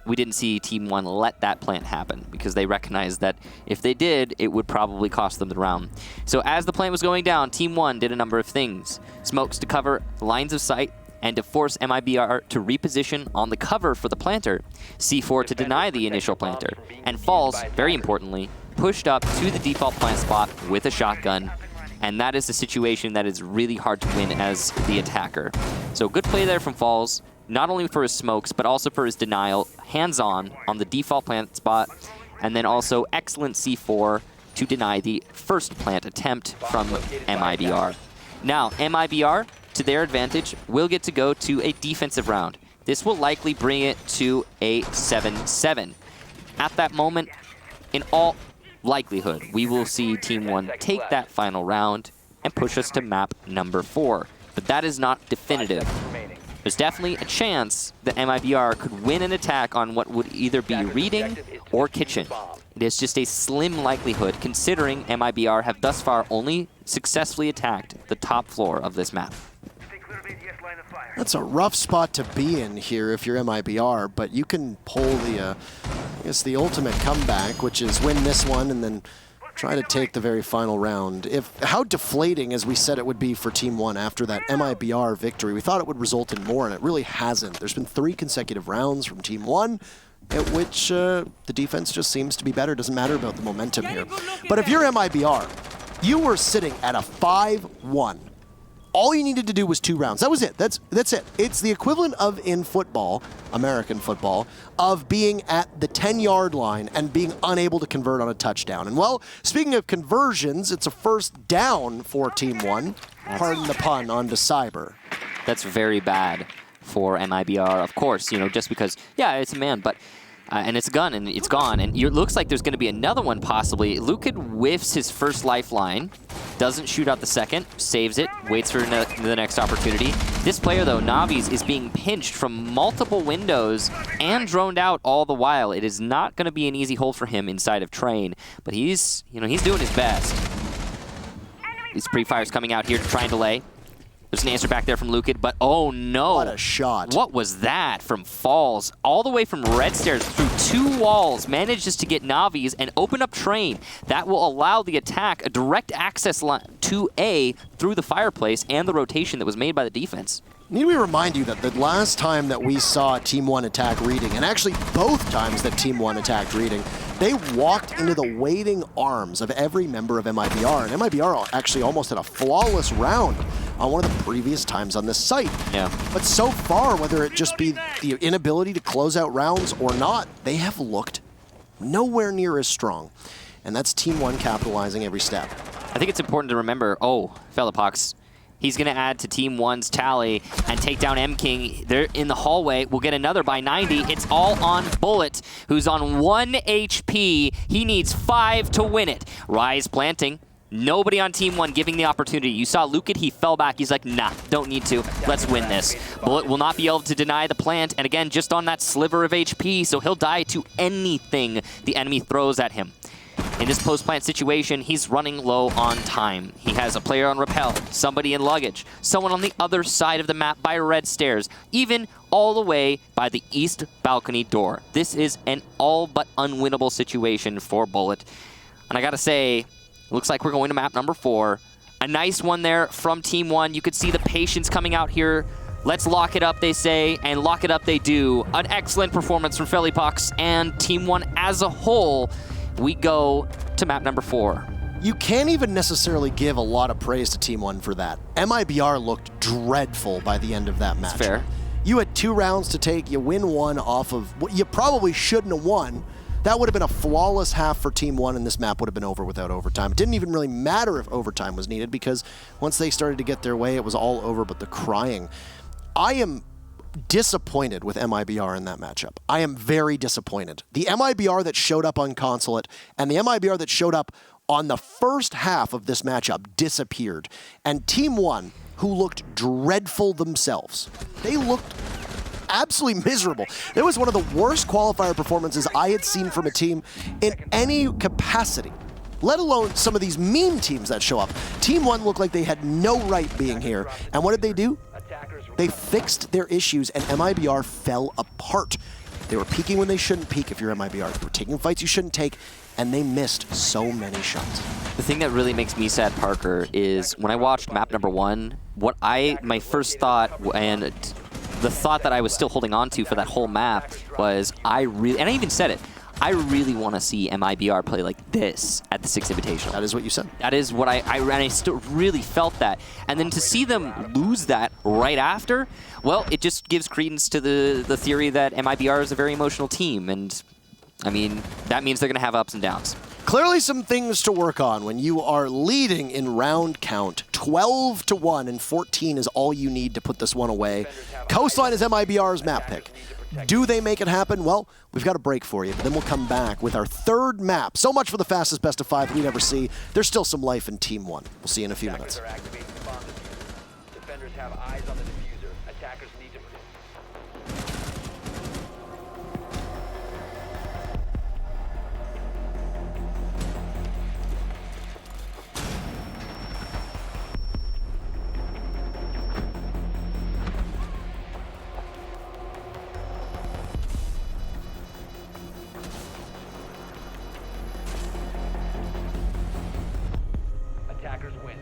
we didn't see Team 1 let that plant happen because they recognized that if they did, it would probably cost them the round. So as the plant was going down, Team 1 did a number of things. Smokes to cover lines of sight and to force MIBR to reposition on the cover for the planter. C4 to deny the initial planter. And Falls, very importantly, pushed up to the default plant spot with a shotgun, and that is a situation that is really hard to win as the attacker. So good play there from Falls, not only for his smokes, but also for his denial, hands-on on the default plant spot, and then also excellent C4 to deny the first plant attempt from MIBR. Now, MIBR, to their advantage, will get to go to a defensive round. This will likely bring it to a 7-7. At that moment, in all likelihood, we will see Team 1 take that final round and push us to map number 4. But that is not definitive. There's definitely a chance that MIBR could win an attack on what would either be Reading or Kitchen. It is just a slim likelihood, considering MIBR have thus far only successfully attacked the top floor of this map. That's a rough spot to be in here if you're MIBR, but you can pull the, I guess, the ultimate comeback, which is win this one and then try to take the very final round. How deflating, as we said it would be for Team 1 after that MIBR victory. We thought it would result in more, and it really hasn't. There's been 3 consecutive rounds from Team 1, at which the defense just seems to be better. Doesn't matter about the momentum here. But if you're MIBR, you were sitting at a 5-1. All you needed to do was 2 rounds. That was it. That's it. It's the equivalent of, in football, American football, of being at the 10-yard line and being unable to convert on a touchdown. And, well, speaking of conversions, it's a first down for Team 1. Pardon the pun, onto Cyber. That's very bad for MIBR, of course, you know, just because, yeah, it's a man, but... and it's a gun, and it's gone. And it looks like there's going to be another one, possibly. Lukid whiffs his first lifeline, doesn't shoot out the second, saves it, waits for the next opportunity. This player, though, Navi's, is being pinched from multiple windows and droned out all the while. It is not going to be an easy hold for him inside of Train, but he's doing his best. These pre-fires coming out here to try and delay. There's an answer back there from Lukid, but oh no. What a shot. What was that from Falls? All the way from Red Stairs through 2 walls, manages to get Navi's and open up Train. That will allow the attack a direct access line to A through the fireplace and the rotation that was made by the defense. Need we remind you that the last time that we saw Team 1 attack Reading, and actually both times that Team 1 attacked Reading, they walked into the waiting arms of every member of MIBR, and MIBR actually almost had a flawless round on one of the previous times on this site. Yeah. But so far, whether it just be the inability to close out rounds or not, they have looked nowhere near as strong. And that's Team 1 capitalizing every step. I think it's important to remember, Fellapox, he's going to add to Team 1's tally and take down M-King. They're in the hallway. We'll get another by 90. It's all on Bullet, who's on 1 HP. He needs 5 to win it. Rise planting. Nobody on Team 1 giving the opportunity. You saw Lukid, he fell back. He's like, nah, don't need to. Let's win this. Bullet will not be able to deny the plant. And again, just on that sliver of HP, so he'll die to anything the enemy throws at him. In this post-plant situation, he's running low on time. He has a player on rappel, somebody in luggage, someone on the other side of the map by Red Stairs, even all the way by the east balcony door. This is an all but unwinnable situation for Bullet. And I gotta say, looks like we're going to map number 4. A nice one there from Team 1. You could see the patience coming out here. Let's lock it up, they say, and lock it up they do. An excellent performance from Fellapox and Team 1 as a whole. We go to map number 4. You can't even necessarily give a lot of praise to Team 1 for that. MIBR looked dreadful by the end of that match. That's fair. You had 2 rounds to take. You win 1 off of what you probably shouldn't have won. That would have been a flawless half for Team 1, and this map would have been over without overtime. It didn't even really matter if overtime was needed, because once they started to get their way, it was all over but the crying. I am disappointed with MIBR in that matchup. I am very disappointed. The MIBR that showed up on Consulate and the MIBR that showed up on the first half of this matchup disappeared. And Team 1, who looked dreadful themselves, they looked absolutely miserable. It was one of the worst qualifier performances I had seen from a team in any capacity, let alone some of these meme teams that show up. Team 1 looked like they had no right being here. And what did they do? They fixed their issues, and MIBR fell apart. They were peaking when they shouldn't peak if you're MIBR. They were taking fights you shouldn't take, and they missed so many shots. The thing that really makes me sad, Parker, is when I watched map number 1, my first thought, and the thought that I was still holding on to for that whole map was, and I even said it, I really want to see MIBR play like this at the 6 Invitational. That is what you said. That is what I still really felt that. And then to see them lose that right after, well, it just gives credence to the theory that MIBR is a very emotional team. And, I mean, that means they're going to have ups and downs. Clearly some things to work on when you are leading in round count. 12-1 and 14 is all you need to put this one away. Coastline is MIBR's map pick. Do they make it happen? Well, we've got a break for you, but then we'll come back with our third map. So much for the fastest best of 5 we'd ever see. There's still some life in Team 1. We'll see you in a few minutes. Attackers are activating the bomb diffuser. Defenders have eyes on the diffuser. Attackers need to Attackers win.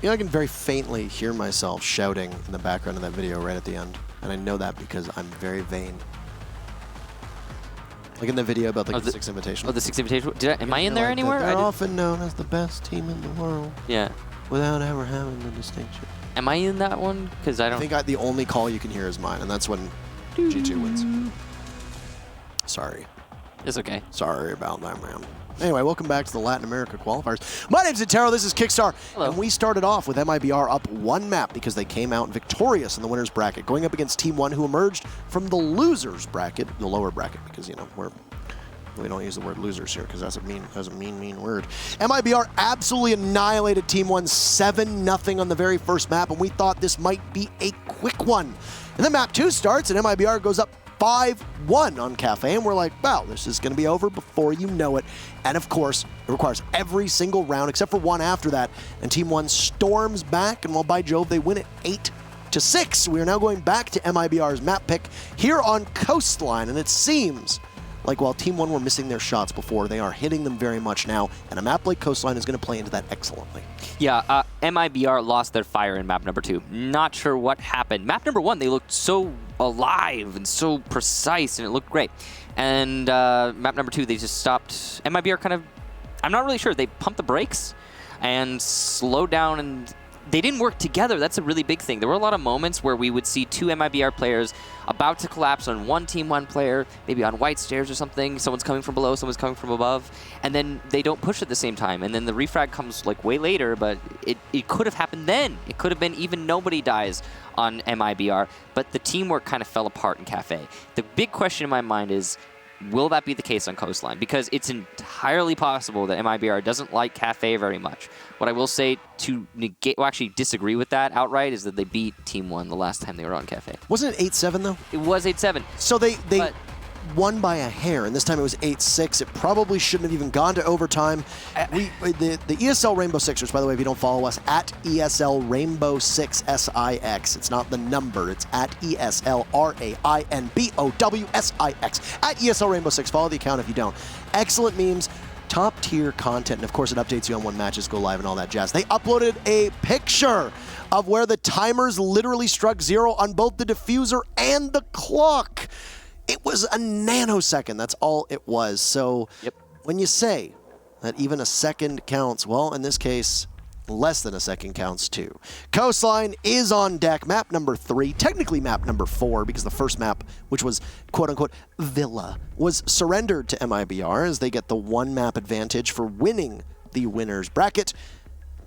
You know, I can very faintly hear myself shouting in the background of that video right at the end. And I know that because I'm very vain. Like in the video about the 6 Invitational. Oh, the 6 Invitational? Am I in there like anywhere? They're often known as the best team in the world. Yeah. Without ever having the distinction. Am I in that one? Because I don't... I think the only call you can hear is mine, and that's when G2 wins. Sorry. It's okay. Sorry about that, man. Anyway, welcome back to the Latin America Qualifiers. My name's Intero, this is Kickstar. Hello. And we started off with MIBR up 1 map because they came out victorious in the winner's bracket, going up against Team 1, who emerged from the loser's bracket, the lower bracket, because, you know, we don't use the word losers here because that's a mean word. MIBR absolutely annihilated Team 1 7-0 on the very first map, and we thought this might be a quick one. And then map 2 starts, and MIBR goes up 5-1 on Cafe, and we're like, wow, this is going to be over before you know it. And of course, it requires every single round except for one after that, and Team 1 storms back, and well, by Jove, they win it 8-6. We are now going back to MIBR's map pick here on Coastline, and it seems like while Team 1 were missing their shots before, they are hitting them very much now, and a map like Coastline is going to play into that excellently. Yeah, MIBR lost their fire in map number 2. Not sure what happened. Map number 1, they looked so alive and so precise, and it looked great. And map number 2, they just stopped. MIBR kind of, I'm not really sure. They pumped the brakes and slowed down, and they didn't work together. That's a really big thing. There were a lot of moments where we would see 2 MIBR players about to collapse on one Team 1 player, maybe on white stairs or something. Someone's coming from below, someone's coming from above, and then they don't push at the same time. And then the refrag comes like way later, but it could have happened then. It could have been even nobody dies on MIBR, but the teamwork kind of fell apart in Cafe. The big question in my mind is, will that be the case on Coastline? Because it's entirely possible that MIBR doesn't like Cafe very much. What I will say to negate, well, actually disagree with that outright, is that they beat Team 1 the last time they were on Cafe. Wasn't it 8-7 though? It was 8-7. So they won by a hair, and this time it was 8-6. It probably shouldn't have even gone to overtime. The ESL Rainbow Sixers, by the way, if you don't follow us, at ESL Rainbow 6 SIX. It's not the number, it's at ESL RAINBOW SIX. At ESL Rainbow 6. Follow the account if you don't. Excellent memes, top tier content, and of course it updates you on when matches go live and all that jazz. They uploaded a picture of where the timers literally struck 0 on both the diffuser and the clock. It was a nanosecond, that's all it was. So when you say that even a second counts, well, in this case, less than a second counts too. Coastline is on deck, map number 3, technically map number 4, because the first map, which was quote-unquote Villa, was surrendered to MIBR as they get the 1 map advantage for winning the winner's bracket.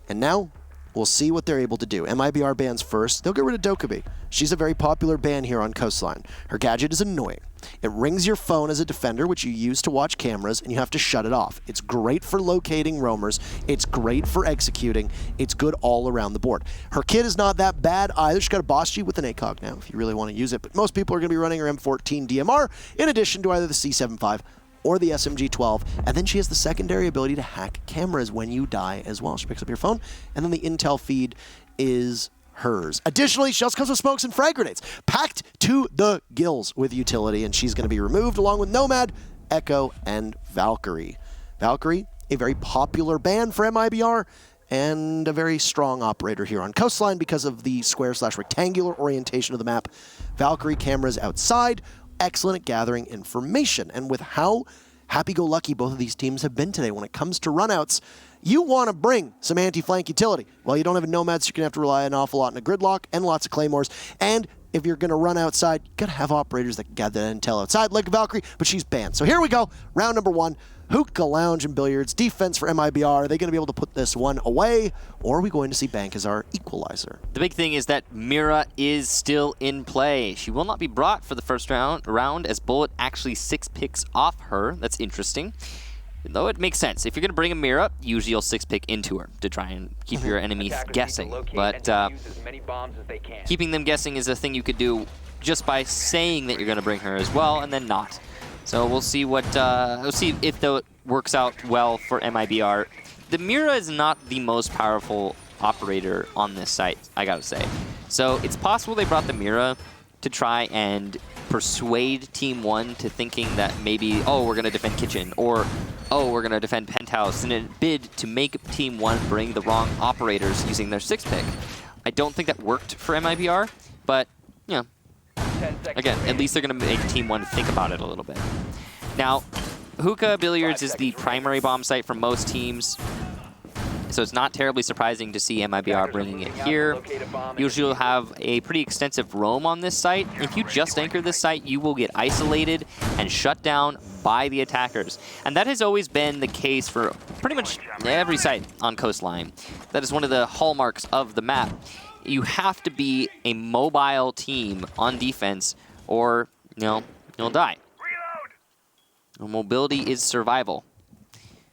And now, we'll see what they're able to do. MIBR bans first. They'll get rid of Dokkaebi. She's a very popular ban here on Coastline. Her gadget is annoying. It rings your phone as a defender, which you use to watch cameras, and you have to shut it off. It's great for locating roamers. It's great for executing. It's good all around the board. Her kit is not that bad either. She's got a boss G with an ACOG now, if you really want to use it. But most people are going to be running her M14 DMR, in addition to either the C75 or the SMG-12, and then she has the secondary ability to hack cameras when you die as well. She picks up your phone, and then the intel feed is hers. Additionally, she also comes with smokes and frag grenades, packed to the gills with utility, and she's going to be removed along with Nomad, Echo, and Valkyrie. Valkyrie, a very popular band for MIBR, and a very strong operator here on Coastline because of the square/rectangular orientation of the map. Valkyrie cameras outside, excellent at gathering information, and with how happy-go-lucky both of these teams have been today when it comes to runouts, you want to bring some anti-flank utility. Well, you don't have a Nomad, so you're going to have to rely an awful lot on a gridlock and lots of Claymores, and if you're going to run outside, you got to have operators that can gather that intel outside, like Valkyrie, but she's banned. So here we go, round number 1. Hookah Lounge and Billiards, defense for MIBR. Are they going to be able to put this one away, or are we going to see Bank as our equalizer? The big thing is that Mira is still in play. She will not be brought for the first round as Bullet actually 6 picks off her. That's interesting. Though it makes sense. If you're going to bring a Mira, usually you'll 6-pick into her to try and keep your enemies guessing. But keeping them guessing is a thing you could do just by saying that you're going to bring her as well, and then not. So we'll see what we'll see if that works out well for MIBR. The Mira is not the most powerful operator on this site, I gotta say. So it's possible they brought the Mira to try and persuade Team 1 to thinking that maybe, oh, we're going to defend Kitchen, or, oh, we're going to defend Penthouse, in a bid to make Team 1 bring the wrong operators using their 6-pick. I don't think that worked for MIBR, but, you know, again, at least they're going to make Team 1 think about it a little bit. Now, Hookah Billiards is the primary bomb site for most teams, so it's not terribly surprising to see MIBR bringing it here. Usually you'll have a pretty extensive roam on this site. If you just anchor this site, you will get isolated and shut down by the attackers. And that has always been the case for pretty much every site on Coastline. That is one of the hallmarks of the map. You have to be a mobile team on defense, or, you know, you'll die. Mobility is survival.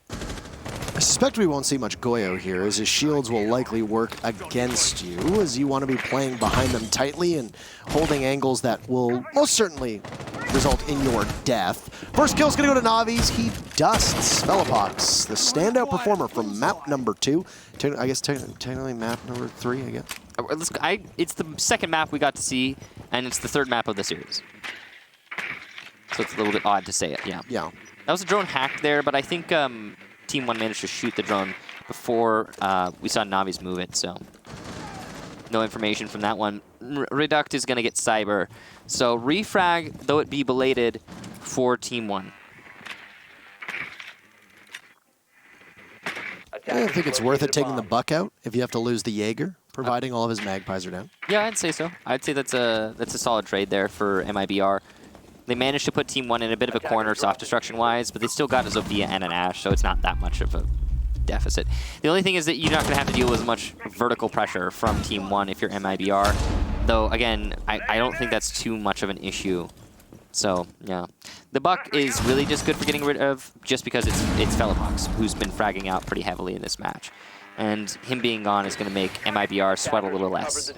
I suspect we won't see much Goyo here, as his shields will likely work against you, as you want to be playing behind them tightly and holding angles that will most certainly result in your death. First kill's going to go to Navi's. He dusts Velopox, the standout performer from map number 2. I guess technically map number 3, I guess. It's the second map we got to see, and it's the third map of the series. So it's a little bit odd to say it, yeah. Yeah. That was a drone hack there, but I think Team 1 managed to shoot the drone before we saw Navi's move it, so no information from that one. Reduct is going to get Cyber. So refrag, though it be belated, for Team 1. I don't think it's worth it taking the Buck out if you have to lose the Jaeger, providing all of his Magpies are down. Yeah, I'd say so. I'd say that's a solid trade there for MIBR. They managed to put Team 1 in a bit of a corner soft destruction-wise, but they still got a Zofia and an Ashe, so it's not that much of a deficit. The only thing is that you're not going to have to deal with as much vertical pressure from Team 1 if you're MIBR. Though, again, I don't think that's too much of an issue. So, yeah. The Buck is really just good for getting rid of, just because it's Velopox, who's been fragging out pretty heavily in this match. And him being gone is going to make MIBR sweat a little less.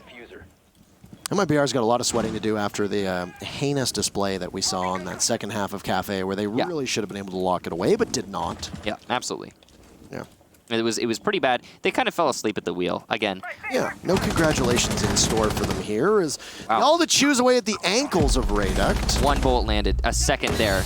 MIBR's got a lot of sweating to do after the heinous display that we saw in that second half of Cafe, where they really should have been able to lock it away, but did not. Yeah, absolutely. Yeah. It was pretty bad. They kind of fell asleep at the wheel, again. Yeah, no congratulations in store for them here, as all that chews away at the ankles of Reduct. One bullet landed, a second there.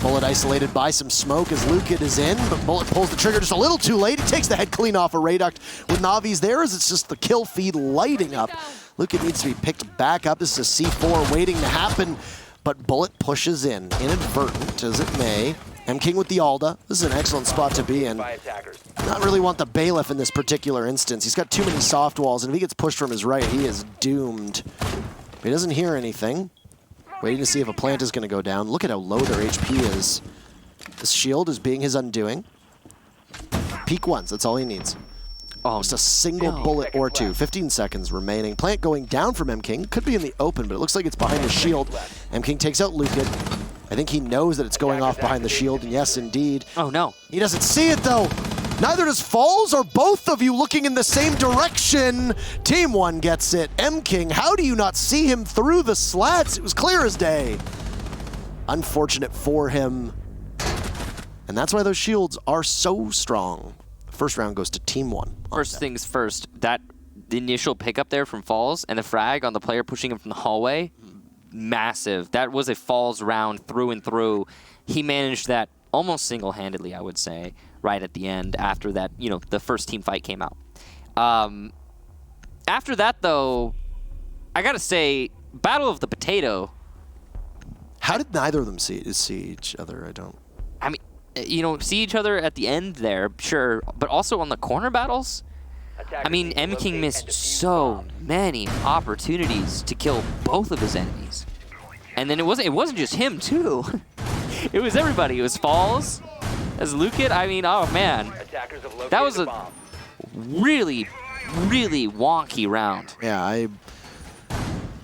Bullet isolated by some smoke as Lukid is in, but Bullet pulls the trigger just a little too late. He takes the head clean off of Reduct with Navi's there, as it's just the kill feed lighting up. Lukid needs to be picked back up. This is a C4 waiting to happen, but Bullet pushes in, inadvertent as it may. M-King with the Alda. This is an excellent spot to be in. Not really want the Bailiff in this particular instance. He's got too many soft walls, and if he gets pushed from his right, he is doomed. He doesn't hear anything. Waiting to see if a plant is going to go down. Look at how low their HP is. This shield is being his undoing. Peek once, that's all he needs. Oh, just a single bullet or two. 15 seconds remaining. Plant going down from M-King. Could be in the open, but it looks like it's behind the shield. M-King takes out Lukid. I think he knows that it's going off behind the shield, and yes, indeed. Oh, no. He doesn't see it, though. Neither does Falls, or both of you looking in the same direction. Team 1 gets it. M-King, how do you not see him through the slats? It was clear as day. Unfortunate for him. And that's why those shields are so strong. First round goes to Team 1. First things first, the initial pickup there from Falls and the frag on the player pushing him from the hallway, massive. That was a Falls round through and through. He managed that almost single-handedly, I would say, right at the end after that, you know, the first team fight came out. After that, though, I gotta say, Battle of the Potato. How did neither of them see each other? I mean, you know, see each other at the end there, sure, but also on the corner battles. I mean, M-King missed so many opportunities to kill both of his enemies. And then it wasn't just him, too. It was everybody. It was Falls, as Lukid. I mean, oh, man. That was a really, really wonky round. Yeah,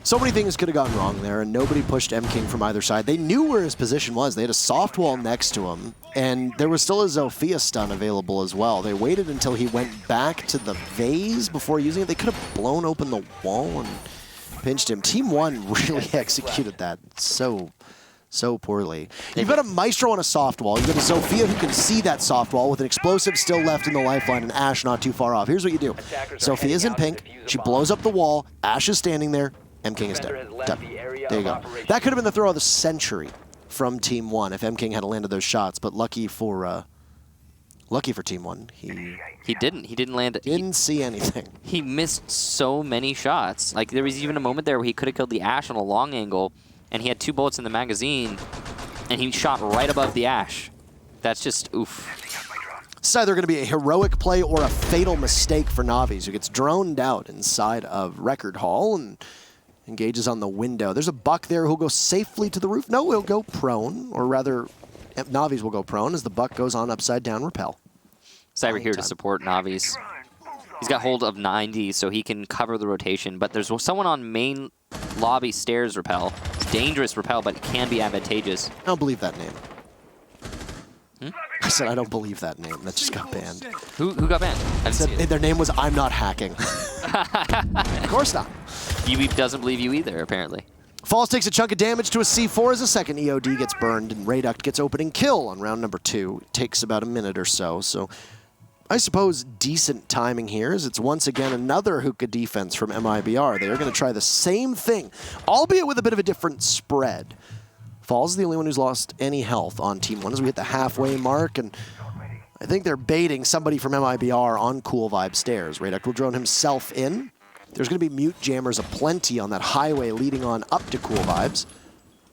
so many things could have gone wrong there, and nobody pushed M-King from either side. They knew where his position was. They had a soft wall next to him, and there was still a Zofia stun available as well. They waited until he went back to the vase before using it. They could have blown open the wall and pinched him. Team 1 really executed that so poorly. You've got a Maestro on a soft wall. You've got a Zofia who can see that soft wall with an explosive still left in the lifeline and Ashe not too far off. Here's what you do. Zophia's in pink. She blows up the wall. Ashe is standing there. M King is Defender dead. has left Done. the area There you of go. operation. That could have been the throw of the century from Team 1 if M King had landed those shots, but lucky for Team 1, He didn't land it. didn't see anything. He missed so many shots. Like, there was even a moment there where he could have killed the Ash on a long angle, and he had 2 bullets in the magazine, and he shot right above the Ash. That's just oof. It's either going to be a heroic play or a fatal mistake for Navi's, who gets droned out inside of Record Hall and engages on the window. There's a Buck there who'll go safely to the roof. No, he'll go prone, or rather, Navi's will go prone as the Buck goes on upside down rappel. Cyber here to support Navi's. He's got hold of 90, so he can cover the rotation, but there's someone on main lobby stairs rappel. It's dangerous rappel, but it can be advantageous. I don't believe that name. I said I don't believe that name. That just got banned. Who got banned? I didn't see it. Their name was I'm Not Hacking. Of course not. UB doesn't believe you either, apparently. Falls takes a chunk of damage to a C4 as a second EOD gets burned, and Rayduct gets opening kill on round number 2. It takes about a minute or so, so I suppose decent timing here as it's once again another hookah defense from MIBR. They are going to try the same thing, albeit with a bit of a different spread. Falls is the only one who's lost any health on Team 1 as we hit the halfway mark, and I think they're baiting somebody from MIBR on Cool Vibe stairs. Rayduct will drone himself in. There's going to be mute jammers aplenty on that highway leading on up to Cool Vibes,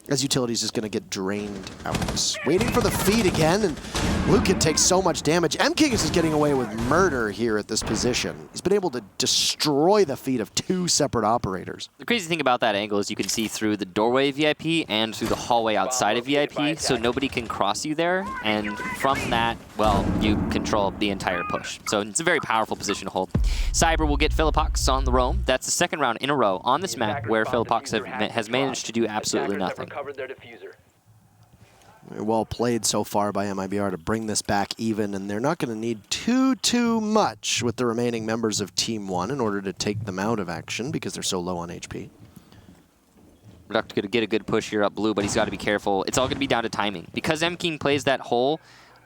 as Utility's just going to get drained out. Waiting for the feed again, and Lucan takes so much damage. M-King is just getting away with murder here at this position. He's been able to destroy the feed of 2 separate operators. The crazy thing about that angle is you can see through the doorway of VIP and through the hallway outside of VIP, so nobody can cross you there, and from that, well, you control the entire push. So it's a very powerful position to hold. Cyber will get Philippox on the roam. That's the second round in a row on this map where Philippox has managed to do absolutely nothing. Their diffuser. Well played so far by MIBR to bring this back even, and they're not going to need too much with the remaining members of Team 1 in order to take them out of action because they're so low on HP. Reduct going to get a good push here up blue, but he's got to be careful. It's all going to be down to timing. Because M-King plays that hole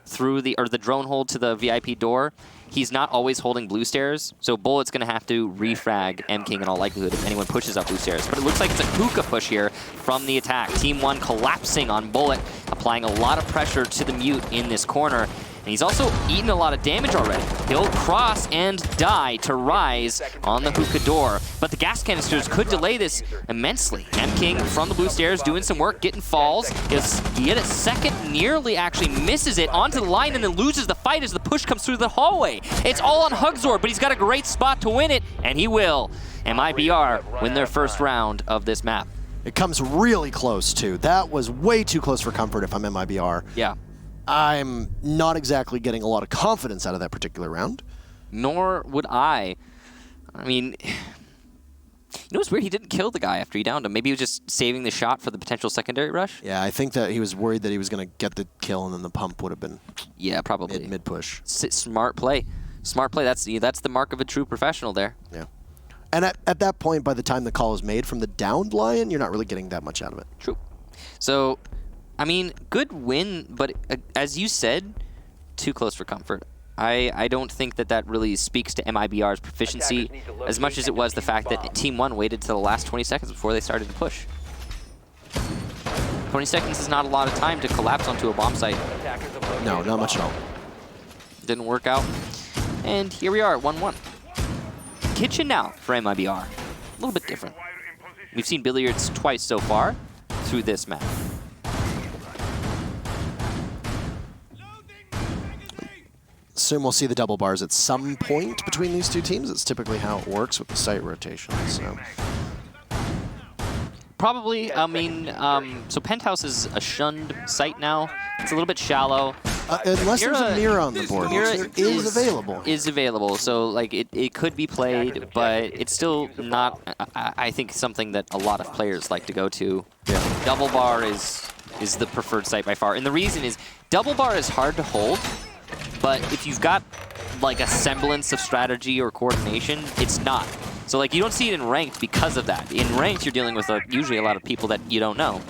through the drone hole to the VIP door, he's not always holding blue stairs, so Bullet's going to have to refrag M-King in all likelihood if anyone pushes up blue stairs. But it looks like it's a hookah push here from the attack. Team 1 collapsing on Bullet, applying a lot of pressure to the mute in this corner. And he's also eaten a lot of damage already. He'll cross and die to rise on the hookah door. But the gas canisters could delay this immensely. M-King from the blue stairs doing some work, getting falls. He hit a second, nearly actually misses it onto the line and then loses the fight as the push comes through the hallway. It's all on Hugzor, but he's got a great spot to win it, and he will. MIBR win their first round of this map. It comes really close, too. That was way too close for comfort if I'm MIBR. Yeah. I'm not exactly getting a lot of confidence out of that particular round. Nor would I. I mean, you know what's weird? He didn't kill the guy after he downed him. Maybe he was just saving the shot for the potential secondary rush? Yeah, I think that he was worried that he was going to get the kill and then the pump would have been probably mid-push. Smart play. Smart play. That's the mark of a true professional there. Yeah. And at that point, by the time the call is made from the downed Lion, you're not really getting that much out of it. True. So, I mean, good win, but as you said, too close for comfort. I don't think that really speaks to MIBR's proficiency as much as it was the fact that Team 1 waited to the last 20 seconds before they started to push. 20 seconds is not a lot of time to collapse onto a bomb site. No, not much at all. Didn't work out. And here we are at 1-1. Kitchen now for MIBR. A little bit different. We've seen billiards twice so far through this map. Assume we'll see the double bars at some point between these two teams. It's typically how it works with the site rotation. So. Probably. I mean, so Penthouse is a shunned site now. It's a little bit shallow. Unless there's a mirror on the board, which there is available. Is available, so like it could be played, but it's still not. I think something that a lot of players like to go to. Yeah. Double bar is the preferred site by far, and the reason is double bar is hard to hold, but if you've got like a semblance of strategy or coordination, it's not. So like you don't see it in ranked because of that. In ranked, you're dealing with usually a lot of people that you don't know.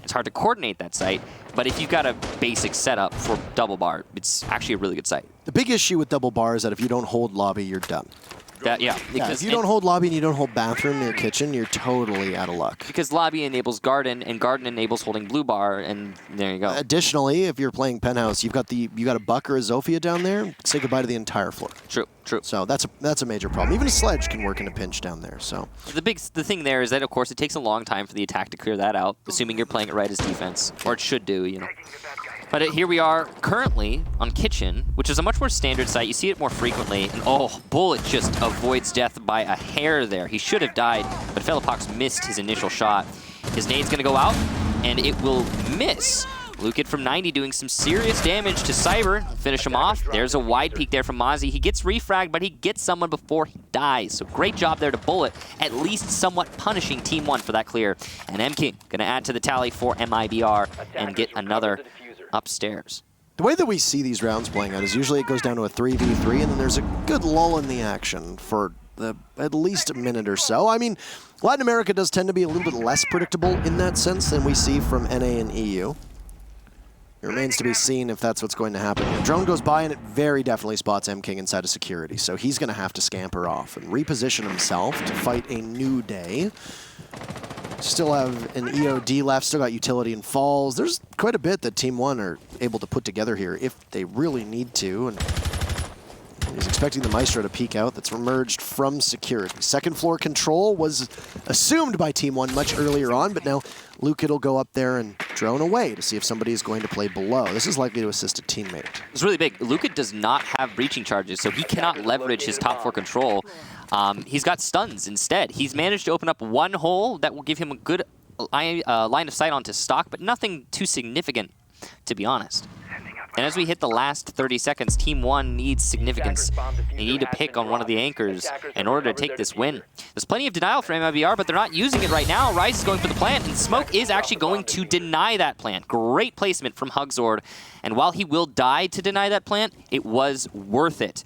It's hard to coordinate that site. But if you've got a basic setup for double bar, it's actually a really good site. The big issue with double bar is that if you don't hold lobby, you're done. Yeah, If you don't hold lobby and you don't hold bathroom near kitchen, you're totally out of luck. Because lobby enables garden, and garden enables holding blue bar, and there you go. Additionally, if you're playing penthouse, you got a Buck or a Zofia down there. Say goodbye to the entire floor. True. So that's a major problem. Even a sledge can work in a pinch down there. So the thing there is that, of course, it takes a long time for the attack to clear that out, assuming you're playing it right as defense, or it should do, you know. But here we are currently on kitchen, which is a much more standard site. You see it more frequently. And Bullet just avoids death by a hair there. He should have died, but Felipox missed his initial shot. His nade's going to go out, and it will miss. Lukid from 90 doing some serious damage to Cyber. Finish him off. There's a wide peek there from Mozzie. He gets refragged, but he gets someone before he dies. So great job there to Bullet, at least somewhat punishing Team 1 for that clear. And M-King going to add to the tally for MIBR and get another upstairs. The way that we see these rounds playing out is usually it goes down to a 3v3, and then there's a good lull in the action for at least a minute or so. I mean, Latin America does tend to be a little bit less predictable in that sense than we see from NA and EU. It remains to be seen if that's what's going to happen here. Drone goes by, and it very definitely spots M-King inside of security, so he's going to have to scamper off and reposition himself to fight a new day. Still have an EOD left, still got utility and falls. There's quite a bit that Team 1 are able to put together here if they really need to. And he's expecting the Maestro to peek out. That's emerged from security. Second floor control was assumed by Team 1 much earlier on, but now Lukid will go up there and drone away to see if somebody is going to play below. This is likely to assist a teammate. It's really big. Lukid does not have breaching charges, so he cannot leverage his top floor control. He's got stuns instead. He's managed to open up one hole that will give him a good line of sight onto stock, but nothing too significant, to be honest. And as we hit the last 30 seconds, Team 1 needs significance. They need to pick on one of the anchors in order to take this win. There's plenty of denial for MIBR, but they're not using it right now. Rice is going for the plant, and Smoke is actually going to deny that plant. Great placement from Hugzord. And while he will die to deny that plant, it was worth it.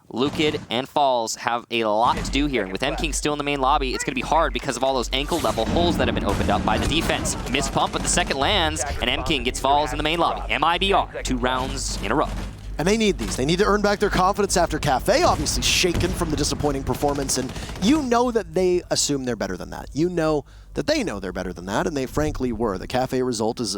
Lukid and Falls have a lot to do here, and with M-King still in the main lobby, it's going to be hard because of all those ankle-level holes that have been opened up by the defense. Missed pump, but the second lands, and M-King gets Falls in the main lobby. MIBR, 2 rounds in a row. And they need these. They need to earn back their confidence after Cafe, obviously shaken from the disappointing performance, and you know that they assume they're better than that. You know that they know they're better than that, and they frankly were. The Cafe result is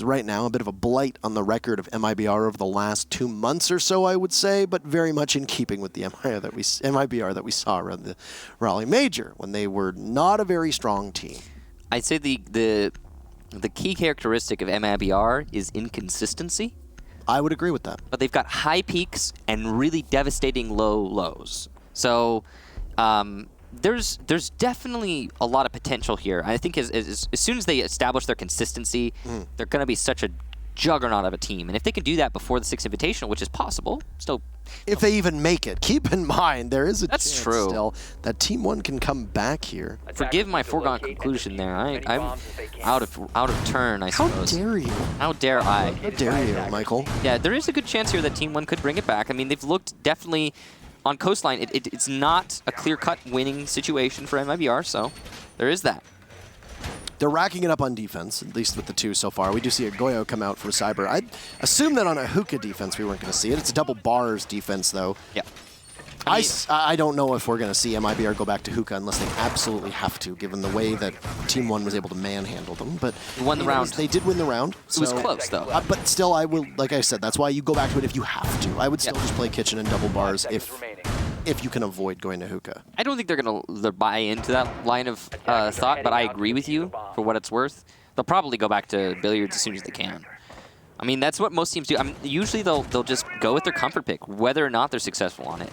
right now a bit of a blight on the record of MIBR over the last 2 months or so, I would say, but very much in keeping with the MIBR that we saw around the Raleigh Major, when they were not a very strong team. I'd say the key characteristic of MIBR is inconsistency. I would agree with that. But they've got high peaks and really devastating low lows. So there's definitely a lot of potential here. I think as soon as they establish their consistency, they're going to be such a juggernaut of a team. And if they can do that before the 6th Invitational, which is possible, still... If they even make it. Keep in mind, there is a chance true. still that Team 1 can come back here. Forgive my foregone conclusion there. I'm out of turn, I suppose. How dare you? How dare I? How dare you, Michael? Yeah, there is a good chance here that Team 1 could bring it back. I mean, they've looked definitely... On Coastline, it's not a clear-cut winning situation for MIBR, so there is that. They're racking it up on defense, at least with the 2 so far. We do see a Goyo come out from Cyber. I'd assume that on a hookah defense we weren't going to see it. It's a double bars defense, though. Yeah. I don't know if we're going to see MIBR go back to hookah unless they absolutely have to, given the way that Team 1 was able to manhandle them. But they won the round. They did win the round. It was close, though. But still, I will, like I said, that's why you go back to it if you have to. I would still just play kitchen and double bars if you can avoid going to hookah. I don't think they're going to buy into that line of thought, but I agree with you for what it's worth. They'll probably go back to billiards as soon as they can. I mean, that's what most teams do. I mean, usually they'll just go with their comfort pick, whether or not they're successful on it.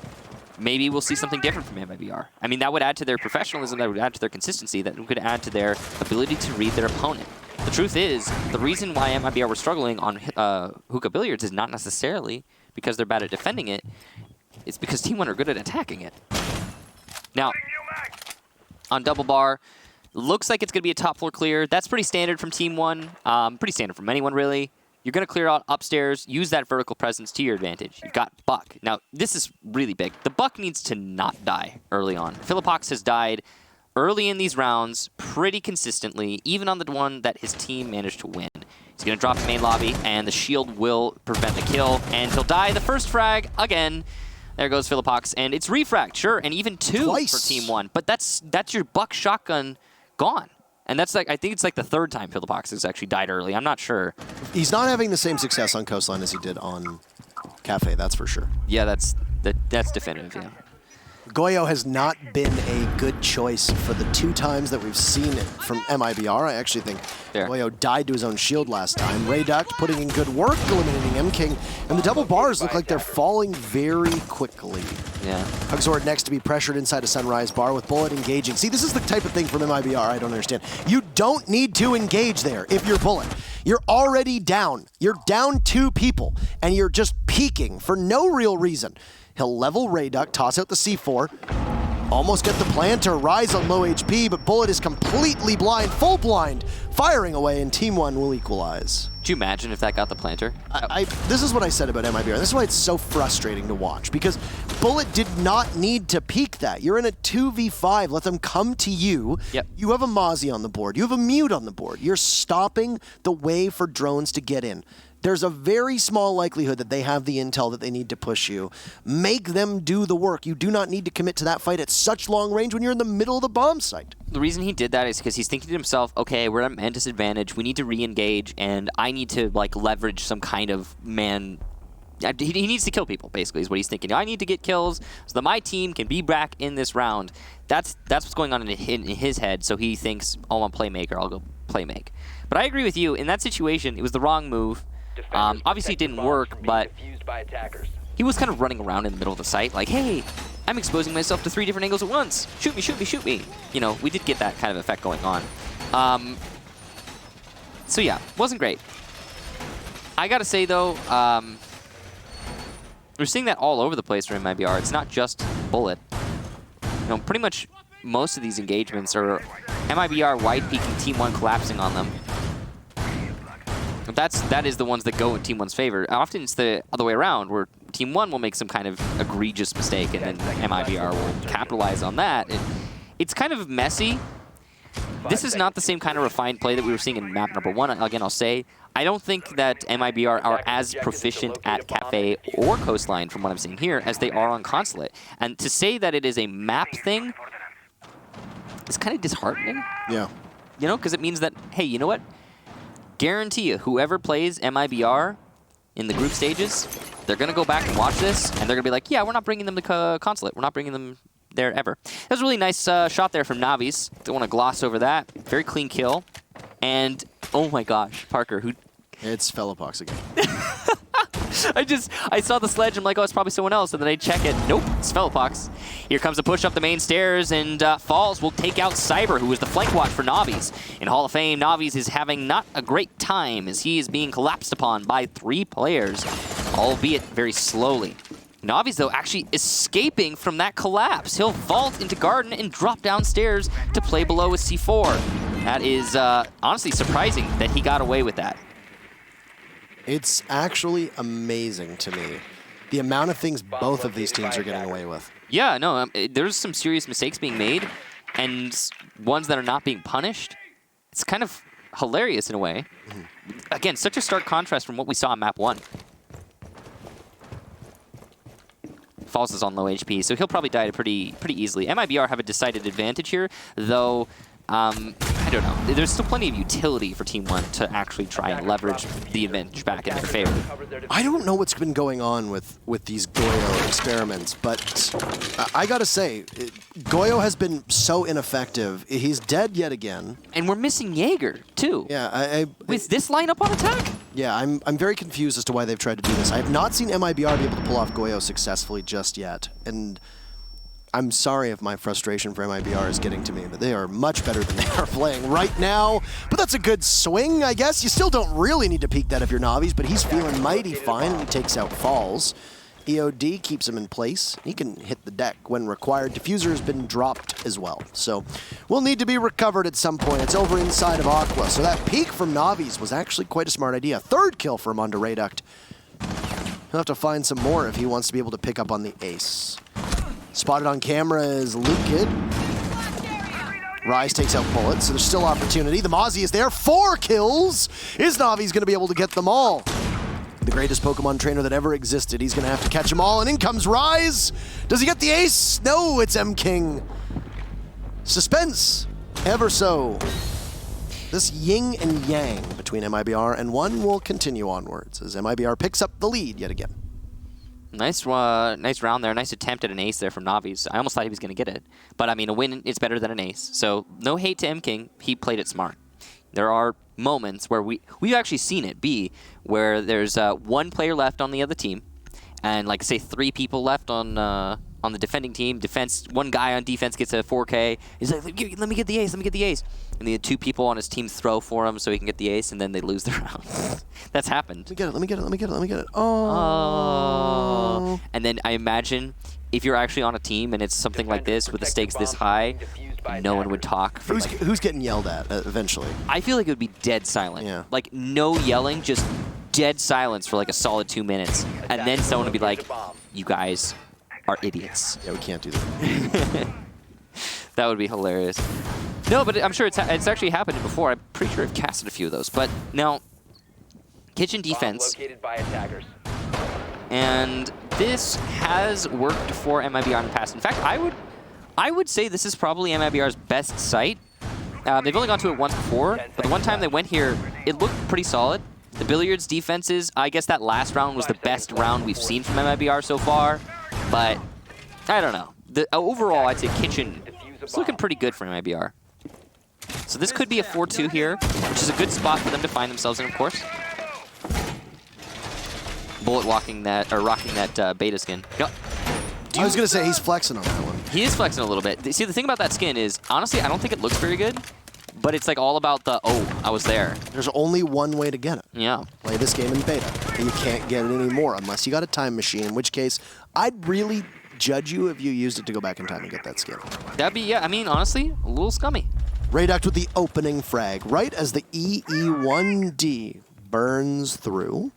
Maybe we'll see something different from MIBR. I mean, that would add to their professionalism, that would add to their consistency, that could add to their ability to read their opponent. The truth is, the reason why MIBR were struggling on hookah billiards is not necessarily because they're bad at defending it. It's because Team 1 are good at attacking it. Now, on double bar, looks like it's going to be a top floor clear. That's pretty standard from Team 1. Pretty standard from anyone, really. You're going to clear out upstairs, use that vertical presence to your advantage. You've got Buck. Now, this is really big. The Buck needs to not die early on. Filipox has died early in these rounds pretty consistently, even on the one that his team managed to win. He's going to drop the main lobby, and the shield will prevent the kill, and he'll die the first frag again. There goes Philippox, and it's refract, sure, and even 2 Twice. for Team 1. But that's your buck shotgun gone. And that's like, I think it's like the 3rd time Philippox has actually died early. I'm not sure. He's not having the same success on Coastline as he did on Cafe, that's for sure. Yeah, that's definitive, yeah. Goyo has not been a good choice for the 2 times that we've seen it from MIBR. I actually think Goyo died to his own shield last time. Rayduct putting in good work, eliminating M-King. And the double bars look like they're falling very quickly. Yeah. Huxord next to be pressured inside a Sunrise bar with Bullet engaging. See, this is the type of thing from MIBR I don't understand. You don't need to engage there if you're Bullet. You're already down. You're down 2 people, and you're just peeking for no real reason. He'll level Rayduct, toss out the C4, almost get the planter, rise on low HP, but Bullet is completely blind, full blind, firing away, and Team 1 will equalize. Could you imagine if that got the planter? This is what I said about MIBR. This is why it's so frustrating to watch, because Bullet did not need to peek that. You're in a 2v5. Let them come to you. Yep. You have a Mozzie on the board. You have a Mute on the board. You're stopping the way for drones to get in. There's a very small likelihood that they have the intel that they need to push you. Make them do the work. You do not need to commit to that fight at such long range when you're in the middle of the bomb site. The reason he did that is because he's thinking to himself, okay, we're at a man disadvantage. We need to re-engage, and I need to like leverage some kind of man. He needs to kill people, basically, is what he's thinking. I need to get kills so that my team can be back in this round. That's what's going on in his head. So he thinks, oh, I'm a playmaker. I'll go playmake. But I agree with you. In that situation, it was the wrong move. Obviously it didn't work, but he was kind of running around in the middle of the site like, hey, I'm exposing myself to 3 different angles at once. Shoot me, shoot me, shoot me. You know, we did get that kind of effect going on. So yeah, wasn't great. I gotta say though, we're seeing that all over the place for MIBR. It's not just Bullet. You know, pretty much most of these engagements are MIBR wide peeking Team 1 collapsing on them. That is the ones that go in Team 1's favor. Often it's the other way around, where Team 1 will make some kind of egregious mistake, and then MIBR will capitalize on that. It's kind of messy. This is not the same kind of refined play that we were seeing in map number 1. Again, I'll say, I don't think that MIBR are as proficient at Cafe or Coastline, from what I'm seeing here, as they are on Consulate. And to say that it is a map thing is kind of disheartening. Yeah. You know, because it means that, hey, you know what? Guarantee you, whoever plays MIBR in the group stages, they're going to go back and watch this, and they're going to be like, yeah, we're not bringing them to Consulate. We're not bringing them there ever. That was a really nice shot there from Navi's. Don't want to gloss over that. Very clean kill. And, oh my gosh, Parker, who... It's Philippox again. I saw the sledge, I'm like, oh, it's probably someone else, and then I check it. Nope, it's Philippox. Here comes a push up the main stairs, and Falls will take out Cyber, who is the flank watch for Navi's. In Hall of Fame, Navi's is having not a great time as he is being collapsed upon by 3 players, albeit very slowly. Navi's, though, actually escaping from that collapse. He'll vault into Garden and drop downstairs to play below with C4. That is honestly surprising that he got away with that. It's actually amazing to me, the amount of things both of these teams are getting away with. Yeah, no, there's some serious mistakes being made, and ones that are not being punished. It's kind of hilarious in a way. Again, such a stark contrast from what we saw in map 1. Falls is on low HP, so he'll probably die pretty easily. MIBR have a decided advantage here, though I don't know. There's still plenty of utility for Team 1 to actually try and leverage the advantage back in their favor. I don't know what's been going on with these Goyo experiments, but I gotta say, Goyo has been so ineffective. He's dead yet again. And we're missing Jaeger, too. Yeah, With this lineup on attack? Yeah, I'm very confused as to why they've tried to do this. I have not seen MIBR be able to pull off Goyo successfully just yet, and I'm sorry if my frustration for MIBR is getting to me, but they are much better than they are playing right now. But that's a good swing, I guess. You still don't really need to peek that if you're Navi's, but he's feeling mighty fine, and he takes out Falls. EOD keeps him in place. He can hit the deck when required. Diffuser has been dropped as well, so will need to be recovered at some point. It's over inside of Aqua, so that peek from Navi's was actually quite a smart idea. 3rd kill for him onto Rayduct. He'll have to find some more if he wants to be able to pick up on the ace. Spotted on camera is Luke Kid. Rise takes out Bullet, so there's still opportunity. The Mozzie is there. 4 kills! Is Navi's going to be able to get them all? The greatest Pokemon trainer that ever existed. He's going to have to catch them all, and in comes Rise! Does he get the ace? No, it's M-King. Suspense, ever so. This yin and yang between MIBR and one will continue onwards as MIBR picks up the lead yet again. Nice round there. Nice attempt at an ace there from Navi's. I almost thought he was going to get it. But, I mean, a win is better than an ace. So, no hate to M-King. He played it smart. There are moments where we've actually seen it be where there's one player left on the other team and, like, say, 3 people left on the defending team. One guy on defense gets a 4K. He's like, let me get the ace, let me get the ace. And the 2 people on his team throw for him so he can get the ace, and then they lose the round. That's happened. Let me get it. Oh. And then I imagine if you're actually on a team and it's something like this with the stakes this high, no one would talk. Who's getting yelled at eventually? I feel like it would be dead silent. Yeah. Like, no yelling, just dead silence for like a solid 2 minutes. And then someone would be like, you guys are idiots. Yeah, we can't do that. That would be hilarious. No, but I'm sure it's actually happened before. I'm pretty sure I've casted a few of those. But now, kitchen defense. Located by attackers. And this has worked for MIBR in the past. In fact, I would say this is probably MIBR's best site. They've only gone to it once before, but the one time they went here, it looked pretty solid. The Billiards defenses, I guess that last round was the best round we've seen from MIBR so far. But I don't know. Overall, I'd say kitchen is looking pretty good for MIBR. So this could be a 4-2 here, which is a good spot for them to find themselves in, of course. Bullet rocking that beta skin. No. I was going to say he's flexing on that one. He is flexing a little bit. See, the thing about that skin is, honestly, I don't think it looks very good, but it's like all about the, oh, I was there. There's only one way to get it. Yeah. Play this game in beta. And you can't get it anymore unless you got a time machine, in which case I'd really judge you if you used it to go back in time and get that skin. That'd be, yeah, I mean, honestly, a little scummy. Rayduct with the opening frag, right as the EE1D burns through.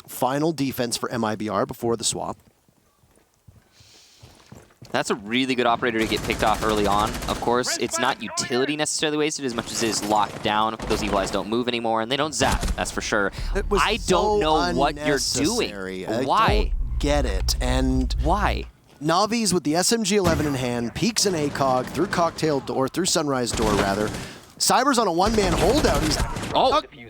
Final defense for MIBR before the swap. That's a really good operator to get picked off early on. Of course, it's not utility necessarily wasted as much as it is locked down. Those evil eyes don't move anymore, and they don't zap, that's for sure. I don't know what you're doing. Why? I don't get it. And why? Navi's with the SMG-11 in hand, peeks an ACOG through Cocktail Door, through Sunrise Door, rather. Cyber's on a one-man holdout. He's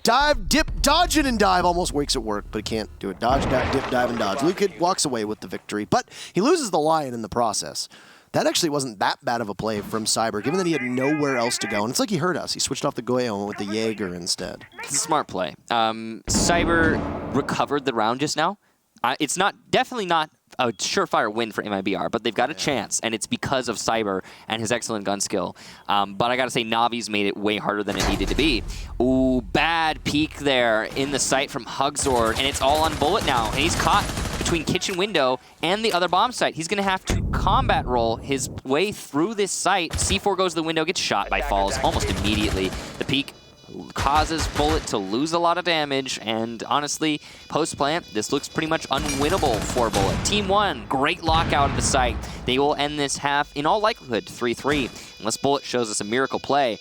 dive, dip, dodge it, and dive. Almost wakes at work, but he can't do it. Dodge, dive, dip, dive, and dodge. Luke walks away with the victory, but he loses the Lion in the process. That actually wasn't that bad of a play from Cyber, given that he had nowhere else to go. And it's like he heard us. He switched off the Goyo and went with the Jaeger instead. It's a smart play. Cyber recovered the round just now. It's definitely not a surefire win for MIBR, but they've got a chance, and it's because of Cyber and his excellent gun skill. But I gotta say, Navi's made it way harder than it needed to be. Ooh, bad peek there in the sight from Hugzor, and it's all on Bullet now, and he's caught between kitchen window and the other bomb site. He's gonna have to combat roll his way through this site. C4 goes to the window, gets shot by Falls almost immediately. The peek causes Bullet to lose a lot of damage, and honestly, post-plant, this looks pretty much unwinnable for Bullet. Team 1, great lockout of the site. They will end this half, in all likelihood, 3-3, unless Bullet shows us a miracle play.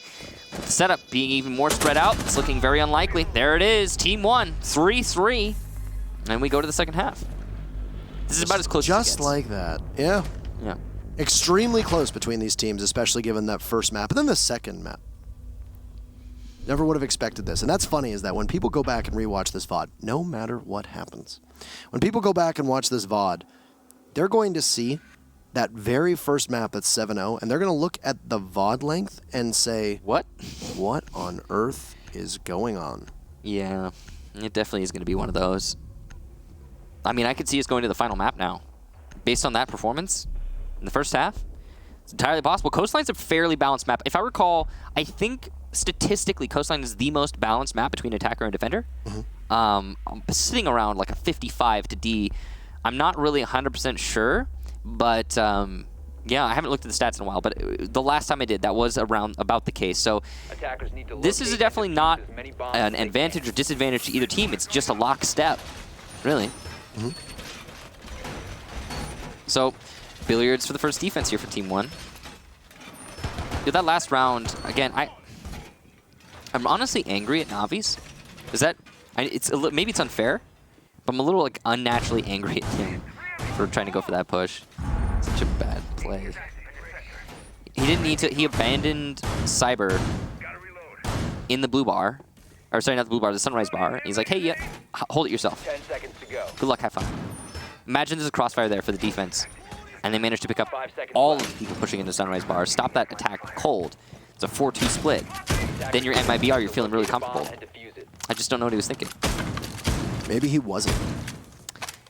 With the setup being even more spread out, it's looking very unlikely. There it is, Team 1, 3-3, and we go to the second half. This is about as close as it gets. Just like that, yeah. Yeah. Extremely close between these teams, especially given that first map, and then the second map. Never would have expected this. And that's funny is that when people go back and rewatch this VOD, no matter what happens, when people go back and watch this VOD, they're going to see that very first map that's 7-0, and they're going to look at the VOD length and say, what on earth is going on? Yeah, it definitely is going to be one of those. I mean, I could see us going to the final map now. Based on that performance in the first half, it's entirely possible. Coastline's a fairly balanced map. If I recall, I think statistically, Coastline is the most balanced map between attacker and defender. I'm sitting around like a 55 to D. I'm not really 100% sure, but yeah, I haven't looked at the stats in a while, but the last time I did, that was about the case. So this is definitely not an advantage or disadvantage to either team. It's just a lockstep, really. So, Billiards for the first defense here for Team 1. Dude, that last round, again, I'm honestly angry at Navi's. Is that... maybe it's unfair, But I'm a little like unnaturally angry at him for trying to go for that push. Such a bad play. He didn't need to. He abandoned Cyber in the blue bar. Or sorry, not the blue bar, the sunrise bar. He's like, hey, yeah, hold it yourself. 10 seconds to go. Good luck, have fun. Imagine there's a crossfire there for the defense. And they managed to pick up 5 seconds all left. of the people pushing into sunrise bar. Stop that attack cold. It's a 4-2 split. Then your MIBR, you're feeling really comfortable. And defuse it. I just don't know what he was thinking. Maybe he wasn't.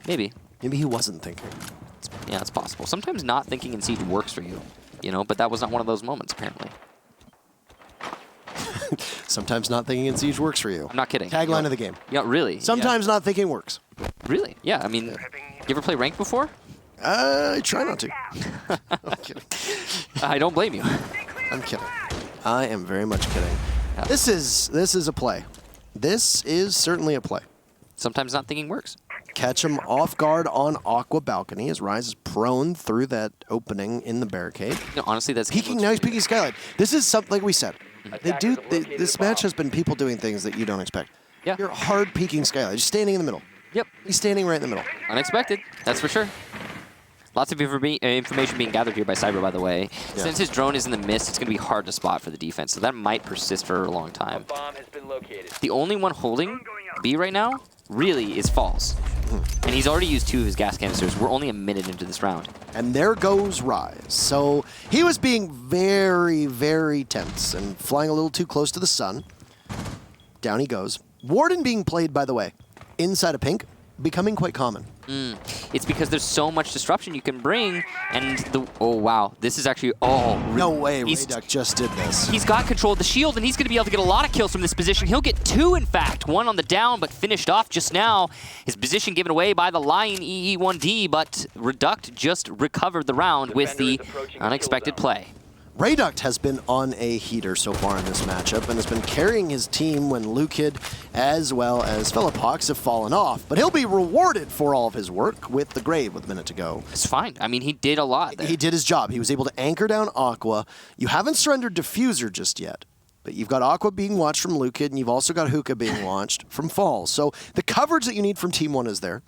Maybe. Maybe he wasn't thinking. Yeah, it's possible. Sometimes not thinking in Siege works for you, you know, but that was not one of those moments, apparently. Sometimes not thinking in Siege works for you. I'm not kidding. Tagline of the game. Yeah, really. Sometimes not thinking works. Yeah. Really? Yeah, I mean, you ever play ranked before? I try not to. I'm kidding. I don't blame you. I'm kidding. I am very much kidding. Yeah. This is a play. This is certainly a play. Sometimes not thinking works. Catch him off guard on Aqua balcony as Rise is prone through that opening in the barricade. You know, honestly, that's Peeking, now he's peeking Skylight. This is something, like we said, this match has been people doing things that you don't expect. Yeah. You're hard peeking Skylight, just standing in the middle. Yep. He's standing right in the middle. Unexpected, that's for sure. Lots of information being gathered here by Cyber, by the way. Yeah. Since his drone is in the mist, it's going to be hard to spot for the defense, so that might persist for a long time. Bomb has been located. The only one holding B right now, really, is Falls. And he's already used 2 of his gas canisters. We're only a minute into this round. And there goes Rise. So he was being very, very tense and flying a little too close to the sun. Down he goes. Warden being played, by the way, inside of pink, becoming quite common. It's because there's so much disruption you can bring, and oh wow, this is actually No way, he's- Rayduck just did this. He's got control of the shield, and he's going to be able to get a lot of kills from this position. He'll get 2, in fact. 1 on the down, but finished off just now. His position given away by the Lion EE1D, but Reduct just recovered the round with the unexpected play. Rayduck has been on a heater so far in this matchup and has been carrying his team when Lukid as well as Philippox have fallen off. But he'll be rewarded for all of his work with the Grave with a minute to go. It's fine. I mean, he did a lot there. He did his job. He was able to anchor down Aqua. You haven't surrendered Diffuser just yet, but you've got Aqua being watched from Lukid, and you've also got Hookah being watched from Falls. So the coverage that you need from Team 1 is there.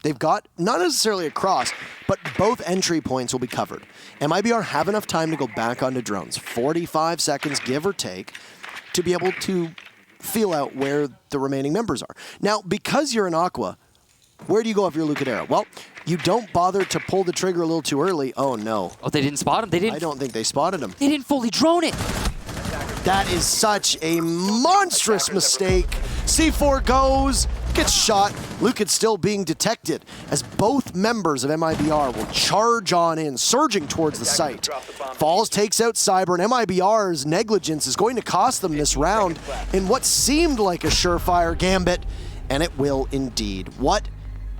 They've got, not necessarily a cross, but both entry points will be covered. MIBR have enough time to go back onto drones. 45 seconds, give or take, to be able to feel out where the remaining members are. Now, because you're an Aqua, where do you go if you're Lucadera? Well, you don't bother to pull the trigger a little too early. Oh, no. Oh, they didn't spot him? They didn't. I don't think they spotted him. They didn't fully drone it. That is such a monstrous mistake. C4 goes, gets shot. Lukid still being detected as both members of MIBR will charge on in, surging towards the site. Falls takes out Cyber, and MIBR's negligence is going to cost them this round in what seemed like a surefire gambit, and it will indeed. What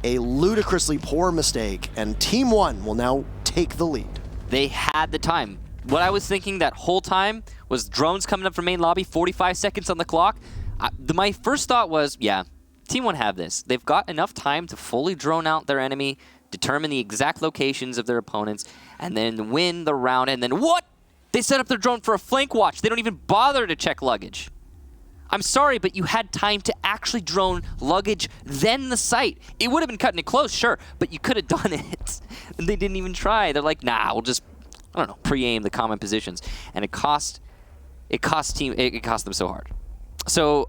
a ludicrously poor mistake, and Team 1 will now take the lead. They had the time. What I was thinking that whole time was drones coming up from main lobby, 45 seconds on the clock. My first thought was, yeah, Team 1 have this. They've got enough time to fully drone out their enemy, determine the exact locations of their opponents, and then win the round. And then what? They set up their drone for a flank watch. They don't even bother to check luggage. I'm sorry, but you had time to actually drone luggage, then the site. It would have been cutting it close, sure, but you could have done it. And they didn't even try. They're like, nah, we'll just, I don't know, pre-aim the common positions. And it cost them so hard. So,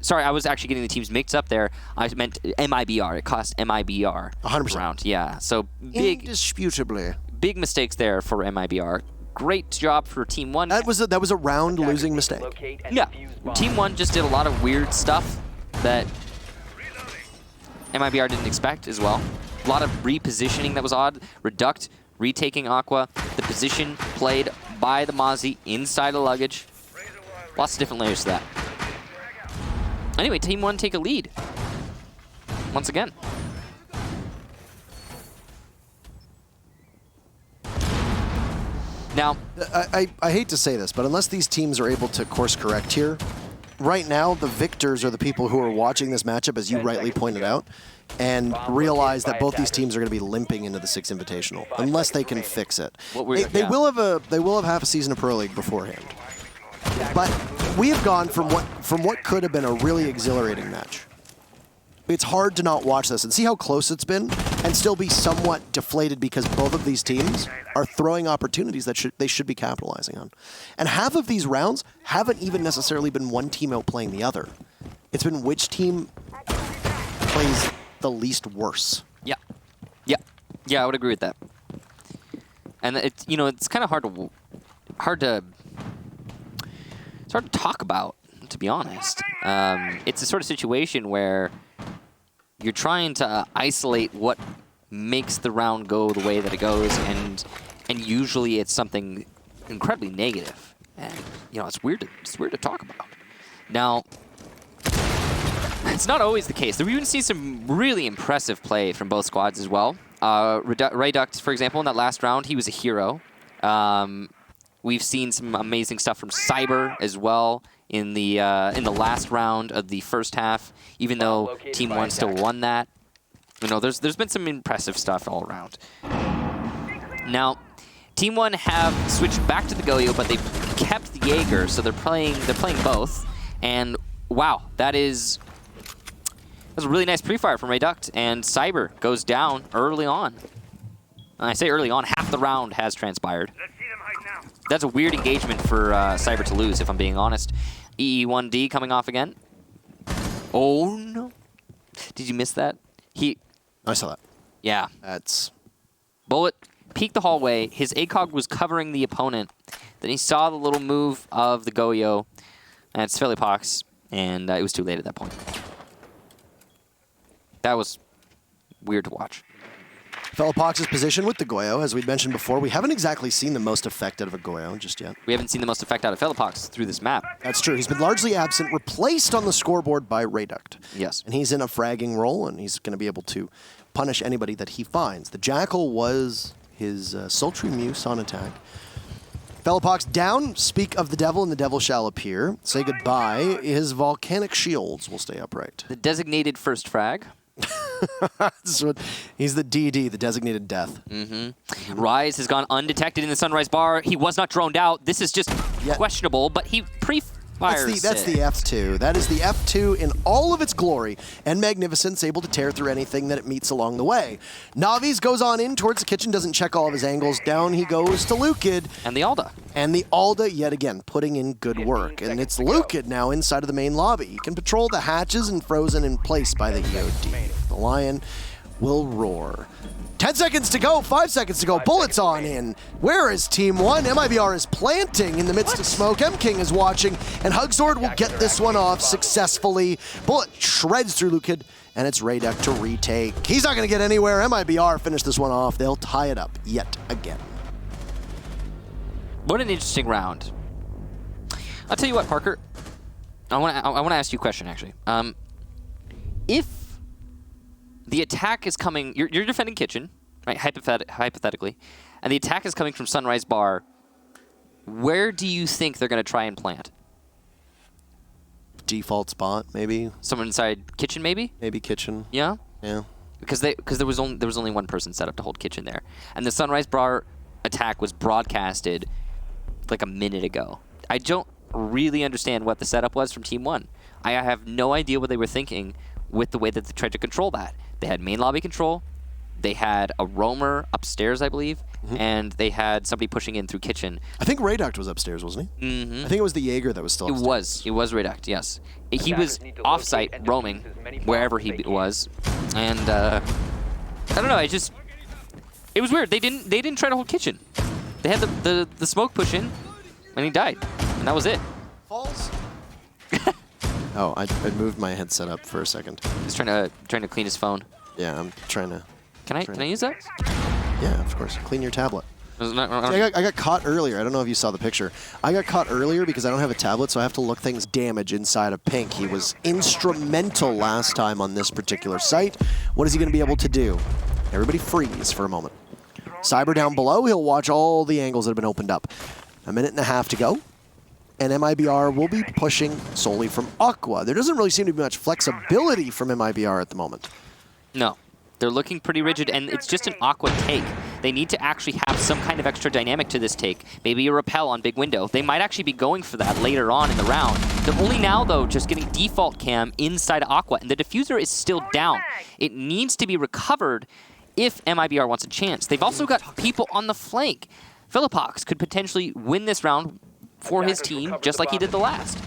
sorry, I was actually getting the teams mixed up there. I meant MIBR. It cost MIBR 100%. round. Yeah, so Indisputably. big mistakes there for MIBR. Great job for Team 1. That was a round losing mistake. Locate and Yeah, defuse bomb. Team 1 just did a lot of weird stuff that MIBR didn't expect as well. A lot of repositioning that was odd. Reduct, retaking Aqua. The position played by the Mozzie inside of luggage. Lots of different layers to that. Anyway, Team 1 take a lead. Once again. Now, I hate to say this, but unless these teams are able to course correct here, right now the victors are the people who are watching this matchup, as you rightly pointed out, and realize that both these teams are going to be limping into the 6 Invitational unless they can fix it. They will have half a season of Pro League beforehand. But we have gone from what could have been a really exhilarating match it's hard to not watch this and see how close it's been and still be somewhat deflated because both of these teams are throwing opportunities that they should be capitalizing on. And half of these rounds haven't even necessarily been one team outplaying the other. It's been which team plays the least worse. Yeah. Yeah. Yeah, I would agree with that. And it's, you know, it's kind of hard to talk about, to be honest. It's a sort of situation where you're trying to isolate what makes the round go the way that it goes, and usually it's something incredibly negative. And you know, it's weird to talk about. Now, it's not always the case. We've even seen some really impressive play from both squads as well. Reduct, for example, in that last round, he was a hero. We've seen some amazing stuff from Cyber as well in the last round of the first half, even though Team 1 still won that. You know, there's been some impressive stuff all around. Now, Team 1 have switched back to the Goyo, but they've kept the Jaeger, so they're playing both. And wow, that's a really nice pre-fire from Reduct, and Cyber goes down early on. And I say early on, half the round has transpired. That's a weird engagement for Cyber to lose, if I'm being honest. EE1D coming off again. Oh, no. Did you miss that? I saw that. Yeah. That's... Bullet peeked the hallway. His ACOG was covering the opponent. Then he saw the little move of the Goyo. And it's Philippox, and it was too late at that point. That was weird to watch. Philippox's position with the Goyo, as we'd mentioned before, we haven't exactly seen the most effect out of a Goyo just yet. We haven't seen the most effect out of Philippox through this map. That's true. He's been largely absent, replaced on the scoreboard by Reduct. Yes. And he's in a fragging role, and he's going to be able to punish anybody that he finds. The Jackal was his sultry muse on attack. Philippox down. Speak of the devil, and the devil shall appear. Say goodbye. His volcanic shields will stay upright. The designated first frag. He's the DD, the designated death. Rise has gone undetected in the Sunrise Bar. He was not droned out. This is just questionable, but he pre-fires That's the F2. That is the F2 in all of its glory and magnificence, able to tear through anything that it meets along the way. Navi's goes on in towards the kitchen, doesn't check all of his angles. Down he goes to Lukid. And the Alda. And the Alda, yet again, putting in good work. And it's Lukid now inside of the main lobby. He can patrol the hatches and frozen in place by the EOD. The Lion will roar. 10 seconds to go, 5 seconds to go, bullets on in. Where is Team 1? MIBR is planting in the midst of smoke. M-King is watching, and Hugzord will get this one off successfully. Bullet shreds through Lukid, and it's Reduct to retake. He's not going to get anywhere. MIBR finish this one off. They'll tie it up yet again. What an interesting round. I'll tell you what, Parker. I want to ask you a question, actually. If the attack is coming... You're defending kitchen, right? Hypothetically. And the attack is coming from Sunrise Bar. Where do you think they're going to try and plant? Default spot, maybe. Someone inside kitchen, maybe? Maybe kitchen. Yeah? Yeah. Because there was only one person set up to hold kitchen there. And the Sunrise Bar attack was broadcasted like a minute ago. I don't really understand what the setup was from Team 1. I have no idea what they were thinking with the way that they tried to control that. They had main lobby control, they had a roamer upstairs, I believe, and they had somebody pushing in through kitchen. I think Reduct was upstairs, wasn't he? I think it was the Jaeger that was still upstairs. It was Reduct, yes. He was off-site roaming wherever he was, and I don't know, it was weird. They didn't try to hold kitchen. They had the smoke push in, and he died, and that was it. Falls. Oh, I moved my headset up for a second. He's trying to clean his phone. Yeah, I'm trying to. Can I use that? Yeah, of course. Clean your tablet. I got caught earlier. I don't know if you saw the picture. I got caught earlier because I don't have a tablet, so I have to look things damage inside of Pink. He was instrumental last time on this particular site. What is he going to be able to do? Everybody freeze for a moment. Cyber down below. He'll watch all the angles that have been opened up. A minute and a half to go. And MIBR will be pushing solely from Aqua. There doesn't really seem to be much flexibility from MIBR at the moment. No. They're looking pretty rigid, and it's just an Aqua take. They need to actually have some kind of extra dynamic to this take. Maybe a repel on big window. They might actually be going for that later on in the round. They're only now, though, just getting default cam inside Aqua, and the diffuser is still down. It needs to be recovered if MIBR wants a chance. They've also got people on the flank. Philippox could potentially win this round for his team, just like he did the last.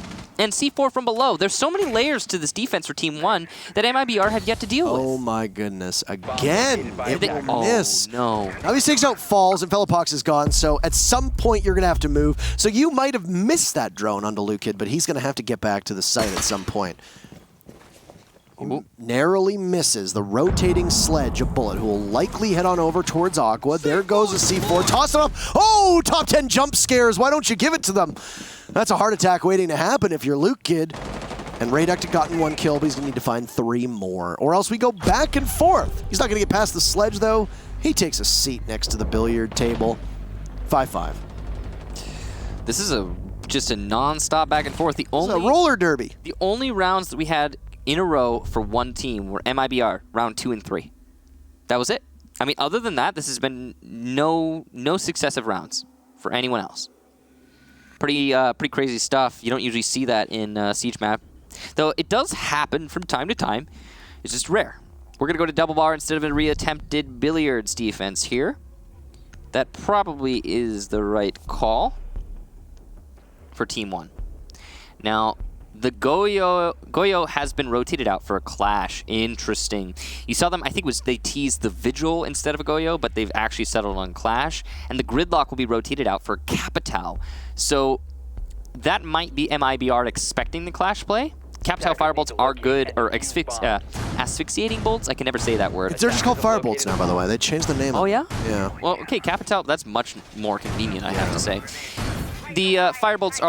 And C4 from below. There's so many layers to this defense for Team 1 that MIBR have yet to deal with. Oh my goodness. Again, it will miss. No. Now he takes out Falls and Philippox is gone, so at some point you're going to have to move. So you might have missed that drone onto Lukid, but he's going to have to get back to the site at some point. He narrowly misses the rotating sledge of Bullet, who will likely head on over towards Aqua. There goes a C4. Toss it up. Oh, top 10 jump scares. Why don't you give it to them? That's a heart attack waiting to happen if you're Lukid. And Radek had gotten 1 kill, but he's going to need to find 3 more. Or else we go back and forth. He's not going to get past the sledge, though. He takes a seat next to the billiard table. 5-5. This is just a non-stop back and forth. It's a roller derby. The only rounds that we had in a row for one team were MIBR, round 2 and 3. That was it. I mean, other than that, this has been no successive rounds for anyone else. Pretty crazy stuff. You don't usually see that in Siege map. Though it does happen from time to time. It's just rare. We're going to go to double bar instead of a reattempted billiards defense here. That probably is the right call for Team 1. Now, the Goyo has been rotated out for a clash. Interesting. You saw them, I think they teased the Vigil instead of a Goyo, but they've actually settled on clash. And the Gridlock will be rotated out for Capital. So that might be MIBR expecting the clash play. Capital Firebolts are good, or asphyxiating bolts? I can never say that word. They're just called Firebolts now, by the way. They changed the name. Oh, yeah? Yeah. Well, okay, Capital, that's much more convenient, I have to say. The Firebolts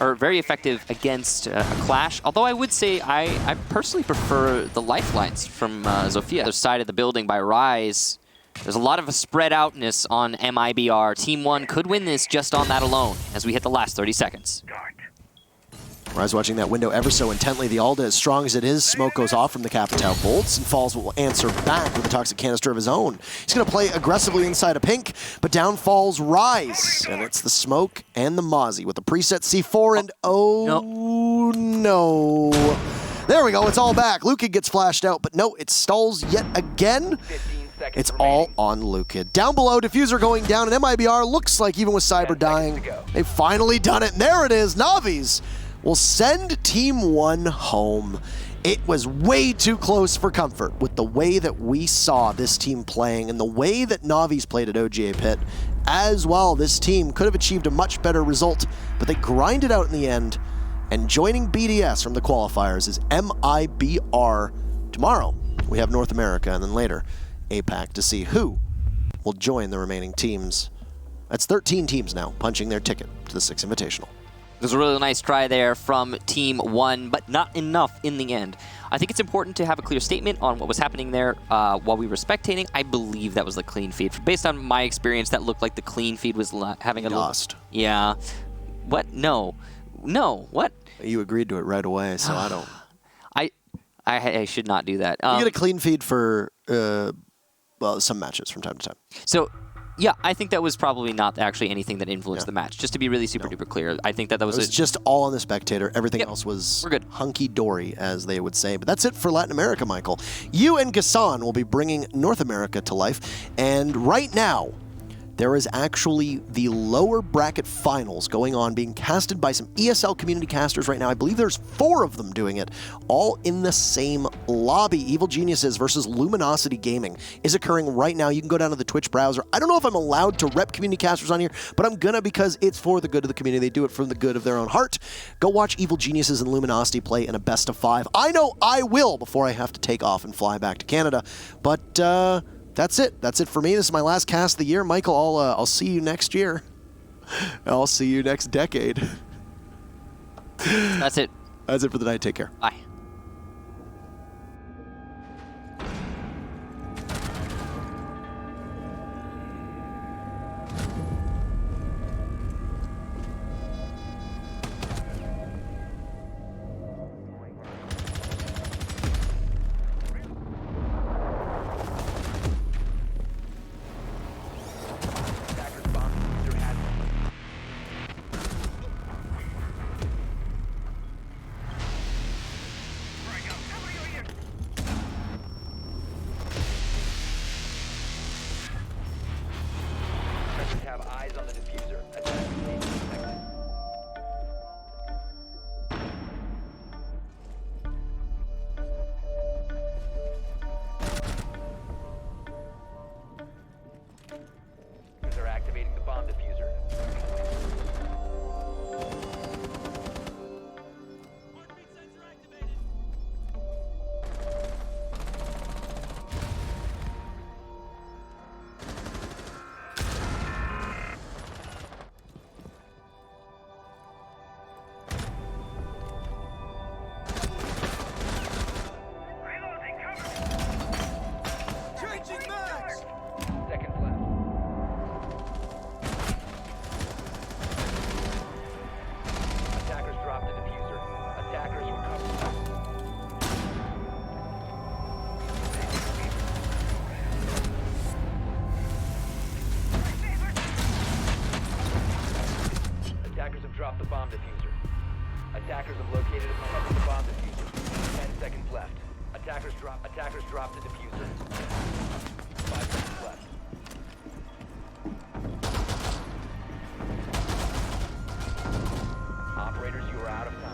are very effective against a clash, although I would say I personally prefer the lifelines from Zofia. The side of the building by Rise. There's a lot of a spread outness on MIBR. Team 1 could win this just on that alone as we hit the last 30 seconds. Rise watching that window ever so intently. The Alda, as strong as it is, smoke goes off from the Capital bolts, and Falls will answer back with a toxic canister of his own. He's going to play aggressively inside a pink, but down falls Rise, and it's the smoke and the Mozzie with the preset C4, and no. There we go, it's all back. Lukid gets flashed out, but no, it stalls yet again. It's all on Lukid. Down below, diffuser going down, and MIBR looks like even with Cyber dying, they've finally done it, and there it is, Navi's will send Team 1 home. It was way too close for comfort with the way that we saw this team playing and the way that Navi's played at OGA Pit as well. This team could have achieved a much better result, but they grinded out in the end. And joining BDS from the qualifiers is MIBR. Tomorrow, we have North America, and then later, APAC, to see who will join the remaining teams. That's 13 teams now punching their ticket to the 6 Invitational. There's a really nice try there from Team 1, but not enough in the end. I think it's important to have a clear statement on what was happening there while we were spectating. I believe that was the clean feed. Based on my experience, that looked like the clean feed was having a lost. Yeah. What? No. No. What? You agreed to it right away, so I don't. I should not do that. You get a clean feed for well, some matches from time to time. So. Yeah, I think that was probably not actually anything that influenced the match. Just to be really super duper clear, I think that was it was just all on the spectator. Everything else was we're good. Hunky-dory, as they would say. But that's it for Latin America, Michael. You and Gassan will be bringing North America to life. And right now, there is actually the lower bracket finals going on, being casted by some ESL community casters right now. I believe there's 4 of them doing it, all in the same lobby. Evil Geniuses versus Luminosity Gaming is occurring right now. You can go down to the Twitch browser. I don't know if I'm allowed to rep community casters on here, but I'm gonna because it's for the good of the community. They do it for the good of their own heart. Go watch Evil Geniuses and Luminosity play in a best of 5. I know I will before I have to take off and fly back to Canada, but that's it. That's it for me. This is my last cast of the year. Michael, I'll see you next year. I'll see you next decade. That's it. That's it for the night. Take care. Bye. Attackers have located and recovered the bomb diffuser. 10 seconds left. Attackers drop the diffuser. 5 seconds left. Operators, you are out of time.